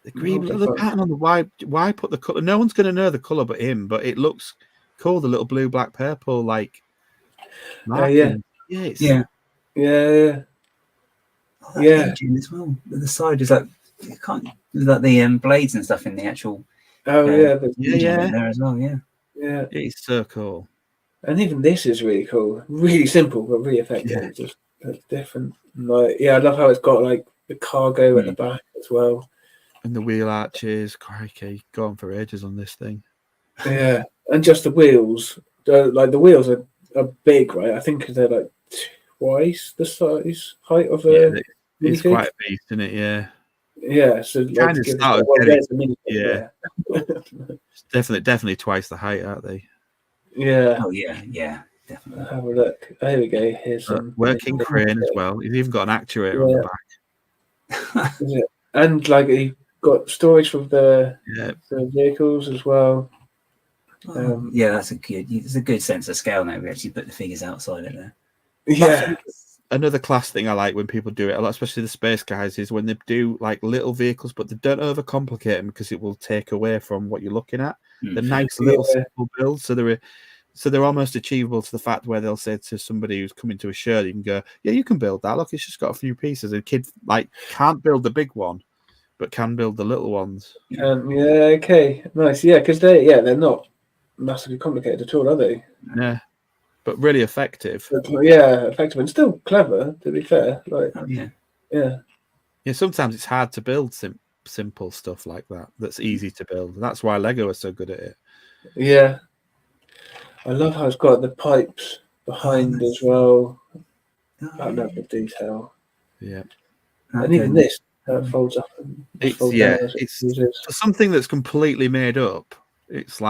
Greeble, the pattern on the why put the color. No one's going to know the color but him. But it looks cool. The little blue, black, purple markings. Yeah. Oh, engine as well. The side is like you can't like the blades and stuff in the actual. There as well. Yeah. It's so cool. And even this is really cool. Really simple, but really effective. Yeah. Just different. I love how it's got like the cargo at the back as well, and the wheel arches. Crikey, gone for ages on this thing. Yeah, and just the wheels. The wheels are big, right? I think they're like twice the height of a. It's quite a beast, isn't it? Yeah. So kind of started getting, it's definitely twice the height, aren't they? Yeah. Oh yeah, definitely. Have a look. There we go. Here's some working crane as well. He's even got an actuator on the back. And you got storage for the vehicles as well. That's a good sense of scale now. We actually put the figures outside of there. Yeah. Another class thing I like when people do it a lot, especially the space guys, is when they do little vehicles, but they don't overcomplicate them because it will take away from what you're looking at. They're nice little simple builds, so they're almost achievable to the fact where they'll say to somebody who's coming to a show, you can go, yeah, you can build that. Look, it's just got a few pieces. And kids can't build the big one, but can build the little ones. Okay, nice. Yeah, because they're not massively complicated at all, are they? Yeah, but really effective. Effective and still clever. To be fair, sometimes it's hard to build simple stuff like that. That's easy to build. That's why Lego are so good at it. Yeah, I love how it's got the pipes behind as well. That level of detail. Yeah, and even this folds up. It's for something that's completely made up. It's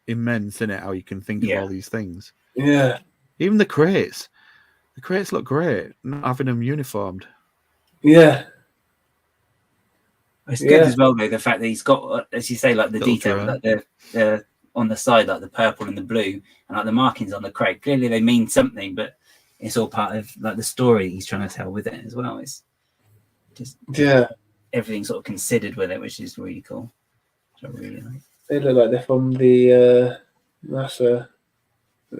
immense, isn't it? How you can think of all these things. Yeah. Even the crates. The crates look great, not having them uniformed. Yeah. It's good as well, though, the fact that he's got, as you say, the little detail, the on the side, the purple and the blue, and the markings on the crate. Clearly, they mean something, but it's all part of the story he's trying to tell with it as well. It's just everything sort of considered with it, which is really cool. Which I really like. They look like they're from the NASA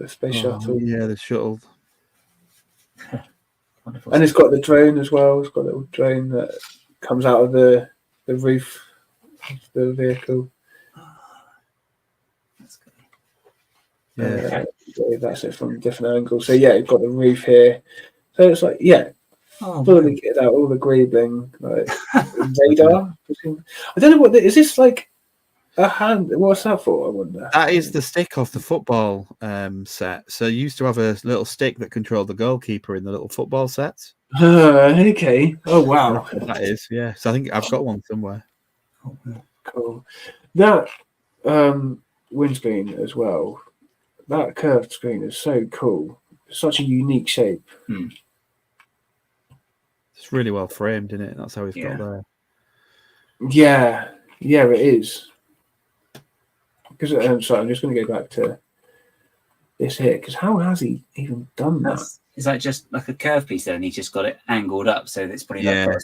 space shuttle. Yeah, the shuttle. Wonderful. And it's got the drone as well. It's got a little drone that comes out of the roof of the vehicle. That's good. Yeah. That's it from different angles. So you've got the roof here. So it's fully kitted out, all the greebling, radar. I don't know what is this a hand. What's that for? I wonder. That is the stick off the football set. So you used to have a little stick that controlled the goalkeeper in the little football sets. Okay. Oh wow. That is, yeah. So I think I've got one somewhere. Oh, cool. That windscreen as well. That curved screen is so cool. It's such a unique shape. It's really well framed, isn't it? That's how he's got there. Yeah, it is. Because sorry, I'm just going to go back to this here. Because how has he even done that? It's just a curve piece there, and he's just got it angled up, so it's probably that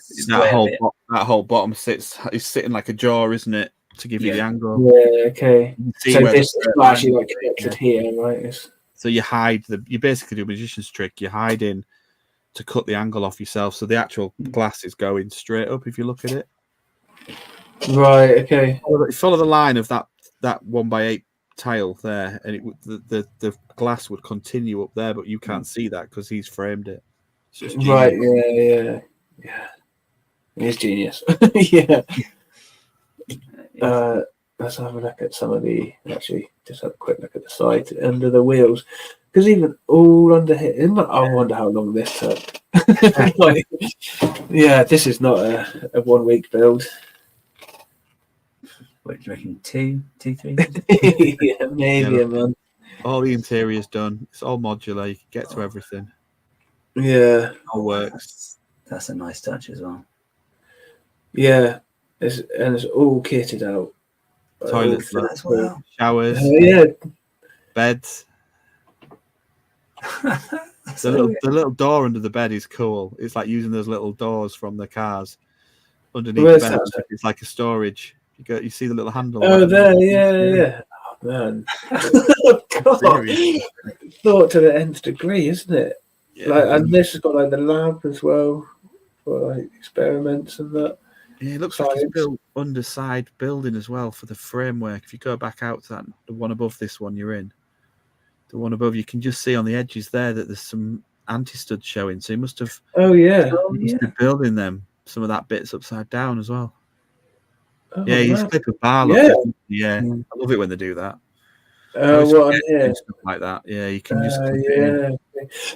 whole bottom is sitting like a jaw, isn't it? To give you the angle. Yeah. Okay. So this is actually connected here, right? So you hide you basically do a magician's trick. You're hiding to cut the angle off yourself, so the actual glass is going straight up. If you look at it, Right. Okay. follow the line of that 1x8 tile there, and the glass would continue up there, but you can't see that because he's framed it. It's just genius. Right. Yeah. He's genius. Yeah. Let's have a look at some of the. Actually, just have a quick look at the side under the wheels, because even all under here. I wonder how long this took. Like, yeah, this is not a 1 week build. What do you reckon? 2, 3? Yeah, maybe a month. All the interior's done. It's all modular. You can get to everything. Yeah. All works. That's a nice touch as well. Yeah. It's all kitted out. Toilets as well. Showers. Yeah. Beds. The little door under the bed is cool. It's like using those little doors from the cars underneath Where's the bed. that? It's like a storage. You see the little handle. Oh, there. Yeah. Oh, man. God. Thought to the nth degree, isn't it? Yeah. Like, and this has got like the lab as well for like experiments and that. Yeah, it looks like it's built underside building as well for the framework. If you go back out to that, the one above this one you're in, the one above, you can just see on the edges there that there's some anti-stud showing. So he must have building them. Some of that bit's upside down as well. Oh, yeah, he's wow. clip of bar. Yeah. Yeah, I love it when they do that. What? Yeah. Stuff like that. Yeah, you can just.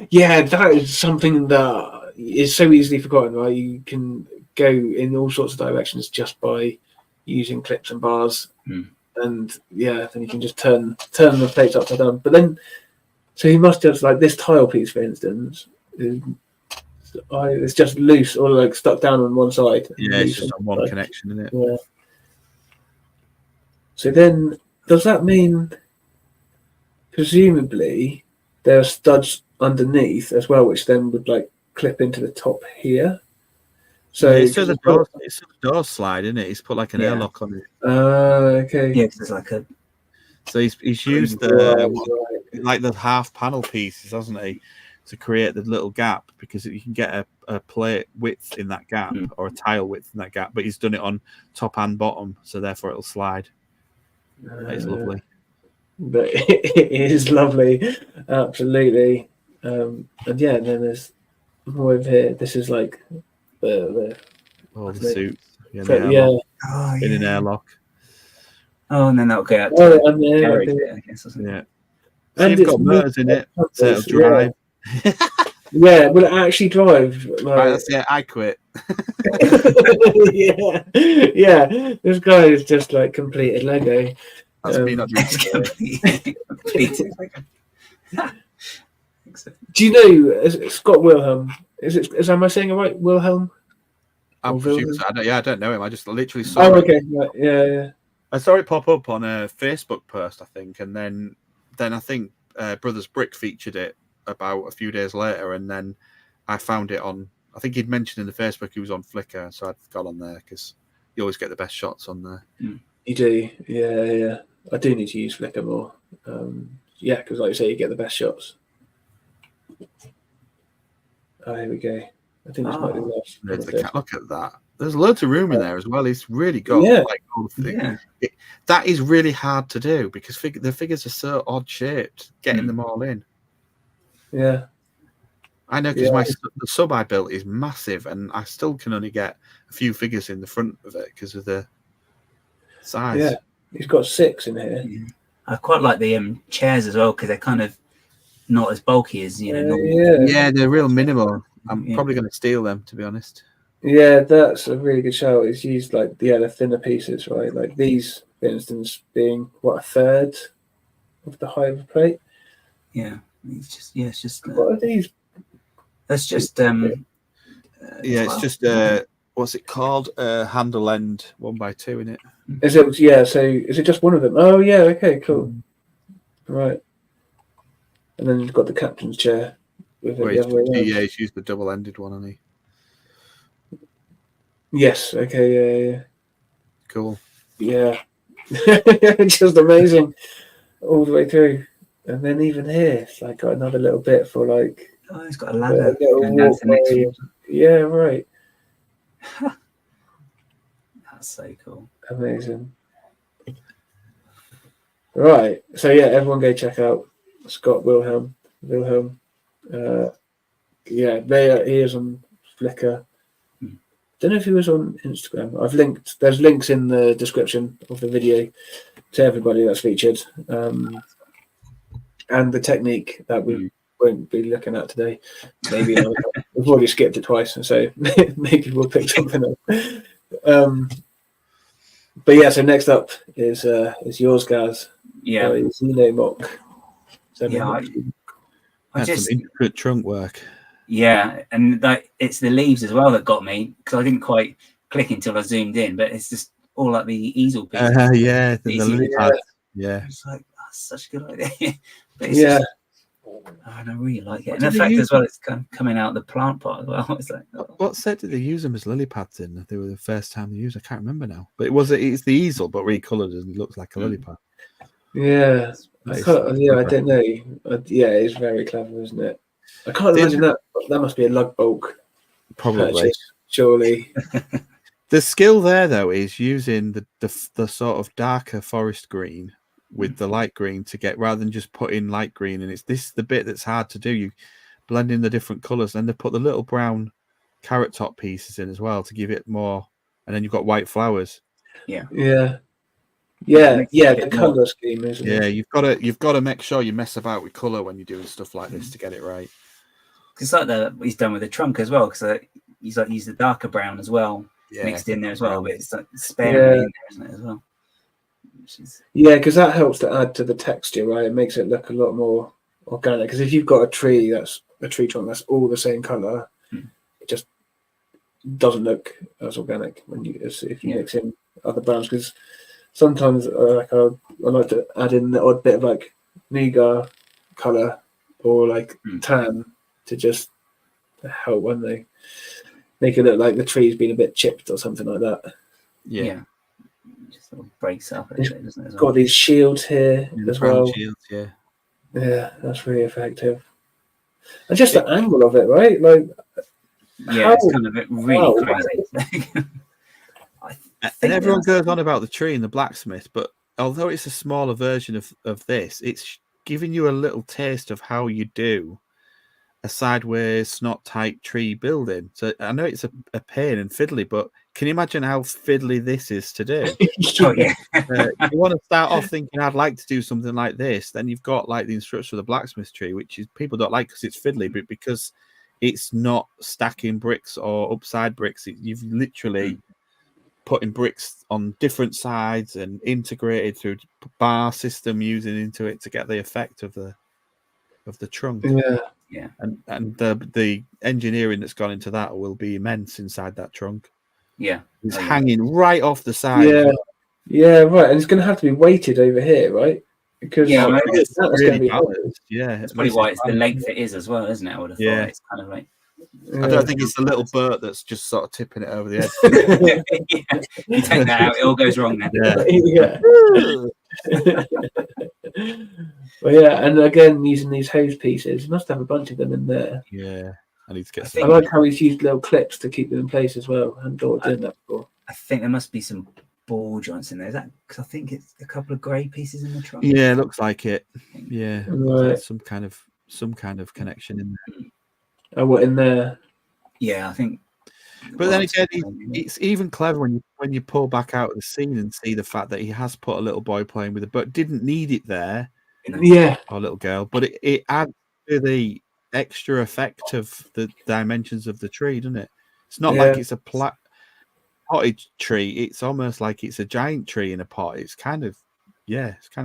Yeah, that is something that is so easily forgotten, right? You can go in all sorts of directions just by using clips and bars, and then you can just turn the plates upside down. But then, so he must just like this tile piece, for instance, it's just loose or like stuck down on one side. Yeah, it's just on one connection, isn't it? Yeah. So then, does that mean presumably there are studs underneath as well, which then would like clip into the top here? So it's the door slide, isn't it? He's put like an airlock on it. Okay. Yeah, it's like a. So he's used like the half panel pieces, hasn't he, to create the little gap, because you can get a plate width in that gap or a tile width in that gap, but he's done it on top and bottom, so therefore it'll slide. It's lovely. But it is lovely, absolutely. And yeah, and then there's more over here. This is like the suits. In an airlock. Oh, and then that'll go out. And then garage, I guess. Yeah. So and you've got motors in it, so it'll drive. Yeah, will it actually drive? Like... Right, I quit. yeah. This guy is just like completed Lego. That's me not doing completed. Do you know Scott Wilhelm? Am I saying it right? Wilhelm? I don't know him. I just literally saw. Oh, okay. Yeah. I saw it pop up on a Facebook post, I think, and then I think Brothers Brick featured it about a few days later, and then I found it on. I think he'd mentioned in the Facebook he was on Flickr, so I got on there because you always get the best shots on there. You do, yeah. I do need to use Flickr more. Because like you say, you get the best shots. Oh, here we go. I think this might be last. Look at that. There's loads of room in there as well. It's really got like all the things. That is really hard to do because the figures are so odd shaped. Getting them all in. Yeah, I know because the sub I built is massive, and I still can only get a few figures in the front of it because of the size. Yeah, he's got 6 in here. Yeah. I quite like the chairs as well because they're kind of not as bulky as Yeah, they're real minimal. I'm probably going to steal them, to be honest. Yeah, that's a really good shout. It's used like the thinner pieces, right? Like these, for instance, being a third of the height of the plate. Yeah, it's just. What are these? That's just. It's just what's it called? Handle end 1x2, isn't it? Is it? Yeah. So is it just one of them? Oh yeah. Okay. Cool. Right. And then you've got the captain's chair. He's used the double-ended one, hasn't he? Yes. Okay. Yeah. Cool. Yeah. Just amazing all the way through. And then even here, it's like got another little bit for like Oh, it's got a ladder. A little Going down to the next walkway. room. Yeah, right. That's so cool. Amazing. Right. So yeah, everyone go check out Scott Wilhelm. Yeah, he is on Flickr. Don't know if he was on Instagram. I've linked. There's links in the description of the video to everybody that's featured, and the technique that we won't be looking at today. Maybe we've already skipped it twice, and so maybe we'll pick something up. But yeah, so next up is yours, Gaz. Yeah. Xenomoc. Yeah, I That's just some intricate trunk work. Yeah, and it's the leaves as well that got me because I didn't quite click until I zoomed in. But it's just all like the easel pieces. Yeah, the lily pads. Yeah, it's like that's such a good idea. But Yeah. just, I really like it, and the fact as well it's kind of coming out the plant part as well. It's like what set did they use them as lily pads in? They were the first time they used. I can't remember now, but it's the easel, but recolored and looks like a lily pad. Yeah, I don't know. Yeah, it's very clever, isn't it? I can't imagine that. That must be a lug bulk. Probably, purchase, surely. The skill there though is using the sort of darker forest green with the light green to get, rather than just put in light green. And it's the bit that's hard to do. You blend in the different colours, and they put the little brown carrot top pieces in as well to give it more. And then you've got white flowers. Yeah. The colour scheme, isn't it? Yeah, you've got to make sure you mess about with colour when you're doing stuff like this to get it right. It's like he's done with the trunk as well, because he's like used the darker brown as well, mixed in there as well. But it's like sparingly in there, isn't it, as well? Yeah, because that helps to add to the texture, right? It makes it look a lot more organic. Because if you've got a tree trunk that's all the same colour, it just doesn't look as organic if you mix in other browns. Because sometimes I like to add in the odd bit of like nougat colour or like tan to just help when they make it look like the tree's been a bit chipped or something like that. Yeah. Just sort of breaks up a little bit, doesn't it? It's got these shields here as well. Shields, Yeah, that's really effective. And just the angle of it, right? Like, it's kind of really crazy. And everyone goes on about the tree and the blacksmith, but although it's a smaller version of this, it's giving you a little taste of how you do a sideways snot type tree building. So I know it's a pain and fiddly, but can you imagine how fiddly this is to do? You want to start off thinking I'd like to do something like this, then you've got like the instructions for the blacksmith tree, which is people don't like because it's fiddly, but because it's not stacking bricks or upside bricks, you've literally putting bricks on different sides and integrated through bar system using into it to get the effect of the trunk. Yeah, and the engineering that's gone into that will be immense inside that trunk. Yeah, it's hanging right off the side. Yeah, right. And it's going to have to be weighted over here, right? Because it's that's really going to be balanced. Yeah, that's probably why it's the length it is as well, isn't it? I would have thought it's kind of like. I don't think it's the little Bert that's just sort of tipping it over the edge. You take that out, it all goes wrong then. Well, and again, using these hose pieces, you must have a bunch of them in there. Yeah, I need to get. I like how he's used little clips to keep them in place as well. I hadn't thought of doing that before. I think there must be some ball joints in there. Is that because I think it's a couple of grey pieces in the trunk? Yeah, it looks like it. Yeah, right. Some kind of connection in there. Oh, what in there? Yeah, I think. But then again, it's even clever when you pull back out of the scene and see the fact that he has put a little boy playing with it, but didn't need it there. Yeah, or a little girl. But it adds to the extra effect of the dimensions of the tree, doesn't it? It's not like it's a potted tree. It's almost like it's a giant tree in a pot. It's kind of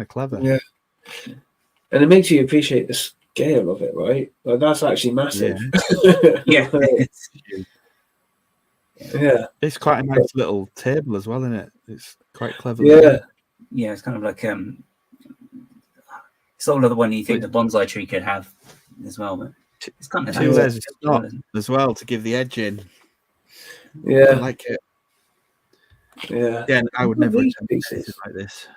clever. Yeah, and it makes you appreciate the scale of it, right? Like that's actually massive. Yeah. Yeah, it's quite a nice little table as well, isn't it? It's quite clever. Yeah, it's kind of like sort of the one you think the bonsai tree could have as well, but it's kind of two layers of snot as well to give the edge in. Yeah, I like it. Yeah, I would never attempt pieces like this.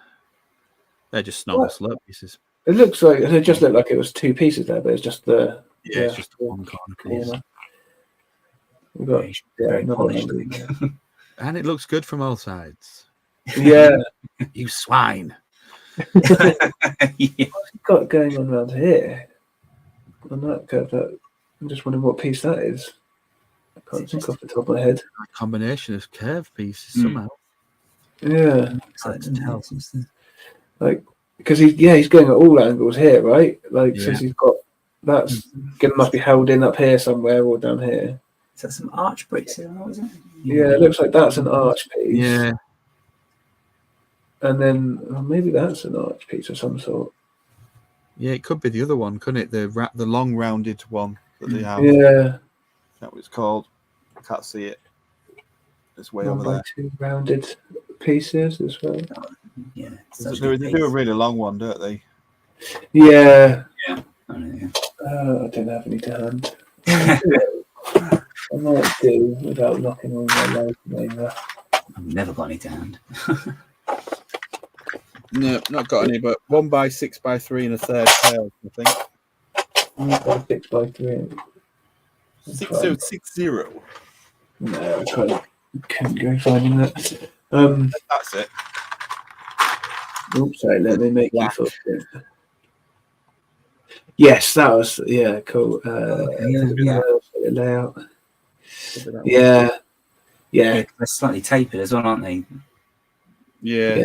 They're just snot slope pieces. It just looked like it was two pieces there, but it's just the Yeah, it's just one corner piece. corner. We've got Very another polished. angle. And it looks good from all sides. Yeah. You swine. Yeah. Got going on around here on that curve. I'm just wondering what piece that is. I can't think off the top of my head. A combination of curved pieces somehow. Yeah, Hard to tell. like because he's going at all angles here, right? Like Yeah. since he's got that's must be held in up here somewhere or down here. Is that some arch bricks here? What was it? Yeah, it looks like that's an arch piece. Yeah. And then maybe that's an arch piece of some sort. Yeah, it could be the other one, couldn't it? The long rounded one that they have. Yeah. That's what it's called. I can't see it. It's way 1 over by there. 2 rounded pieces as well. Yeah. They do a really long one, don't they? Yeah. I don't know. I don't have any to hand. I might do without knocking on my leg over. I've never got any to hand. No, not got any, but 1 by 6 by 3 and a third pair, I think. 6 by 3. 6060. No, I couldn't go finding that. That's it. Oops, sorry, let me make you Black. feel good. Yes, that was cool. Yeah. Layout. Yeah. They're slightly tapered as well, aren't they? Yeah.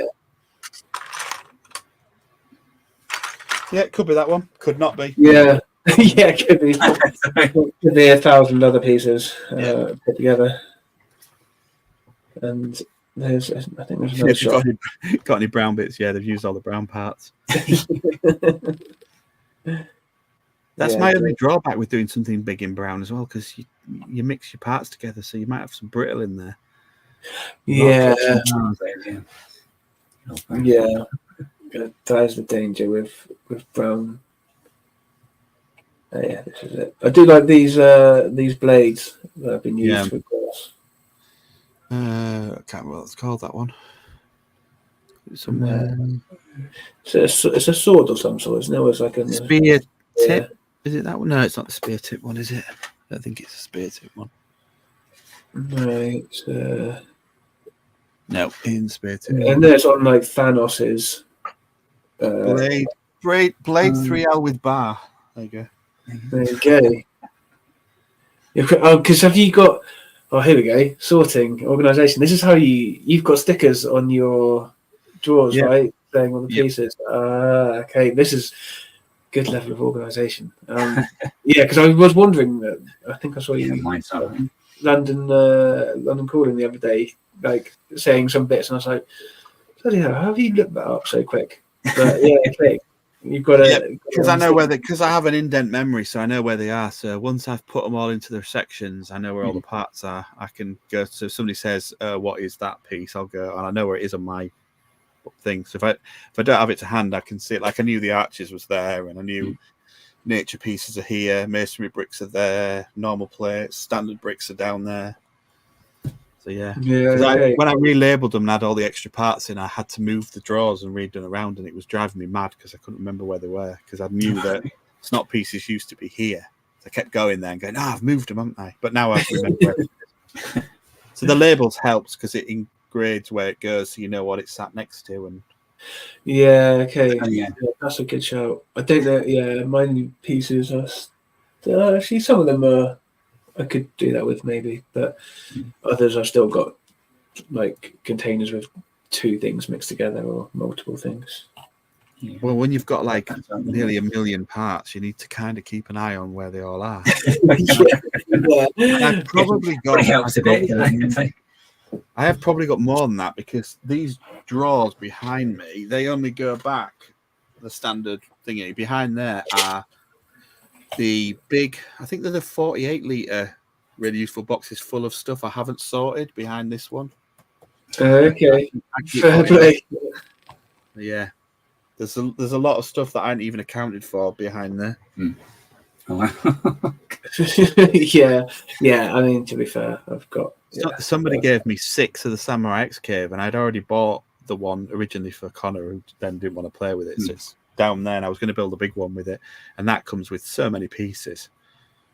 Yeah, it could be that one. Could not be. Yeah. Yeah, it could be. Could be 1,000 other pieces put together. And I think there's another shot. Got any brown bits? Yeah, they've used all the brown parts. That's my only drawback with doing something big in brown as well, because you mix your parts together, so you might have some brittle in there. Yeah. Yeah. Yeah. That is the danger with brown. Yeah, this is it. I do like these blades that have been used for glass. I can't remember what it's called, that one. Somewhere. So it's a sword of some sort, isn't it? It's like a Spear tip. Is it that one? No, it's not the spear tip one, is it? I don't think it's a spear tip one. Right. No, in spear tip. And there's on like Thanos's Blade 3L with bar. There you go. There you go. Because have you got? Oh, here we go. Sorting organization. This is how you've got stickers on your drawers, right? Saying all the pieces. Okay. This is good level of organization. Yeah, because I was wondering that. I think I saw you London Calling the other day, like saying some bits, and I was like, bloody hell, how have you looked that up so quick? But yeah, okay. You've got to because I know because I have an indent memory, so I know where they are. So once I've put them all into their sections, I know where all the parts are. I can go. So if somebody says, "What is that piece?" I'll go, and I know where it is on my thing. So if I don't have it to hand, I can see it. Like I knew the arches was there, and I knew nature pieces are here, masonry bricks are there, normal plates, standard bricks are down there. So when I relabeled them and had all the extra parts in, I had to move the drawers and read them around, and it was driving me mad because I couldn't remember where they were, because I knew that snot pieces used to be here. So I kept going there and going, I've moved them, haven't I? But now I remember where it is. So the labels helps because it engrades where it goes, so you know what it's sat next to. And okay. That's a good shout. I don't know. Yeah, my new pieces are actually some of them are. I could do that with maybe, but others I've still got like containers with 2 things mixed together or multiple things. Yeah. Well, when you've got like nearly 1 million parts, you need to kind of keep an eye on where they all are. I've probably got. Helps a bit. I have probably got more than that, because these drawers behind me, they only go back the standard thingy. Behind there are the big, I think they're the 48 litre really useful boxes full of stuff I haven't sorted behind this one. Okay. Fair play. Yeah. There's a lot of stuff that I hadn't even accounted for behind there. Oh, wow. Yeah. I mean, to be fair, I've got. Somebody gave me 6 of the Samurai X cave, and I'd already bought the one originally for Connor, who then didn't want to play with it. So it's down there, and I was going to build a big one with it, and that comes with so many pieces.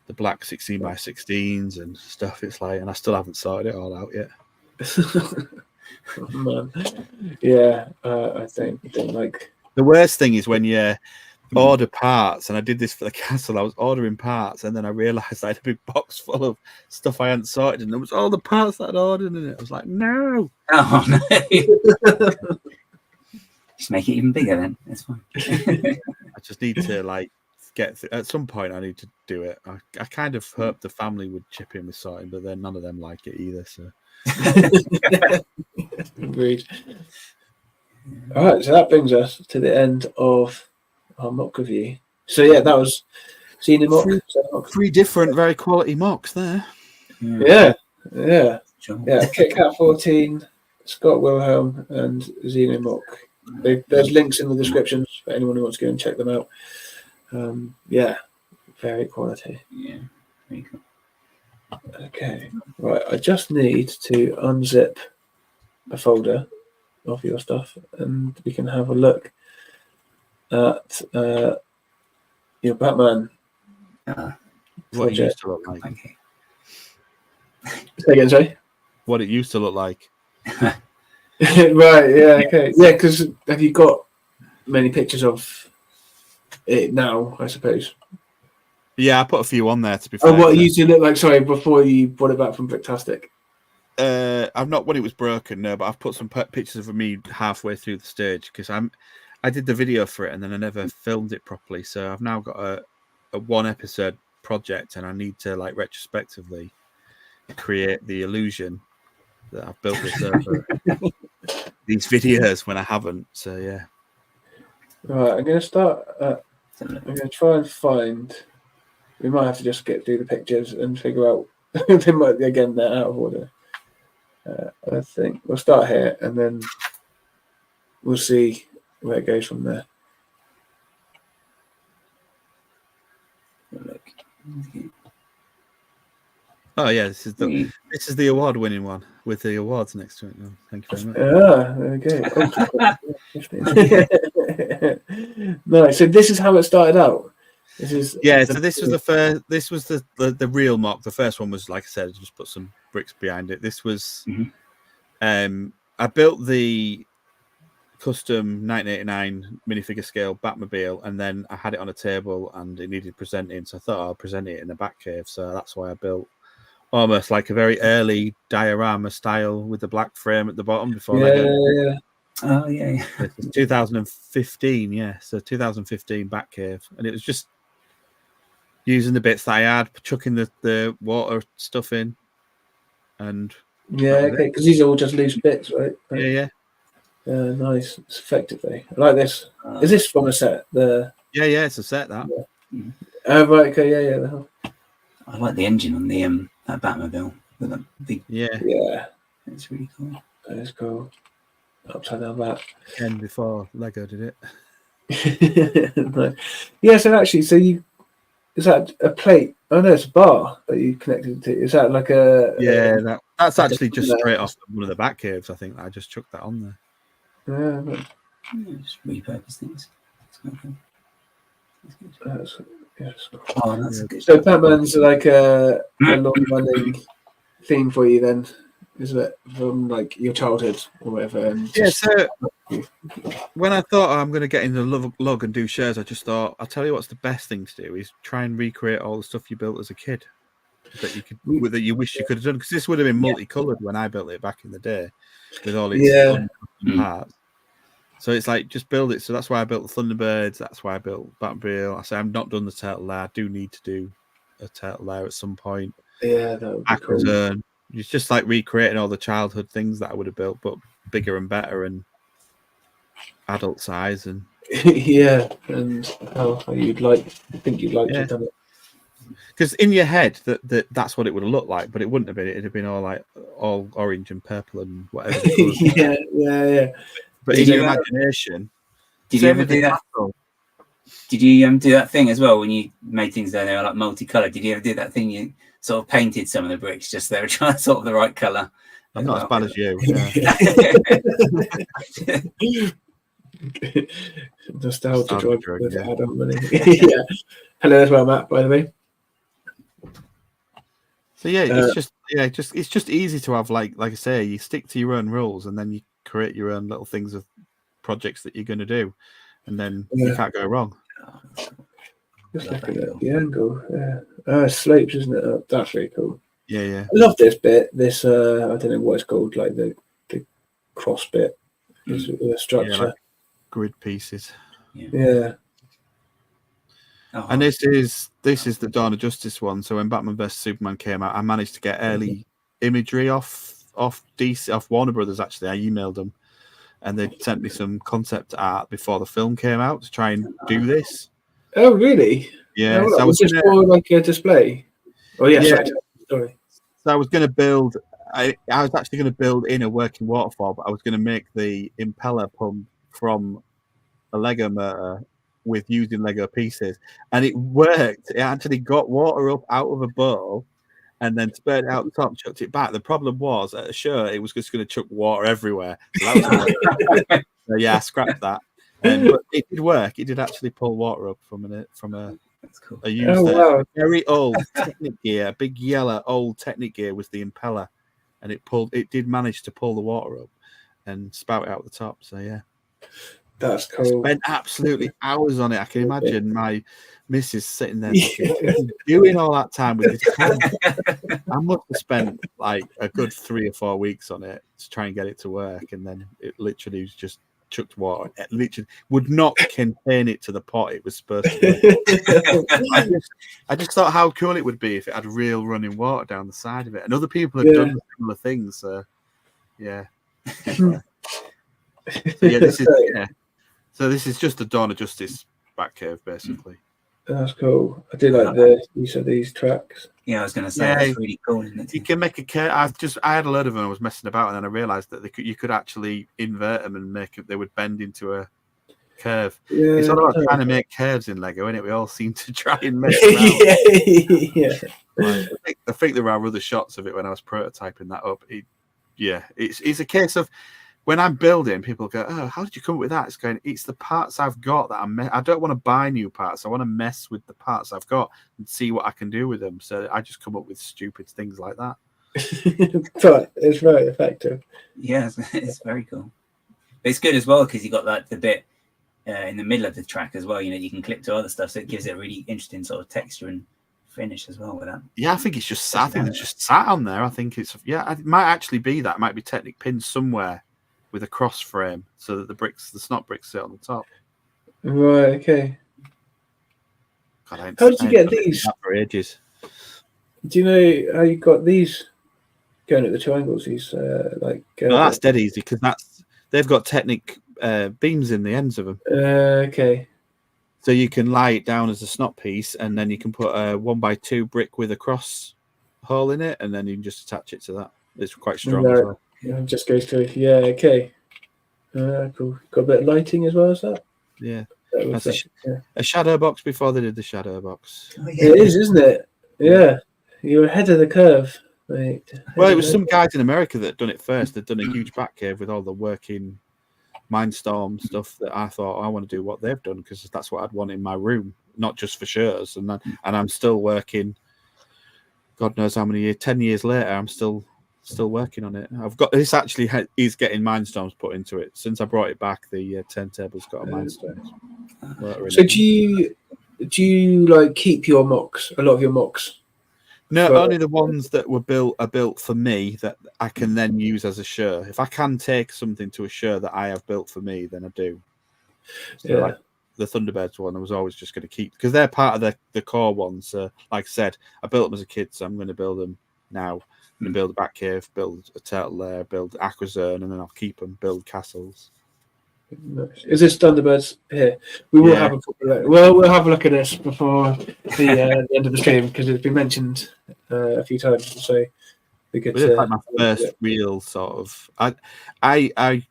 the black 16 by 16s and stuff. It's like, and I still haven't sorted it all out yet. Oh, man. Yeah, I don't like. The worst thing is when you order parts, and I did this for the castle. I was ordering parts, and then I realised I had a big box full of stuff I hadn't sorted, and there was all the parts that I'd ordered in it. I was like, no. Oh no! Just make it even bigger then. That's fine. I just need to like get at some point. I need to do it. I kind of hoped the family would chip in with sorting, but then none of them like it either. So. Agreed. All right, so that brings us to the end of our mock review. So yeah, that was Xenomoc. 3 different, very quality MOCs there. Yeah. Sure. Yeah, KitKat 14, Scott Wilhelm, and Xenomoc. There's links in the descriptions for anyone who wants to go and check them out. Yeah, very quality. Yeah, very cool. Okay, right. I just need to unzip a folder of your stuff, and we can have a look at your Batman What it used project. to look like. Okay. Say again, sorry. What it used to look like. Right. Yeah. Okay. Yeah. Because have you got many pictures of it now? I suppose. Yeah, I put a few on there to be fair. Oh, what it used to look like? Sorry, before you brought it back from Bricktastic. I've not when it was broken, no, but I've put some pictures of me halfway through the stage because I did the video for it and then I never filmed it properly. So I've now got a 1 episode project and I need to like retrospectively create the illusion that I've built this over these videos when I haven't. So yeah. Right, I'm going to start. I'm going to try and find. We might have to just get through the pictures and figure out. They might again they're out of order. I think we'll start here and then we'll see where it goes from there. Look. Oh yeah, this is the award-winning one with the awards next to it. Oh, thank you very much. Ah, there we go. Nice. So this is how it started out. This is So this was the first. This was the real mock. The first one was like I said, just put some bricks behind it. This was. I built the custom 1989 minifigure scale Batmobile, and then I had it on a table, and it needed presenting. So I thought I'll present it in the Batcave. So that's why I built almost like a very early diorama style with the black frame at the bottom before yeah. Oh yeah. It was 2015, yeah. So 2015 Batcave, and it was just using the bits that I had, chucking the water stuff in, and Okay, because these are all just loose bits, right? yeah. Nice. It's effective though. I like this. Is this from a set? Yeah, it's a set that. Oh right, okay, yeah. I like the engine on the that Batmobile with that big. Yeah. It's really cool. That is cool. Upside down bat. Ken before Lego did it. Nice. Yeah, so actually, is that a plate? Oh no, it's a bar that you connected to. Is that like a? Yeah, that's actually just straight off one of the Batcaves. I think I just chucked that on there. Yeah, just repurpose things. that's good. Yes. Oh, that's good. So Batman's like a long-running theme for you, then, isn't it? From like your childhood or whatever. And so when I thought I'm going to get into the lug and do shares, I just thought, I'll tell you what's the best thing to do is try and recreate all the stuff you built as a kid that you could, that you wish you could have done, because this would have been multicolored when I built it back in the day with all its parts. So it's like, just build it. So that's why I built the Thunderbirds. That's why I built Batmobile. I say I've not done the Turtle Lair. I do need to do a Turtle Lair at some point. Yeah, that would be cool. It's just like recreating all the childhood things that I would have built, but bigger and better and adult size. And yeah, and how you'd think you'd like to have done it. Because in your head, that's what it would have looked like, but it wouldn't have been. It'd have been all orange and purple and whatever. yeah. But in your imagination, did you ever do that? Did you do that thing as well when you made things that they were like multicolored? Did you ever do that thing? You sort of painted some of the bricks just they were trying to sort of the right color. I'm not as bad as you. Nostalgia drug. Yeah. Hello as well, Matt. By the way. So yeah, it's just easy to have like I say, you stick to your own rules and then you create your own little things of projects that you're going to do, and then you can't go wrong. Just looking at the angle. Yeah, slopes, isn't it? Oh, that's really cool. Yeah. I love this bit. This I don't know what it's called, like the cross bit. The structure. Yeah, like grid pieces. Yeah. And this is the Dawn of Justice one. So when Batman vs Superman came out, I managed to get early imagery off Warner Brothers. Actually, I emailed them, and they sent me some concept art before the film came out to try and do this. Oh, really? Yeah. So was this for like a display? Oh, yeah. Sorry. So I was going to build. I was actually going to build in a working waterfall, but I was going to make the impeller pump from a Lego motor with using Lego pieces, and it worked. It actually got water up out of a bowl and then spurted it out the top, chucked it back. The problem was at a show it was just going to chuck water everywhere. So yeah, I scrapped that. But it did work. It did actually pull water up from a That's cool. I used very old Technic gear, big yellow old Technic gear was the impeller, and it did manage to pull the water up and spout it out the top. So yeah. That's cool. Spent absolutely hours on it. I can imagine my missus sitting there doing all that time with this camera. I must have spent like a good 3 or 4 weeks on it to try and get it to work, and then it literally was just chucked water. It literally would not contain it to the pot it was supposed to be. I just thought how cool it would be if it had real running water down the side of it, and other people have done similar things. So yeah. So this is just the Dawn of Justice back curve, basically. That's cool. I do like use of these tracks. Yeah, I was going to say that's really cool, isn't it? You can make a curve. I had a load of them. I was messing about, and then I realised that you could actually invert them and make it. They would bend into a curve. Yeah, it's all about trying to make curves in Lego, isn't it? We all seem to try and mess around. Yeah. I think there are other shots of it when I was prototyping that up. It's a case of. When I'm building, people go, "Oh, how did you come up with that?" It's the parts I've got that I don't want to buy new parts. I want to mess with the parts I've got and see what I can do with them. So I just come up with stupid things like that. But it's very effective. Yeah, it's very cool. But it's good as well because you got like the bit in the middle of the track as well. You know, you can click to other stuff, so it gives it a really interesting sort of texture and finish as well with that. Yeah, I think it's just sat. It's just sat on there. I think it might actually be that. It might be Technic pins somewhere with a cross frame so that the snot bricks sit on the top. Right, okay. God, how did you get these? For ages. Do you know how you got these going at the triangles? These that's dead easy because they've got Technic beams in the ends of them. Okay. So you can lie it down as a snot piece, and then you can put a 1x2 brick with a cross hole in it, and then you can just attach it to that. It's quite strong as well. Yeah, just goes through. Yeah, okay. Cool. Got a bit of lighting as well as that. Yeah. That's a shadow box before they did the shadow box. Oh, yeah. It is, isn't it? Yeah. You're ahead of the curve. Mate. Well, it was some guys in America that had done it first. They'd done a huge back cave with all the working Mindstorm stuff that I thought I want to do what they've done because that's what I'd want in my room, not just for shows. And I'm still working. God knows how many years. 10 years later, I'm still working on it. I've got this actually is getting Mindstorms put into it. Since I brought it back, the turntable's got a Mindstorms. So do you like keep your MOCs? A lot of your MOCs? No, only the ones that are built for me that I can then use as a show. If I can take something to a show that I have built for me, then I do. So like the Thunderbirds one, I was always just going to keep because they're part of the core ones. Like I said, I built them as a kid, so I'm going to build them now. I'm going to build a back cave, build a turtle lair, build Aquazone, and then I'll keep them, build castles. Nice. Is this Thunderbirds here? We will have we'll have a look at this before the end of the stream because it's been mentioned a few times. So we could. It's like my first real sort of. I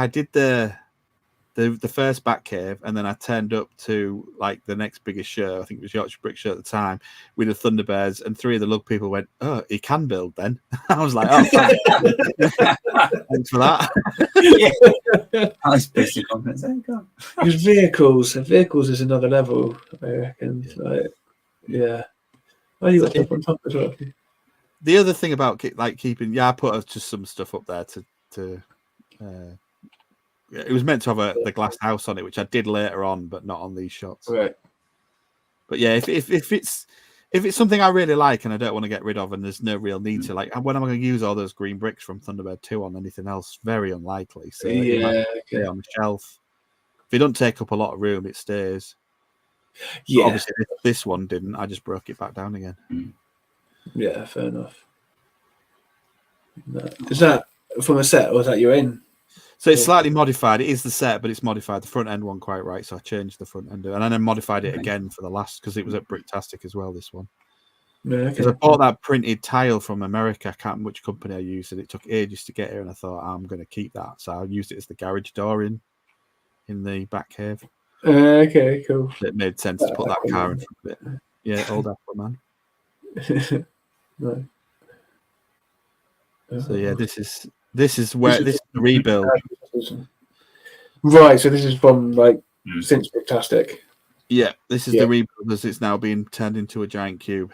did the first back cave, and then I turned up to like the next biggest show. I think it was Yorkshire Brick Show at the time with the Thunderbirds, and 3 of the lug people went, "Oh, he can build." Then I was like, "Oh, thanks for that." I was pretty confident. Because vehicles is another level. I reckon. Like, yeah. Oh, you got top on top as well. the other thing about keeping, I put just some stuff up there to. It was meant to have the glass house on it, which I did later on, but not on these shots. Right. But yeah, if it's something I really like and I don't want to get rid of, and there's no real need to, when am I going to use all those green bricks from Thunderbird 2 on anything else? Very unlikely. So it might stay on the shelf. If it doesn't take up a lot of room, it stays. Yeah. But obviously, this one didn't. I just broke it back down again. Yeah, fair enough. Is that from a set, or is that your own? So it's slightly modified. It is the set, but it's modified. The front end one quite right, so I changed the front end, and then I modified it again for the last, because it was at Bricktastic as well, this one. Because I bought that printed tile from America. I can't remember which company I used, and it took ages to get here, and I thought, I'm going to keep that. So I used it as the garage door in the back cave. Okay, cool. It made sense to put that car in front of it. Yeah, old Aquaman. No. So yeah, this is the rebuild. Right, so this is from since Bricktastic. Yeah, this is the rebuild as it's now being turned into a giant cube.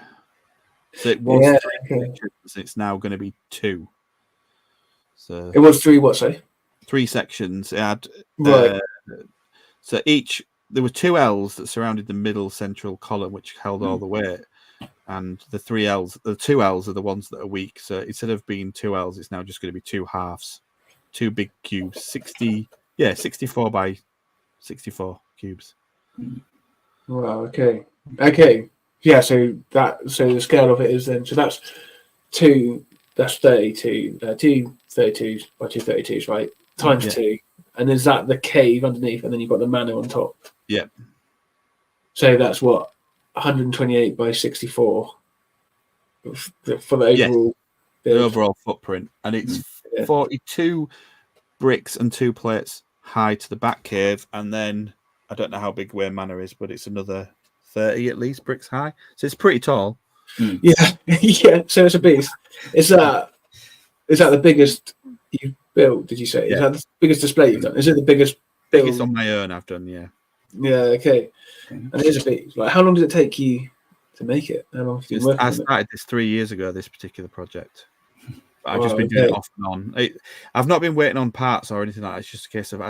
So it was 3 sections, it's now going to be 2. So it was 3 what, say? 3 sections. It had right. So there were 2 L's that surrounded the middle central column, which held all the weight. And the 2 L's are the ones that are weak. So instead of being 2 L's, it's now just going to be 2 halves, 2 big cubes, 64 by 64 cubes. Wow. Okay. Yeah. So the scale of it is then. So that's 2. That's 32. 2 32s by 2 32s, right? Times 2, and is that the cave underneath, and then you've got the manor on top. Yeah. So that's what 128 by 64 for the overall. The overall footprint, and it's 42 bricks and 2 plates high to the back cave, and then I don't know how big Wayne Manor is, but it's another 30 at least bricks high. So it's pretty tall. Yeah, yeah. So it's a beast. Is that the biggest you've built? Did you say? Yeah. Is that the biggest display you've done? Is it the biggest build? Biggest on my own I've done, yeah. Yeah. Okay. And it is a beast. How long did it take you to make it? How long have you been working on it? I started this 3 years ago. This particular project. But I've just been doing it off and on. I've not been waiting on parts or anything like that. It's just a case of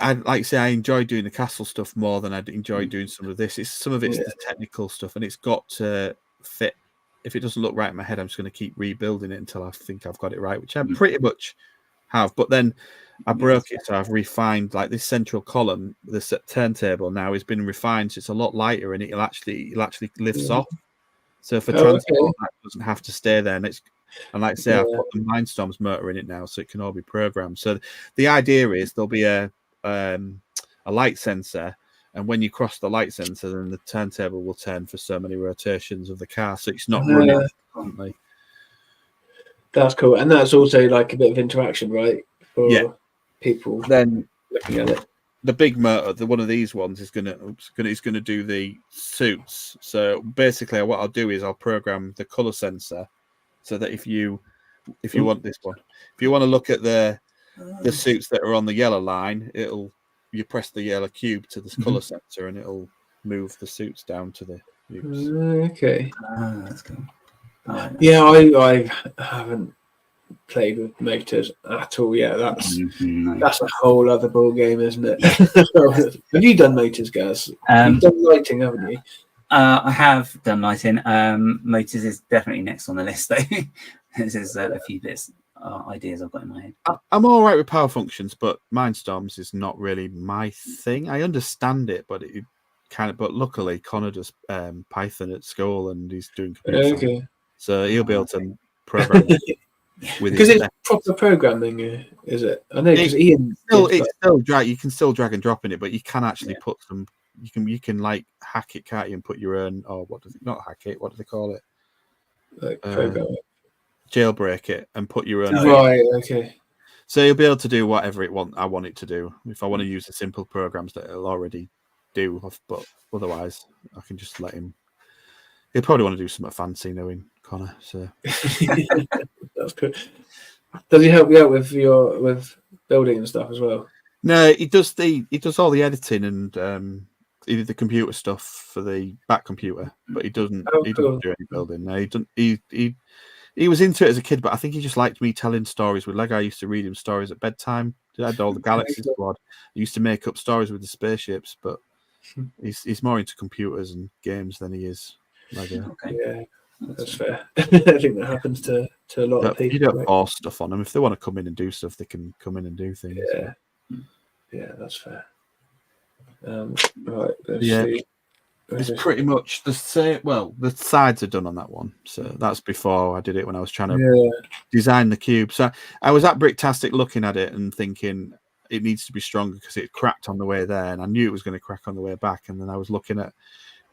I'd like to say I enjoy doing the castle stuff more than I'd enjoy doing some of this. Some of it's the technical stuff, and it's got to fit. If it doesn't look right in my head, I'm just going to keep rebuilding it until I think I've got it right, which I pretty much have. But then I broke it, so I've refined this central column. The turntable now has been refined, so it's a lot lighter, and it actually lifts off. So for transport, that doesn't have to stay there. And like I say, I've put the Mindstorms motor in it now, so it can all be programmed. So the idea is there'll be a light sensor, and when you cross the light sensor, then the turntable will turn for so many rotations of the car, so it's not running constantly. That's cool, and that's also a bit of interaction, right? For people then looking at it. The big motor, one of these ones, is gonna do the suits. So basically, what I'll do is I'll program the color sensor, so that if you want this one, if you want to look at the suits that are on the yellow line, you press the yellow cube to this color sensor, and it'll move the suits down to the cubes. Okay. That's cool. Yeah, I haven't played with motors at all yet. That's a whole other ball game, isn't it? Have you done motors, Gaz? You've done lighting, haven't you? I have done lighting. Motors is definitely next on the list, though. There's a few bits. Ideas I've got in my head. I'm all right with power functions, but Mindstorms is not really my thing. I understand it, but but luckily Connor does Python at school, and he's doing computer science, so he'll be able to program it because it's proper programming, is it? I know, because Ian you can still drag and drop in it, but you can actually put some. You can hack it, can't you, and put your own, or not hack it? What do they call it? Program it. Jailbreak it and put your own. Right. Okay. So you'll be able to do whatever I want it to do. If I want to use the simple programs that it'll already do, but otherwise I can just let him. He'll probably want to do something fancy, knowing Connor. So that's good. Does he help you out with building and stuff as well? No, he does all the editing, and the computer stuff for the back computer, but he doesn't. Oh, he cool. doesn't do any building. No, he doesn't. He was into it as a kid, but I think he just liked me telling stories with Lego. I used to read him stories at bedtime. I had all the Galaxy Squad. I used to make up stories with the spaceships, but he's more into computers and games than he is Lego. Okay. Yeah, that's fair. I think that happens to a lot of people. You don't right? force stuff on them. If they want to come in and do stuff, they can come in and do things. Yeah, yeah, that's fair. Right, let's Yeah. see. It's pretty much the same. Well, the sides are done on that one, so that's before I did it when I was trying to design the cube. So I was at Bricktastic looking at it and thinking it needs to be stronger because it cracked on the way there, and I knew it was going to crack on the way back. And then I was looking at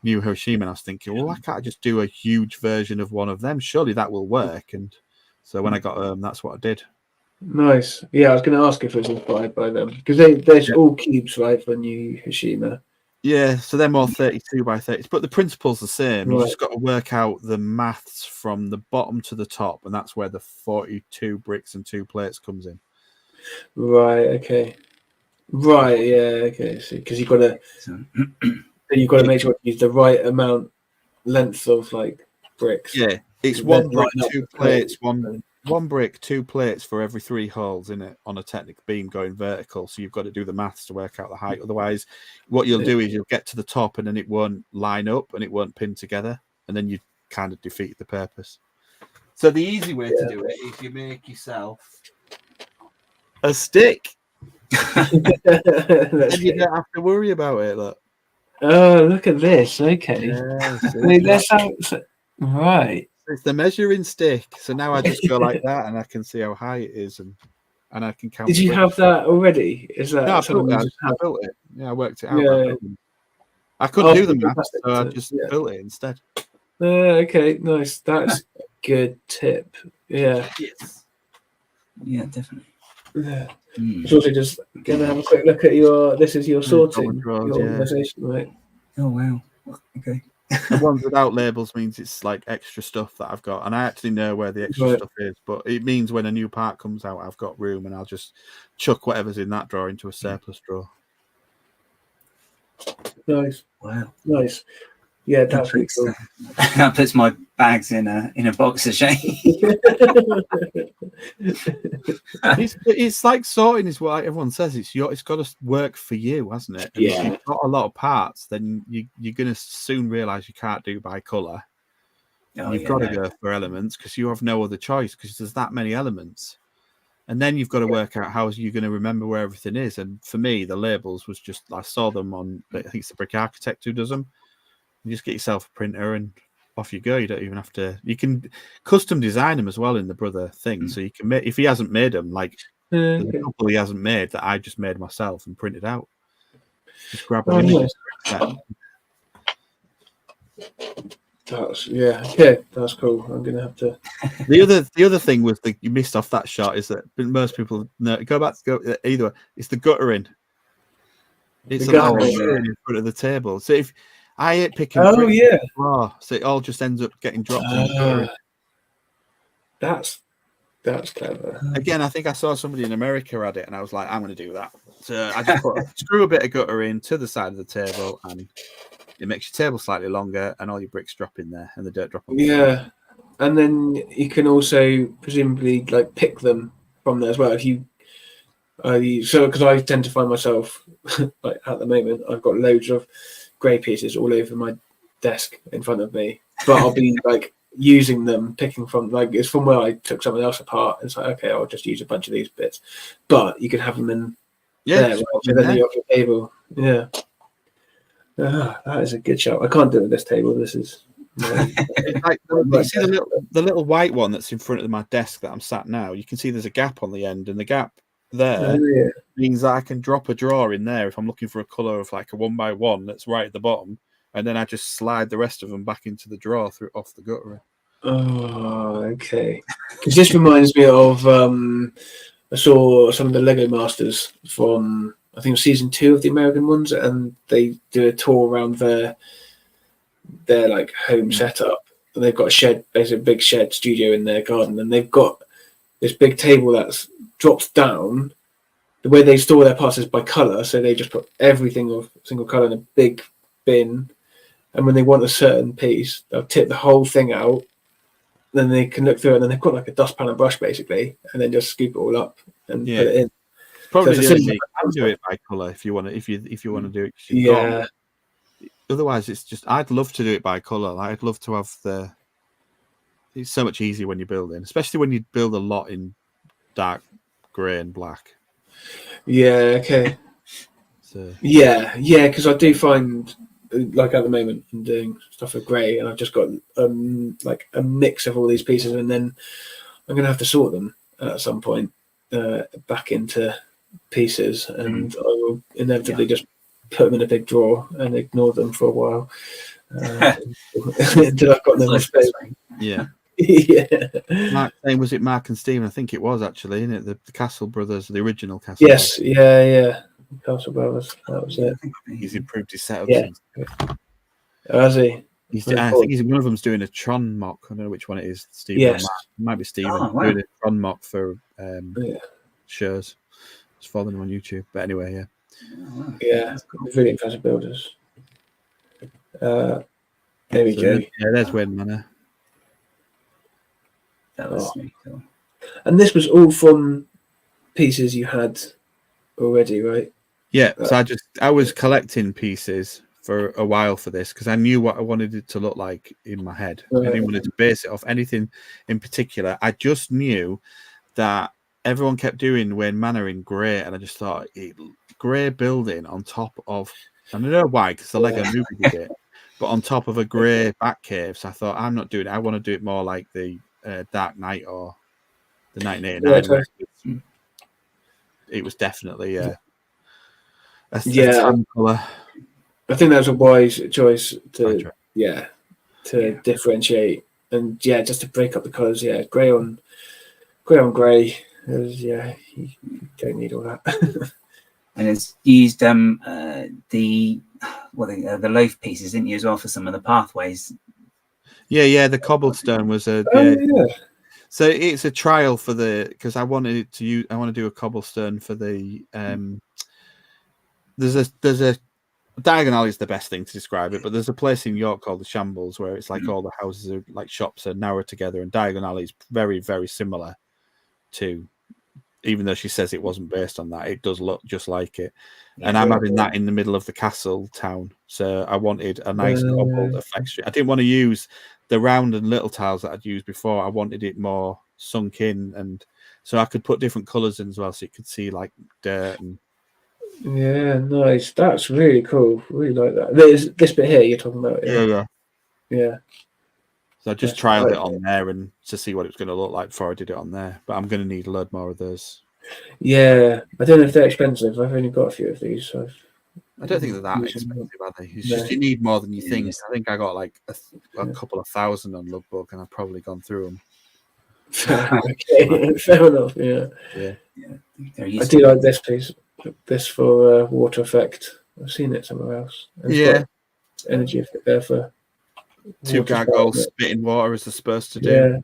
New Hiroshima, and I was thinking, well, why can't I just do a huge version of one of them? Surely that will work. And so when I got home, that's what I did. Nice. Yeah, I was going to ask if it was inspired by them because they're all cubes, right, for New Hiroshima. Yeah, so they're more 32 by 30, but the principle's the same. You Right. just got to work out the maths from the bottom to the top, and that's where the 42 bricks and 2 plates comes in. Right. Okay. Right. Yeah. Okay. So because you've got to make sure you use the right amount length of like bricks. Yeah, it's And one then brick, line up 2 the plates, plates. one brick, 2 plates for every 3 holes in it on a Technic beam going vertical. So you've got to do the maths to work out the height. Otherwise, what you'll do is you'll get to the top and then it won't line up and it won't pin together, and then you kind of defeat the purpose. So the easy way to do it is you make yourself a stick, and you don't have to worry about it. Look. Oh, look at this. Okay. Yeah, I mean, that's how, right. it's the measuring stick. So now I just go like that, and I can see how high it is, and I can count. Did you have that already? Is that No, something you just I have? built it. Yeah, I worked it out. Yeah. I couldn't do the Oh, math, so I just built it instead. Okay, nice. That's a good tip. Yeah. Yes. Yeah, definitely. Yeah. Mm. It's also just going to have a quick look at this is your sorting, drawers, your yeah. organisation, right? Oh wow. Okay. The ones without labels means it's like extra stuff that I've got, and I actually know where the extra Right. stuff is. But it means when a new part comes out, I've got room, and I'll just chuck whatever's in that drawer into a surplus drawer. Nice. Wow. Nice. Yeah, that's really cool. That puts my bags in a box of shame. It's like sorting is what everyone says. It's got to work for you, hasn't it? And Yeah. if you've got a lot of parts, then you're going to soon realize you can't do by color. You've got to go for elements because you have no other choice because there's that many elements. And then you've got to work out how you're going to remember where everything is. And for me, the labels was just, I saw them on, I think it's the Brick Architect who does them. You just get yourself a printer and off you go. You don't even have to, you can custom design them as well in the Brother thing. So you can make, if he hasn't made them, like there's a couple he hasn't made that I just made myself and printed out. Just grab them. That's cool. I'm gonna have to. The other thing was that you missed off that shot is that most people know, go back to go either. It's the guttering. It's the guttering in front of the table. So if I hate picking, so it all just ends up getting dropped in the guttering. That's clever. Again, I think I saw somebody in America had it, and I was like, I'm going to do that. So I just screw a bit of guttering to the side of the table, and it makes your table slightly longer, and all your bricks drop in there, and the dirt drop on the floor. And then you can also presumably like pick them from there as well. If you, because I tend to find myself like at the moment, I've got loads of grey pieces all over my desk in front of me, but I'll be like using them, picking from like it's from where I took something else apart. It's like okay, I'll just use a bunch of these bits, but you can have them in there, right? So then you're off your table. Yeah. That is a good shout. I can't do it with this table. This is like, you see the little white one that's in front of my desk that I'm sat now. You can see there's a gap on the end, and the gap there means that I can drop a drawer in there if I'm looking for a color of like a 1x1 that's right at the bottom, and then I just slide the rest of them back into the drawer off the gutter. Oh, okay. Because this reminds me of I saw some of the Lego Masters from I think season 2 of the American ones, and they do a tour around their like home setup, and they've got a shed, basically a big shed studio in their garden, and they've got this big table that's drops down. The way they store their parts is by color, so they just put everything of single color in a big bin, and when they want a certain piece, they'll tip the whole thing out. Then they can look through it, and then they've got like a dustpan and brush basically, and then just scoop it all up and put it in. Probably So the it's only a thing you can do it by colour if you want to. If you want to do it, 'cause you've Yeah. got- otherwise, it's just. I'd love to do it by colour. Like, I'd love to have the. It's so much easier when you're building, especially when you build a lot in dark grey and black. Yeah. Okay. So Yeah. Because I do find, like at the moment, I'm doing stuff with grey, and I've just got like a mix of all these pieces, and then I'm gonna have to sort them at some point back into pieces, and I will inevitably just put them in a big drawer and ignore them for a while until I've got them space. yeah. Yeah. Mark, was it Mark and Stephen? I think it was actually, isn't it? The Castle Brothers, the original Castle. Yes. Brothers. Yeah. Castle Brothers. That was it. He's improved his setup. Yeah. Has he? I think he's one of them's doing a Tron mock. I don't know which one it is. Stephen. Yes. It might be Stephen. Oh, wow. Doing a Tron mock for shows. Just following him on YouTube. But anyway, yeah. Oh, wow. Yeah. Cool. Really impressive builders. There we go. Yeah, there's Wayne Manor. That was really cool. And this was all from pieces you had already, right? Yeah, so I was collecting pieces for a while for this because I knew what I wanted it to look like in my head. I didn't want to base it off anything in particular. I just knew that everyone kept doing Wayne Manor in grey, and I just thought grey building on top of, and I don't know why, because the Lego movie did it, but on top of a grey back cave. So I thought, I'm not doing it. I want to do it more like the Dark Knight or the 1989. It was definitely a tan colour. I think that was a wise choice to differentiate and just to break up the colours. Yeah, grey on grey. You don't need all that. And it's used the loaf pieces, didn't you, as well, for some of the pathways? Yeah. The cobblestone was a. So it's a trial for because I wanted to use. I want to do a cobblestone for the. There's a diagonal is the best thing to describe it, but there's a place in York called the Shambles where it's like all the houses are like shops are narrow together, and diagonal is very, very similar to. Even though she says it wasn't based on that, it does look just like it. And I'm having that in the middle of the castle town, so I wanted a nice cobbled effect. I didn't want to use the round and little tiles that I'd used before. I wanted it more sunk in, and so I could put different colours in as well, so you could see like dirt and. Yeah, nice. That's really cool. Really like that. There's this bit here you're talking about. Yeah. So I just trialed it on there and to see what it was going to look like before I did it on there. But I'm going to need a load more of those. Yeah, I don't know if they're expensive. I've only got a few of these. So I don't think they're that expensive, are they? It's just you need more than you think. I think I got like a couple of thousand on Lugbook, and I've probably gone through them. Okay, fair enough. Yeah. I do like this piece. This for water effect. I've seen it somewhere else. It's got energy effect there for. Two gargoyles spitting water as they're supposed to do.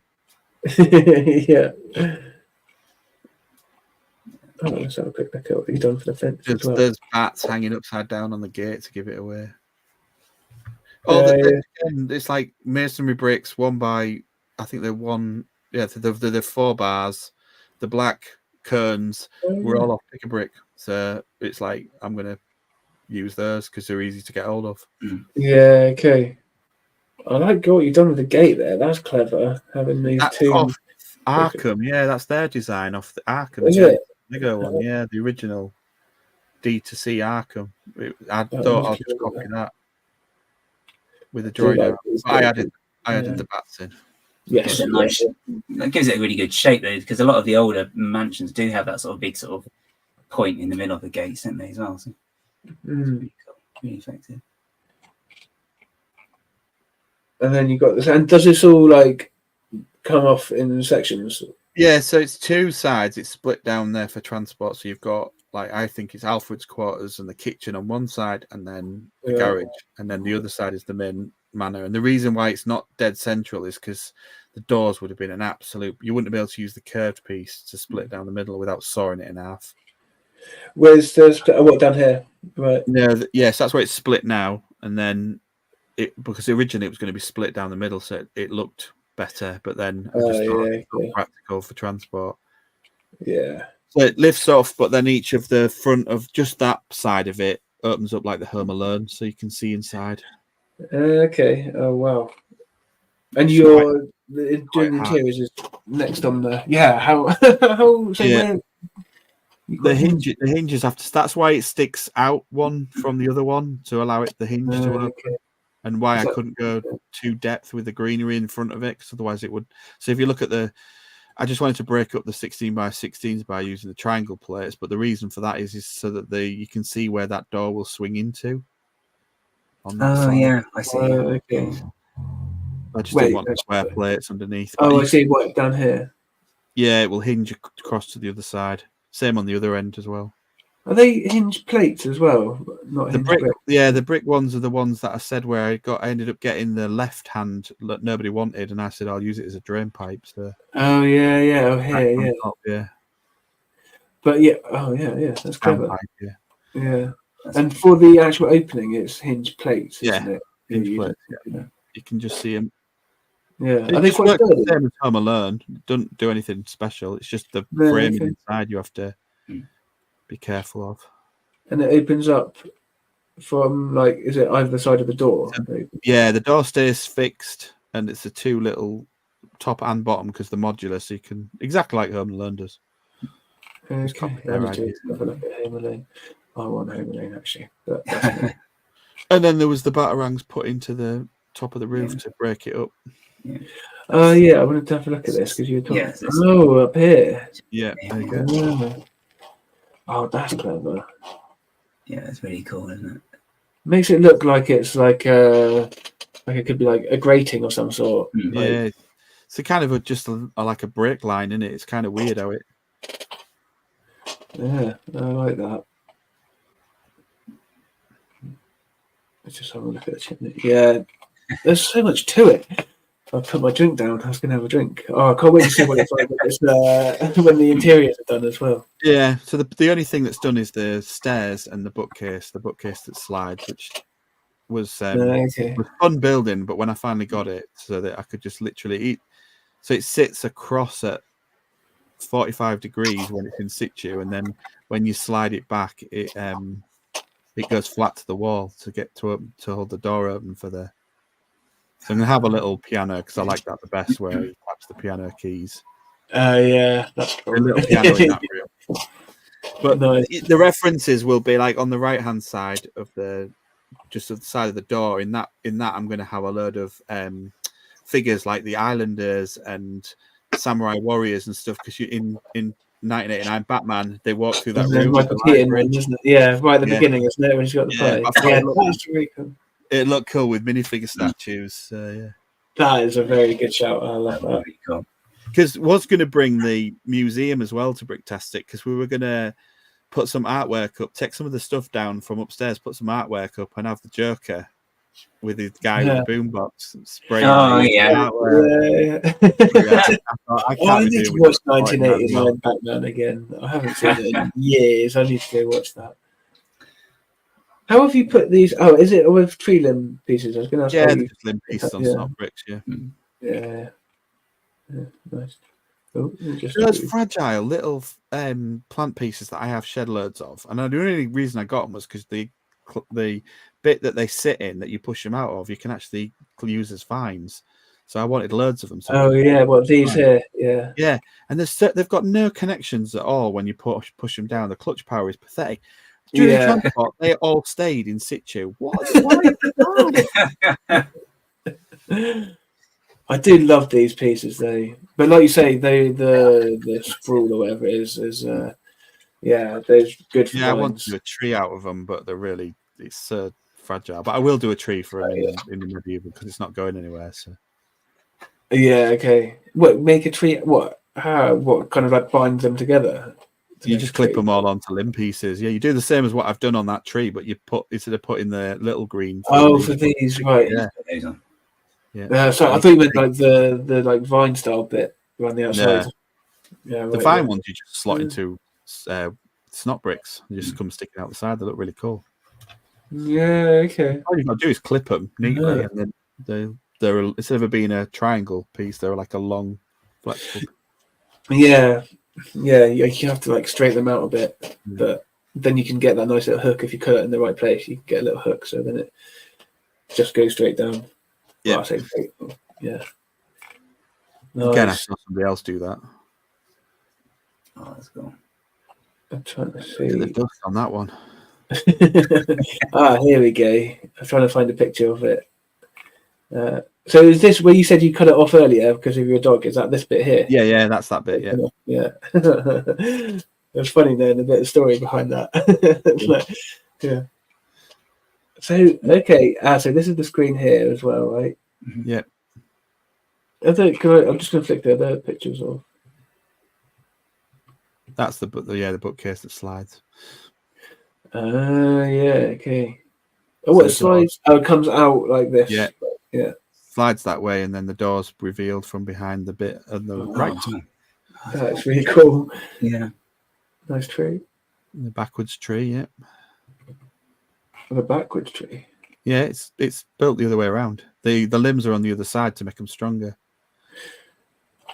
Yeah. Let's have a quick look at what you've done for the fence. There's bats hanging upside down on the gate to give it away. It's like masonry bricks, one by, I think they're one, they're 4 bars. The black kerns were all off pick a brick. So it's like, I'm going to use those because they're easy to get hold of. Yeah, okay. I like what you've done with the gate there. That's clever. Having these two. Off Arkham, that's their design off the Arkham. Is it? Lego one, the original D2C Arkham. I thought I'll just copy that with the droid. I added the bats in. Yes, that gives it a really good shape though, because a lot of the older mansions do have that sort of big sort of point in the middle of the gates, don't they, as well? So it's really cool, really effective. And then you got this, and does this all like come off in sections? Yeah, so it's 2 sides. It's split down there for transport. So you've got I think it's Alfred's quarters and the kitchen on one side, and then the garage, and then the other side is the main manor. And the reason why it's not dead central is because the doors would have been an absolute. You wouldn't be able to use the curved piece to split down the middle without sawing it in half. Where's the what down here? Right. No, yes, that's where it's split now. and then because originally it was going to be split down the middle, so it looked better, but then I just thought it was not practical for transport. Yeah. So it lifts off, but then each of the front of just that side of it opens up like the Home Alone, so you can see inside. Okay. Oh wow. And you're doing the interiors is next on the how The hinges have to. That's why it sticks out one from the other one to allow the hinge to open. Okay. And why I couldn't go too depth with the greenery in front of it, because otherwise it would. So if you look at I just wanted to break up the 16x16s by using the triangle plates, but the reason for that is so that you can see where that door will swing into. On that side. Yeah, I see. Okay. I just didn't want the square plates underneath. Oh, I see. What down here? Yeah, it will hinge across to the other side. Same on the other end as well. Are they hinge plates as well? Not the hinge brick. plates. Yeah, the brick ones are the ones that I said where I ended up getting the left hand that nobody wanted, and I said I'll use it as a drain pipe. So. Oh yeah. Oh here, yeah. But yeah. Oh yeah. That's clever. Pipe, yeah. And for the actual opening, it's hinge plates, isn't it? Hinge plates. Yeah. You can just see them. Yeah. Are they quite the same as Home Alone? Don't do anything special. It's just the framing inside you have to be careful of. And it opens up from is it either side of the door? Yeah, the door stays fixed, and it's the two little top and bottom because the modular, so you can exactly like Home Alone does. Okay. I want Home Alone actually. But and then there was the batarangs put into the top of the roof to break it up. Yeah. I wanted to have a look at this because you were talking. Up here. Yeah. There you go. Oh, that's clever. Yeah, that's really cool, isn't it? Makes it look like it's like it could be like a grating or some sort. Yeah, it's a kind of just like a break line, isn't it? It's kind of weird how it. Yeah, I like that. Let's just have a look at the chimney. Yeah, there's so much to it. I'll put my drink down. I was going to have a drink. Oh, I can't wait to see what it's like when the interiors are done as well. Yeah, so the only thing that's done is the stairs and the bookcase that slides, which was fun building, but when I finally got it so that I could just literally eat. So it sits across at 45 degrees when it's in situ, and then when you slide it back, it goes flat to the wall to get to hold the door open for the. So I'm going to have a little piano because I like that the best, where you taps the piano keys. Yeah, that's cool. A little piano in that room. But the references will be like on the right-hand side of the side of the door. In that, I'm going to have a load of figures like the Islanders and Samurai Warriors and stuff. Because in 1989 Batman, they walk through that room. Michael Keaton, isn't it? Yeah, right at the beginning, isn't it? When he's got the play. That's really cool. It looked cool with minifigure statues. That is a very good shout. I love that. Really cool. Because was going to bring the museum as well to Bricktastic, because we were going to put some artwork up, take some of the stuff down from upstairs, put some artwork up, and have the Joker with the guy with the boombox spraying. I need to watch 1989 Batman again. I haven't seen it in years. I need to go watch that. How have you put these? Oh, is it with tree limb pieces? I was going to ask. Yeah, just limb pieces on snot bricks. Yeah, nice. Oh, it's fragile little plant pieces that I have shed loads of, and the only reason I got them was because the bit that they sit in that you push them out of, you can actually use as vines. So I wanted loads of them. So these here? Yeah, and they've got no connections at all when you push them down. The clutch power is pathetic. During transport, they all stayed in situ. I do love these pieces, though. But like you say, the sprawl or whatever it is there's good. Yeah, I want to do a tree out of them, but it's so fragile. But I will do a tree for them in the medieval because it's not going anywhere. So. Yeah. Okay. What make a tree? What? How? What kind of like bind them together? You just clip them all onto limb pieces. Yeah, you do the same as what I've done on that tree, but you instead of putting the little green. For these, right? Yeah. So I thought you meant like the like vine style bit around the outside. Yeah. The vine ones you just slot into snot bricks and just come sticking out the side. They look really cool. Yeah. Okay. All you've got to do is clip them neatly, Yeah. and then they're instead of it being a triangle piece, they're like a long, flexible. Yeah. Yeah. You have to like straighten them out a bit, but then you can get that nice little hook if you cut it in the right place. You can get a little hook, so then it just goes straight down. Yeah. Well, I say straight. Yeah. Again, I Nice. saw somebody else do that. Oh, that's cool. I'm trying to Look at the see. dust on that one. Here we go. I'm trying to find a picture of it. So is this where you said you cut it off earlier because of your dog? Is that this bit here? Yeah, that's that bit. Yeah. Yeah. It was funny knowing a bit of story behind that. Yeah. So okay, so this is the screen here as well, right? Yeah. I'm just going to flick the other pictures off. That's the bookcase that slides. Yeah, okay. Oh, what, it slides? Oh, it comes out like this. Yeah. Yeah. Slides that way, and then the door's revealed from behind the bit on the right. That's really cool. Yeah. Nice tree. The backwards tree, yeah. And a backwards tree. Yeah, it's built the other way around. The limbs are on the other side to make them stronger.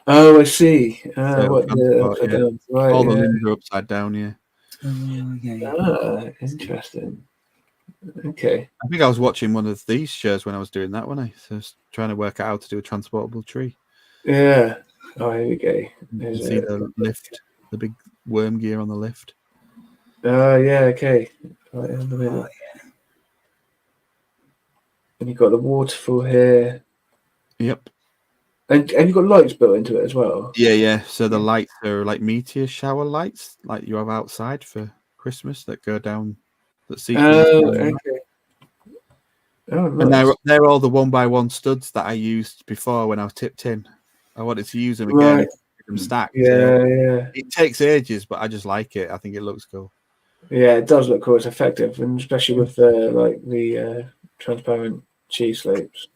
Oh, I see. So Upside down. Right, all the limbs are upside down, yeah. Interesting. Okay. I think I was watching one of these shows when I was doing that one. So I was trying to work out how to do a transportable tree. Yeah. Oh, here we go. You can see the lift, the big worm gear on the lift. Oh, yeah, okay. Right in the middle. And you've got the waterfall here. Yep. And have you got lights built into it as well? Yeah. So the lights are like meteor shower lights, like you have outside for Christmas that go down. That see. Okay. Oh, nice. And they're all the 1x1 studs that I used before when I was tipped in. I wanted to use them again, them stacked. Yeah. It takes ages, but I just like it. I think it looks cool. Yeah, it does look cool. It's effective, and especially with the transparent cheese slopes.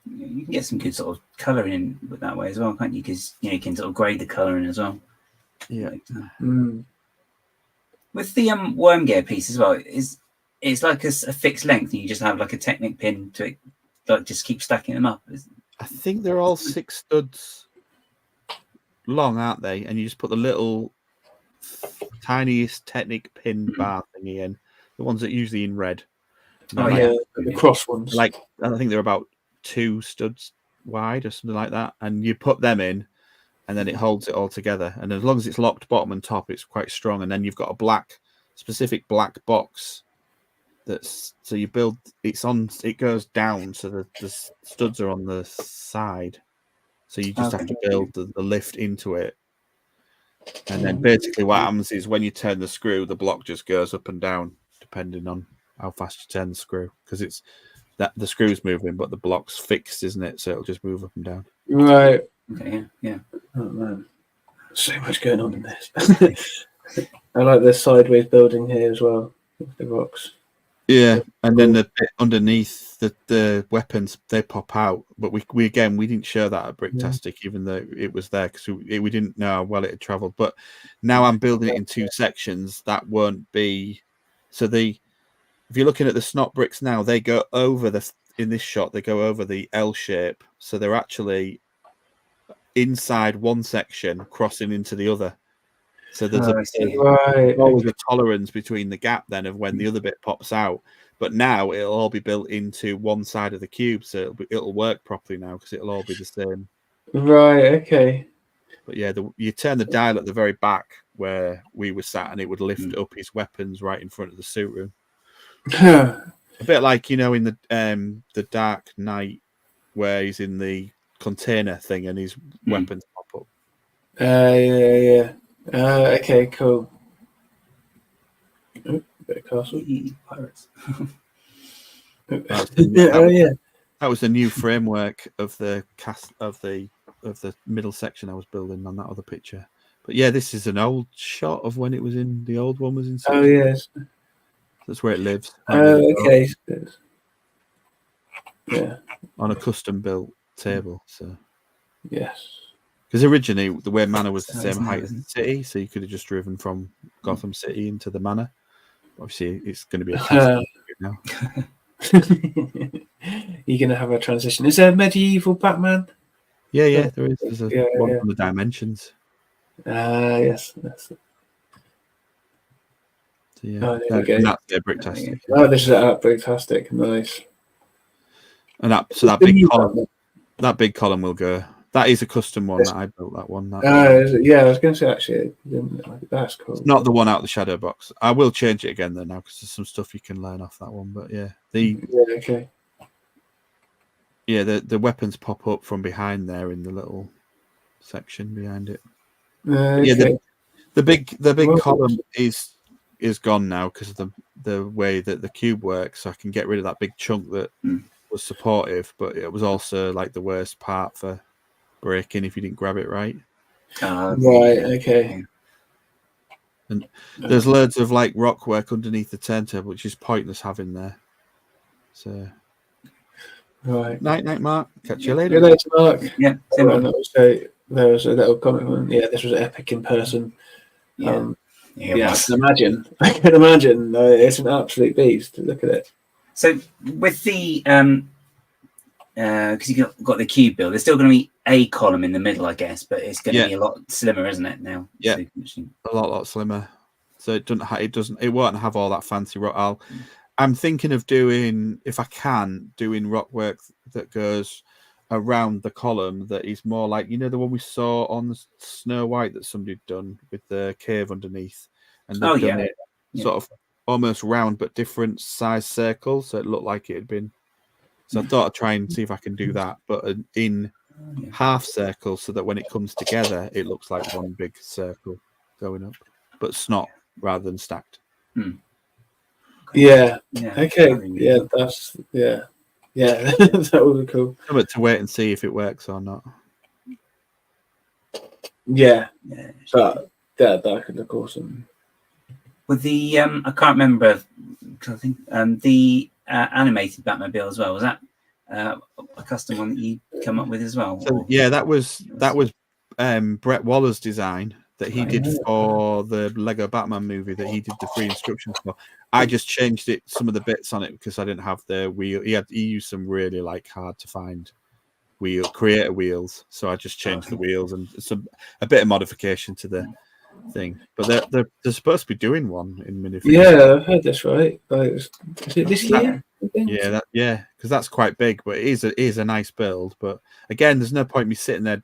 You can get some good sort of colouring in with that way as well, can't you? Because you can sort of grade the colouring as well. Yeah. With the worm gear piece as well, it's like a fixed length, and you just have like a Technic pin to like just keep stacking them up. I think they're all 6 studs long, aren't they? And you just put the little tiniest Technic pin bar thingy in, the ones that are usually in red. The cross ones. Like I think they're about 2 studs wide or something like that, and you put them in, and then it holds it all together. And as long as it's locked bottom and top, it's quite strong. And then you've got a specific black box. So you build it goes down, so the studs are on the side. So you just have to build the lift into it. And then basically what happens is when you turn the screw, the block just goes up and down depending on how fast you turn the screw, because it's that the screw's moving, but the block's fixed, isn't it? So it'll just move up and down. Right. Okay. Yeah. Oh man, so much going on in this. I like the sideways building here as well with the rocks. Yeah, and then the bit underneath the weapons, they pop out. But we didn't show that at Bricktastic, even though it was there, because we didn't know how well it had travelled. But now I'm building it in 2 sections. That won't be so. If you're looking at the snot bricks now, they go over in this shot. They go over the L shape, so they're actually inside one section, crossing into the other. So there's always a tolerance between the gap then of when the other bit pops out. But now it'll all be built into one side of the cube, so it'll work properly now because it'll all be the same. Right. Okay. But yeah, you turn the dial at the very back where we were sat, and it would lift up his weapons right in front of the suit room. A bit like in the Dark Knight where he's in the container thing and his weapons pop up. Yeah. Okay, cool. Bit of castle. Pirates. That was the new framework of the middle section I was building on that other picture. But yeah, this is an old shot of when it was in the old one was in. Oh yes, that's where it lives. Okay. Yeah, on a custom built table. So yes. Because originally the way Manor was the same height as the city, so you could have just driven from Gotham City into the Manor. Obviously, it's going to be a castle now. You're gonna have a transition. Is there a medieval Batman? Yeah, there is. There's Yeah, one yeah. from the Dimensions. Yes. So, yeah, Oh, there we go. and that's Bricktastic. Oh, this is Bricktastic. Nice. And that that big column will go. That is a custom one that I built. That one. Yeah, I was going to say actually, that's cool. It's not the one out of the shadow box. I will change it again though now because there's some stuff you can learn off that one. But yeah, okay. Yeah, the weapons pop up from behind there in the little section behind it. Okay. Yeah, the big column is gone now because of the way that the cube works. So I can get rid of that big chunk that was supportive, but it was also like the worst part for breaking if you didn't grab it right. Right. Okay. And there's loads of like rock work underneath the turntable, which is pointless having there. So. Right. Night, Mark. Catch you later. Good night, Mark. Yeah. There was a little comment on. Yeah, this was epic in person. Yeah. I can imagine. It's an absolute beast. Look at it. So with the because you got the cube build, there's still going to be a column in the middle, I guess, but it's going to be a lot slimmer, isn't it? Now. Yeah. A lot slimmer. So it won't have all that fancy rock. I'm thinking of doing rock work that goes around the column that is more like, the one we saw on Snow White that somebody'd done with the cave underneath. And they've done it sort of almost round but different size circles. So it looked like it had been. So I thought I'd try and see if I can do that, but in half circles so that when it comes together, it looks like one big circle going up, but snot rather than stacked. Yeah. Okay. Yeah. That's yeah. That would be cool. But to wait and see if it works or not. Yeah. But that could look awesome. With the I can't remember. I think the animated Batmobile as well. Was that a custom one that you come up with as well? So, yeah, that was Brett Waller's design that he did for the Lego Batman movie that he did the free instructions for. I just changed some of the bits on it because I didn't have the wheel. He used some really hard to find creator wheels, so I just changed the wheels and a bit of modification to the thing. But they're supposed to be doing one in Minifig. Yeah, I've heard this right. Is it this year? Yeah, because that's quite big, but it is a nice build. But again, there's no point me sitting there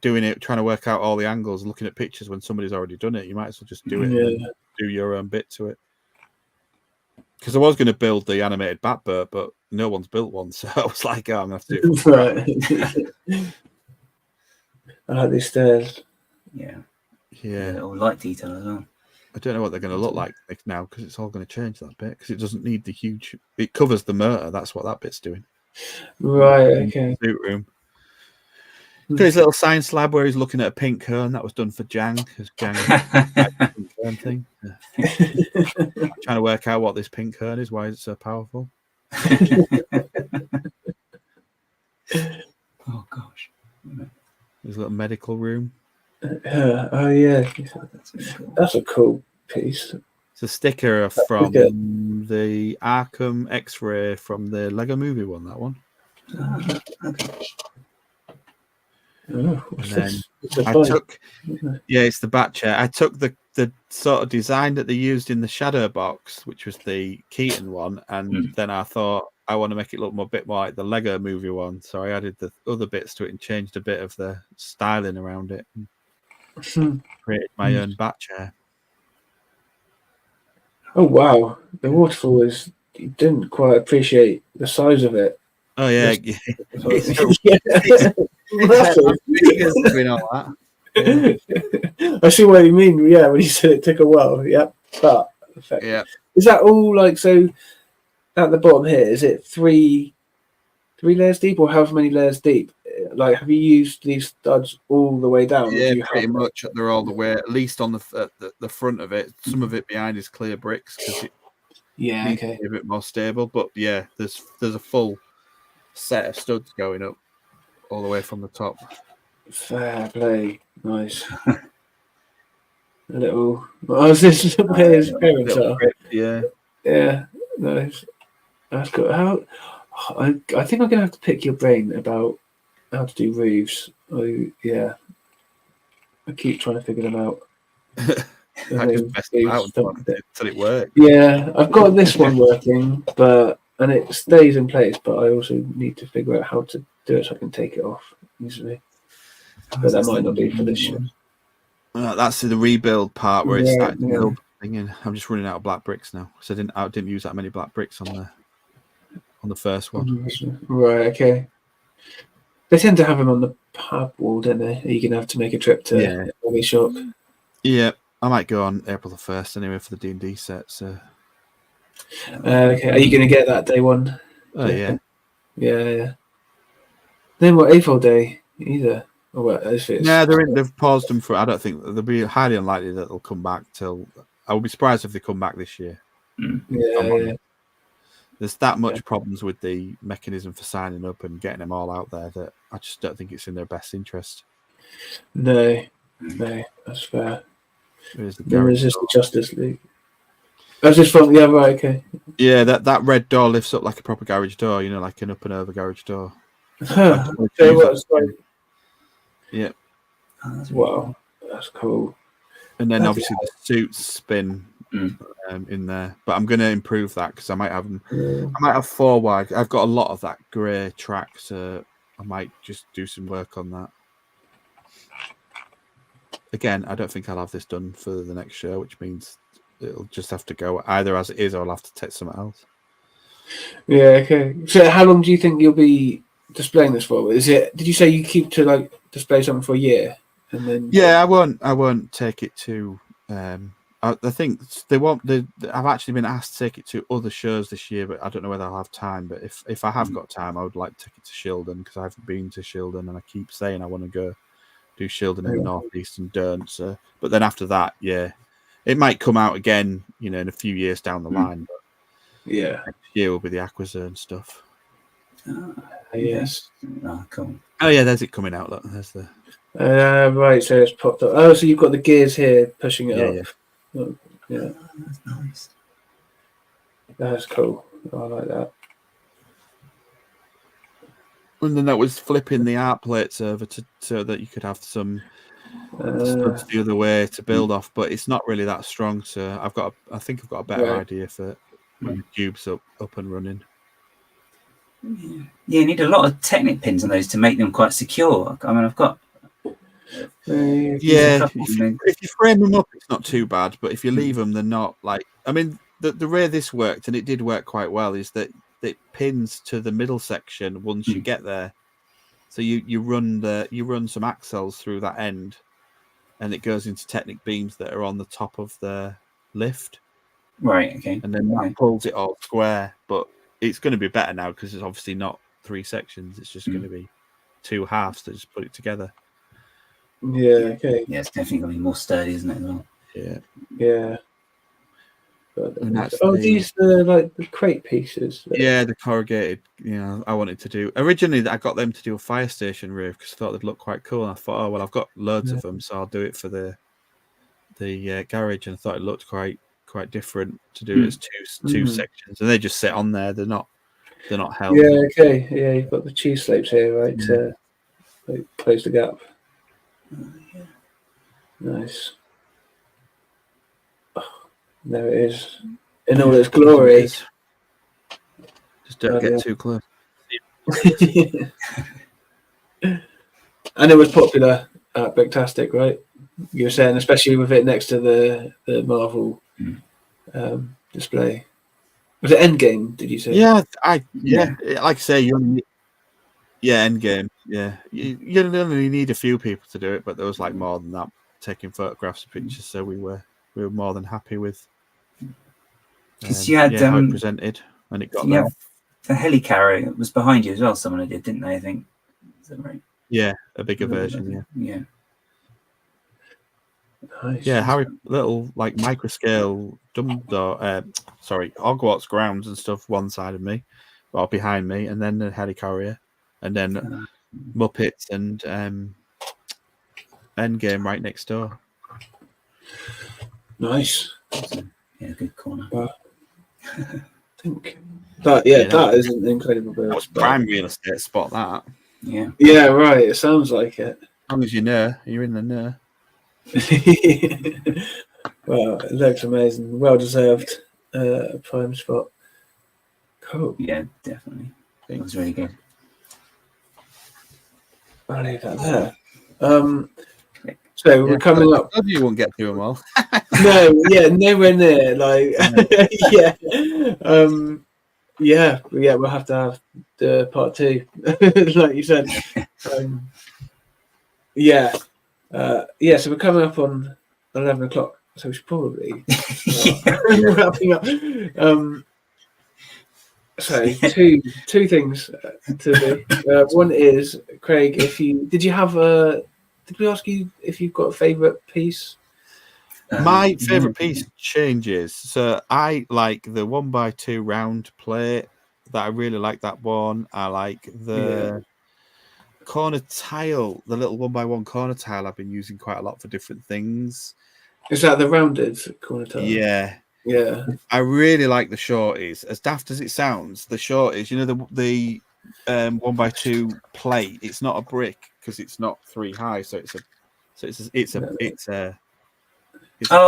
doing it, trying to work out all the angles, looking at pictures when somebody's already done it. You might as well just do it and do your own bit to it. Because I was going to build the animated Batbird, but no one's built one, so I was like, I'm going to have to do it. Right. I like these stairs. Yeah. All light detail as well. I don't know what they're going to look like now because it's all going to change that bit because it doesn't need the huge. It covers the motor. That's what that bit's doing. Right. Okay. Suit room. Got his little science lab where he's looking at a pink cone. That was done for Jang. Because Jang pink cone thing. Trying to work out what this pink cone is. Why is it so powerful? Oh gosh. His little medical room. Oh yeah, that's a cool piece. It's a sticker from the Arkham X-Ray from the Lego Movie one. That one. Okay. Oh, it's the bat chair. I took the sort of design that they used in the shadow box, which was the Keaton one, and then I thought I want to make it look a bit more like the Lego Movie one, so I added the other bits to it and changed a bit of the styling around it. Created my own bat chair. Oh wow, the waterfall is. You didn't quite appreciate the size of it. Oh yeah, doing all that. I see what you mean. Yeah, when you said it took a while. Yeah, but is that all like so? At the bottom here, is it three layers deep, or however many layers deep? Like, have you used these studs all the way down? Yeah, pretty much. They're all the way, at least on the front of it. Some of it behind is clear bricks because it needs to be a bit more stable. But yeah, there's a full set of studs going up all the way from the top. Fair play, nice. A little. Oh, is this where his parents are? Yeah. Nice. That's good. I think I'm gonna have to pick your brain about how to do roofs. Yeah, I keep trying to figure them out. I just messed it out until it worked. Yeah, I've got this one working, and it stays in place. But I also need to figure out how to do it so I can take it off easily. But that might not be for this year. That's the rebuild part where it's starting to Yeah. build. I'm just running out of black bricks now, so I didn't use that many black bricks on the first one. Right. Okay. They tend to have them on the pub wall, don't they? Are you gonna have to make a trip to the shop? Yeah, I might go on April the 1st anyway for the D&D set. So. Okay. Are you gonna get that day one? Oh yeah. Yeah. Then what? AFOL day either? Or what? Yeah, they've paused them for. I don't think they'll be highly unlikely that they'll come back till. I would be surprised if they come back this year. Yeah. There's that much problems with the mechanism for signing up and getting them all out there that I just don't think it's in their best interest. No, that's fair. There is just the Justice League. That's just fun. Yeah, right. Okay. Yeah, that red door lifts up like a proper garage door. You know, like an up and over garage door. Yeah. Wow, that's cool. And then obviously the suits spin in there, but I'm going to improve that because I might have them. I might have 4 wide. I've got a lot of that grey track, so I might just do some work on that. Again, I don't think I'll have this done for the next show, which means it'll just have to go either as it is, or I'll have to take something else. Yeah. Okay. So, how long do you think you'll be displaying this for? Is it? Did you say you keep to display something for a year, and then? Yeah, I won't take it to. I think they won't. I've actually been asked to take it to other shows this year, but I don't know whether I'll have time. But if I have got time, I would like to take it to Shildon because I haven't been to Shildon, and I keep saying I want to go do Shildon in the northeast and don't. So, but then after that, it might come out again, in a few years down the line. But next year will be the Aquazone stuff. Yes. Oh, cool. Oh yeah, there's it coming out. Look, there's the. Right, so it's popped up. Oh, so you've got the gears here pushing it up. Yeah. That's nice. That's cool. I like that. And then that was flipping the art plates over so that you could have some studs the other way to build off, but it's not really that strong. So I think I've got a better idea for when the cube's up and running. Yeah, you need a lot of Technic pins on those to make them quite secure. I mean, I've got. If you frame them up, it's not too bad. But if you leave them, they're not like. I mean, the way this worked, and it did work quite well, is that it pins to the middle section once you get there. So you run some axles through that end, and it goes into Technic beams that are on the top of the lift. Right. Okay. And then that pulls it all square. But it's going to be better now because it's obviously not 3 sections. It's just going to be 2 halves that just put it together. Yeah. Okay. Yeah, it's definitely going to be more sturdy, isn't it? As well. Yeah. Yeah. And that's these are like the crate pieces. Yeah, the corrugated. I wanted to do originally. I got them to do a fire station roof because I thought they'd look quite cool. And I thought, oh well, I've got loads of them, so I'll do it for the garage. And I thought it looked quite different to do it as two sections, and they just sit on there. They're not held. Yeah. Okay. Yeah, you've got the cheese slopes here, right? To close the gap. Nice. There it is in all its glory. Just don't get too close. And it was popular at Bricktastic, right? You were saying, especially with it next to the Marvel display. Was it Endgame? Did you say? Yeah, like I say, you only Endgame. Yeah, you only need a few people to do it, but there was more than that taking photographs and pictures. So we were more than happy with. Because you had how it presented, and it got there. The helicarrier was behind you as well. Someone did, didn't they? I think. Is that right? Yeah, a bigger version. Yeah. Nice. Yeah, Harry little micro scale Hogwarts grounds and stuff one side of me, or behind me, and then the helicarrier, and then Muppets and Endgame right next door. Nice. Yeah, good corner. think. But yeah, Yeah, that is an incredible build. That was but- prime real estate spot, that. Yeah. Yeah, right. It sounds like it. As long as you know, you're in the know. Well, it looks amazing. Well deserved prime spot. Cool. Yeah, definitely. It was really good. I'll leave that there. So we're coming up. I you won't get through them all. No, yeah, nowhere near. Like, yeah, yeah. We'll have to have the part 2, like you said. Yeah. So we're coming up on 11 o'clock. So we should probably start wrapping up. So two things to do. One is, Craig, did we ask you if you've got a favourite piece? My favourite piece changes. So I like the 1x2 round plate. That I really like that one. I like the corner tile, the little 1x1 corner tile I've been using quite a lot for different things. Is that the rounded corner tile? Yeah. Yeah. I really like the shorties. As daft as it sounds, the shorties, you know, the 1x2 plate, it's not a brick because it's not 3 high, so it's a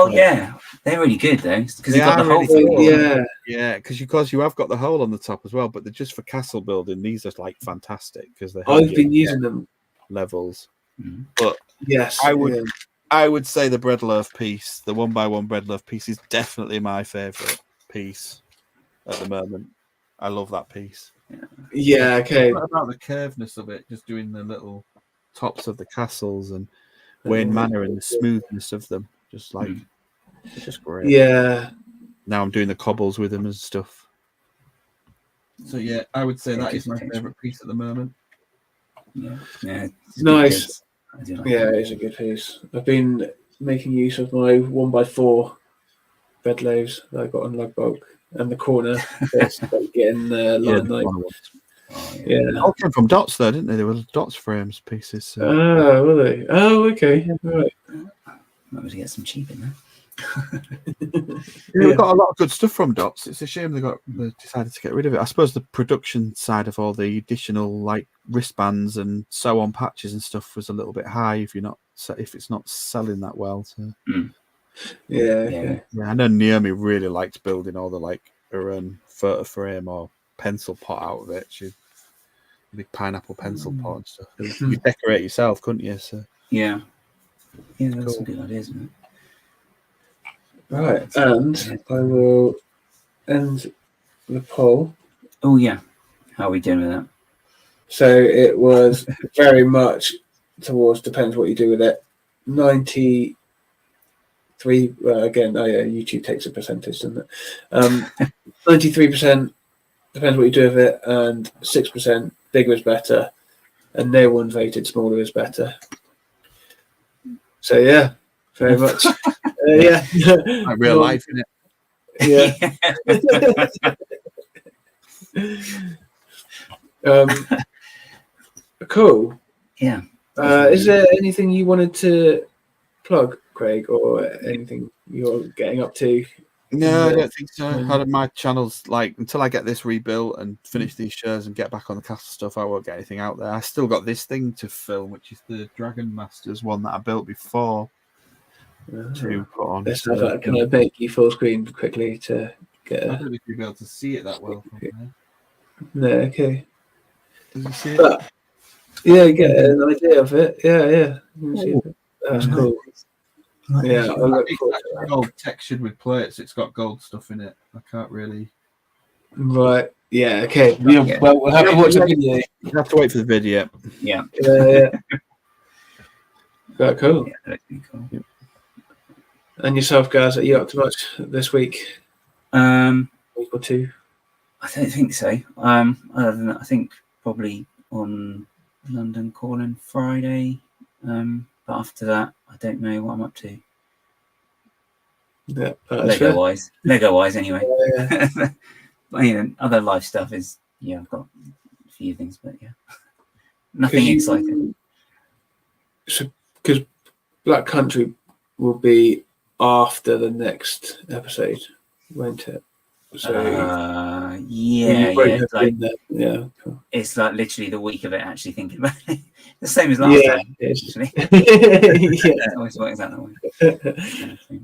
yeah, they're really good though because you've got the whole really thing. Yeah. because you have got the hole on the top as well, but they're just for castle building. These are like fantastic because they I've been using them levels. Mm. But yes, I would say the bread loaf piece, the 1x1 bread loaf piece, is definitely my favourite piece at the moment. I love that piece. Yeah, okay. What about the curvedness of it? Just doing the little tops of the castles and Wayne Manor and the smoothness of them. Just like, it's just great. Yeah. Now I'm doing the cobbles with them and stuff. So yeah, I would say that is my favourite piece at the moment. Yeah. Nice. Like Yeah, it's a good piece. I've been making use of my 1x4 bread loaves that I got on Lug Bulk and the corner bits, like getting line like. Yeah. They all came from Dots though, didn't they? They were Dots frames pieces. So. Oh, were they? Oh, okay. Right. Might be to get some cheap in there. We've got a lot of good stuff from Dots. It's a shame they decided to get rid of it. I suppose the production side of all the additional like wristbands and so on patches and stuff was a little bit high if it's not selling that well. So. Yeah. I know Naomi really liked building all the like her own photo frame or pencil pot out of it. She big pineapple pencil pot and stuff. You decorate yourself, couldn't you? So yeah, that's a good idea, isn't it? Right, and I will end the poll. Oh yeah, how are we doing with that? So it was very much towards depends what you do with it. 93. Again, YouTube takes a percentage, doesn't it? 93% depends what you do with it, and 6% bigger is better, and no one voted smaller is better. So yeah, very much. Yeah, like real life, isn't it? Cool. Yeah. Is there anything you wanted to plug, Craig, or anything you're getting up to? No, I don't think so. Out of my channels, like until I get this rebuilt and finish these shows and get back on the castle stuff, I won't get anything out there. I still got this thing to film, which is the Dragon Masters one that I built before to put on. Can I make you full screen quickly to get? I don't know if you'll be able to see it that well. No, okay. Does you see it? But, yeah, get an idea of it. Yeah. You can see it. That's cool. Yeah, I look forward to that. Gold textured with plates. It's got gold stuff in it. I can't really. Right. Yeah. Okay. Yeah. Well, we'll have to watch the video. You have to wait for the video. Yeah. Yeah. Right, cool. Yeah, that'd be cool. Yep. And yourself, guys, are you up to much this week? Week or two? I don't think so. Other than that, I think probably on London Calling Friday. But after that, I don't know what I'm up to. Yeah, Lego wise, anyway. Yeah. But, other life stuff is I've got a few things, but nothing exciting. So, because Black Country will be after the next episode, won't it? So yeah, you won't yeah. have been there. Yeah, cool. It's like literally the week of it actually thinking about it. The same as last time, actually. Yeah. It always works out that way.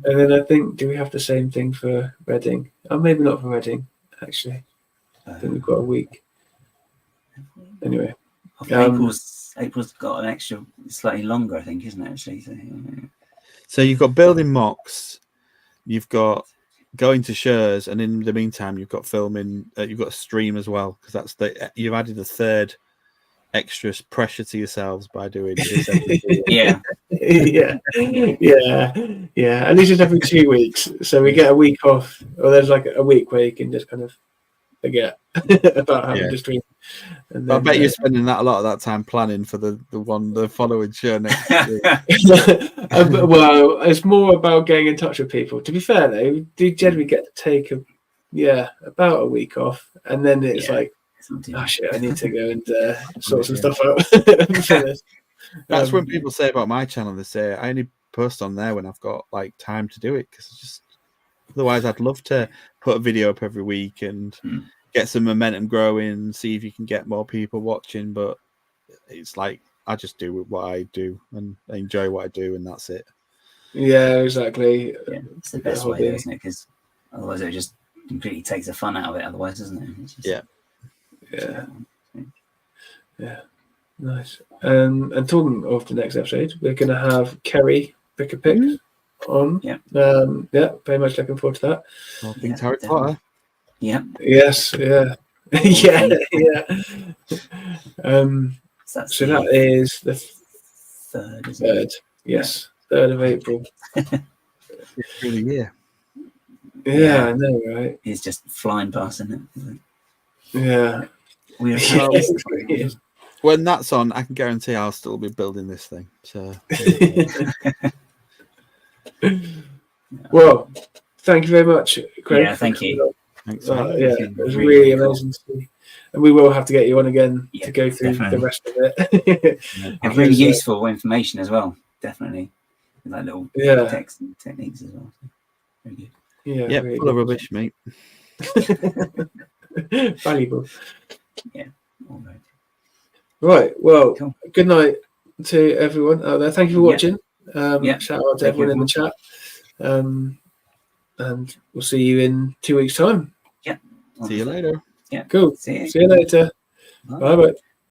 And then I think, do we have the same thing for Reading? Oh, maybe not for Reading, actually. I think we've got a week. Anyway. April's got an extra, slightly longer, I think, isn't it, actually? So you've got building MOCs, you've got going to shows, and in the meantime, you've got filming, you've got a stream as well, because you've added a third extra pressure to yourselves by doing this every Yeah. Yeah. At least it's every 2 weeks. So we get a week off, or there's like a week where you can just kind of forget about having to stream. And then, I bet you're spending a lot of that time planning for the following show next year. Well, it's more about getting in touch with people. To be fair, though, we do generally get to take about a week off, and then it's like, oh shit, I need to go and sort some stuff out. That's when people say about my channel, they say I only post on there when I've got like time to do it, because just otherwise I'd love to put a video up every week and get some momentum growing, see if you can get more people watching, but it's like I just do what I do and I enjoy what I do, and that's it. Yeah, exactly. Yeah, it's the best way, isn't it? Because otherwise it just completely takes the fun out of it. Otherwise, doesn't it? It's just, yeah, nice. And talking of the next episode, we're going to have Kerry Pick on. Yeah. Very much looking forward to that. Harry Potter. Yeah. Yes. Yeah. yeah. So that is the 3rd, isn't it? 3rd. Yes, 3rd of April. Through the year. Yeah, I know, right? It's just flying past, isn't it? Yeah. When that's on, I can guarantee I'll still be building this thing. So. Well, thank you very much, Craig. Yeah, thank you. Thanks. It was really amazing to see. And we will have to get you on again to go through the rest of it. And really useful information as well, definitely. With like little text and techniques as well. Very good. Yeah, really full of rubbish, mate. Valuable. Yeah. All right. Right. Well, good night to everyone out there. Thank you for watching. Shout out to everyone in the chat. And we'll see you in 2 weeks' time. Yeah. See you later. Yeah. Cool. See you later. Bye bye.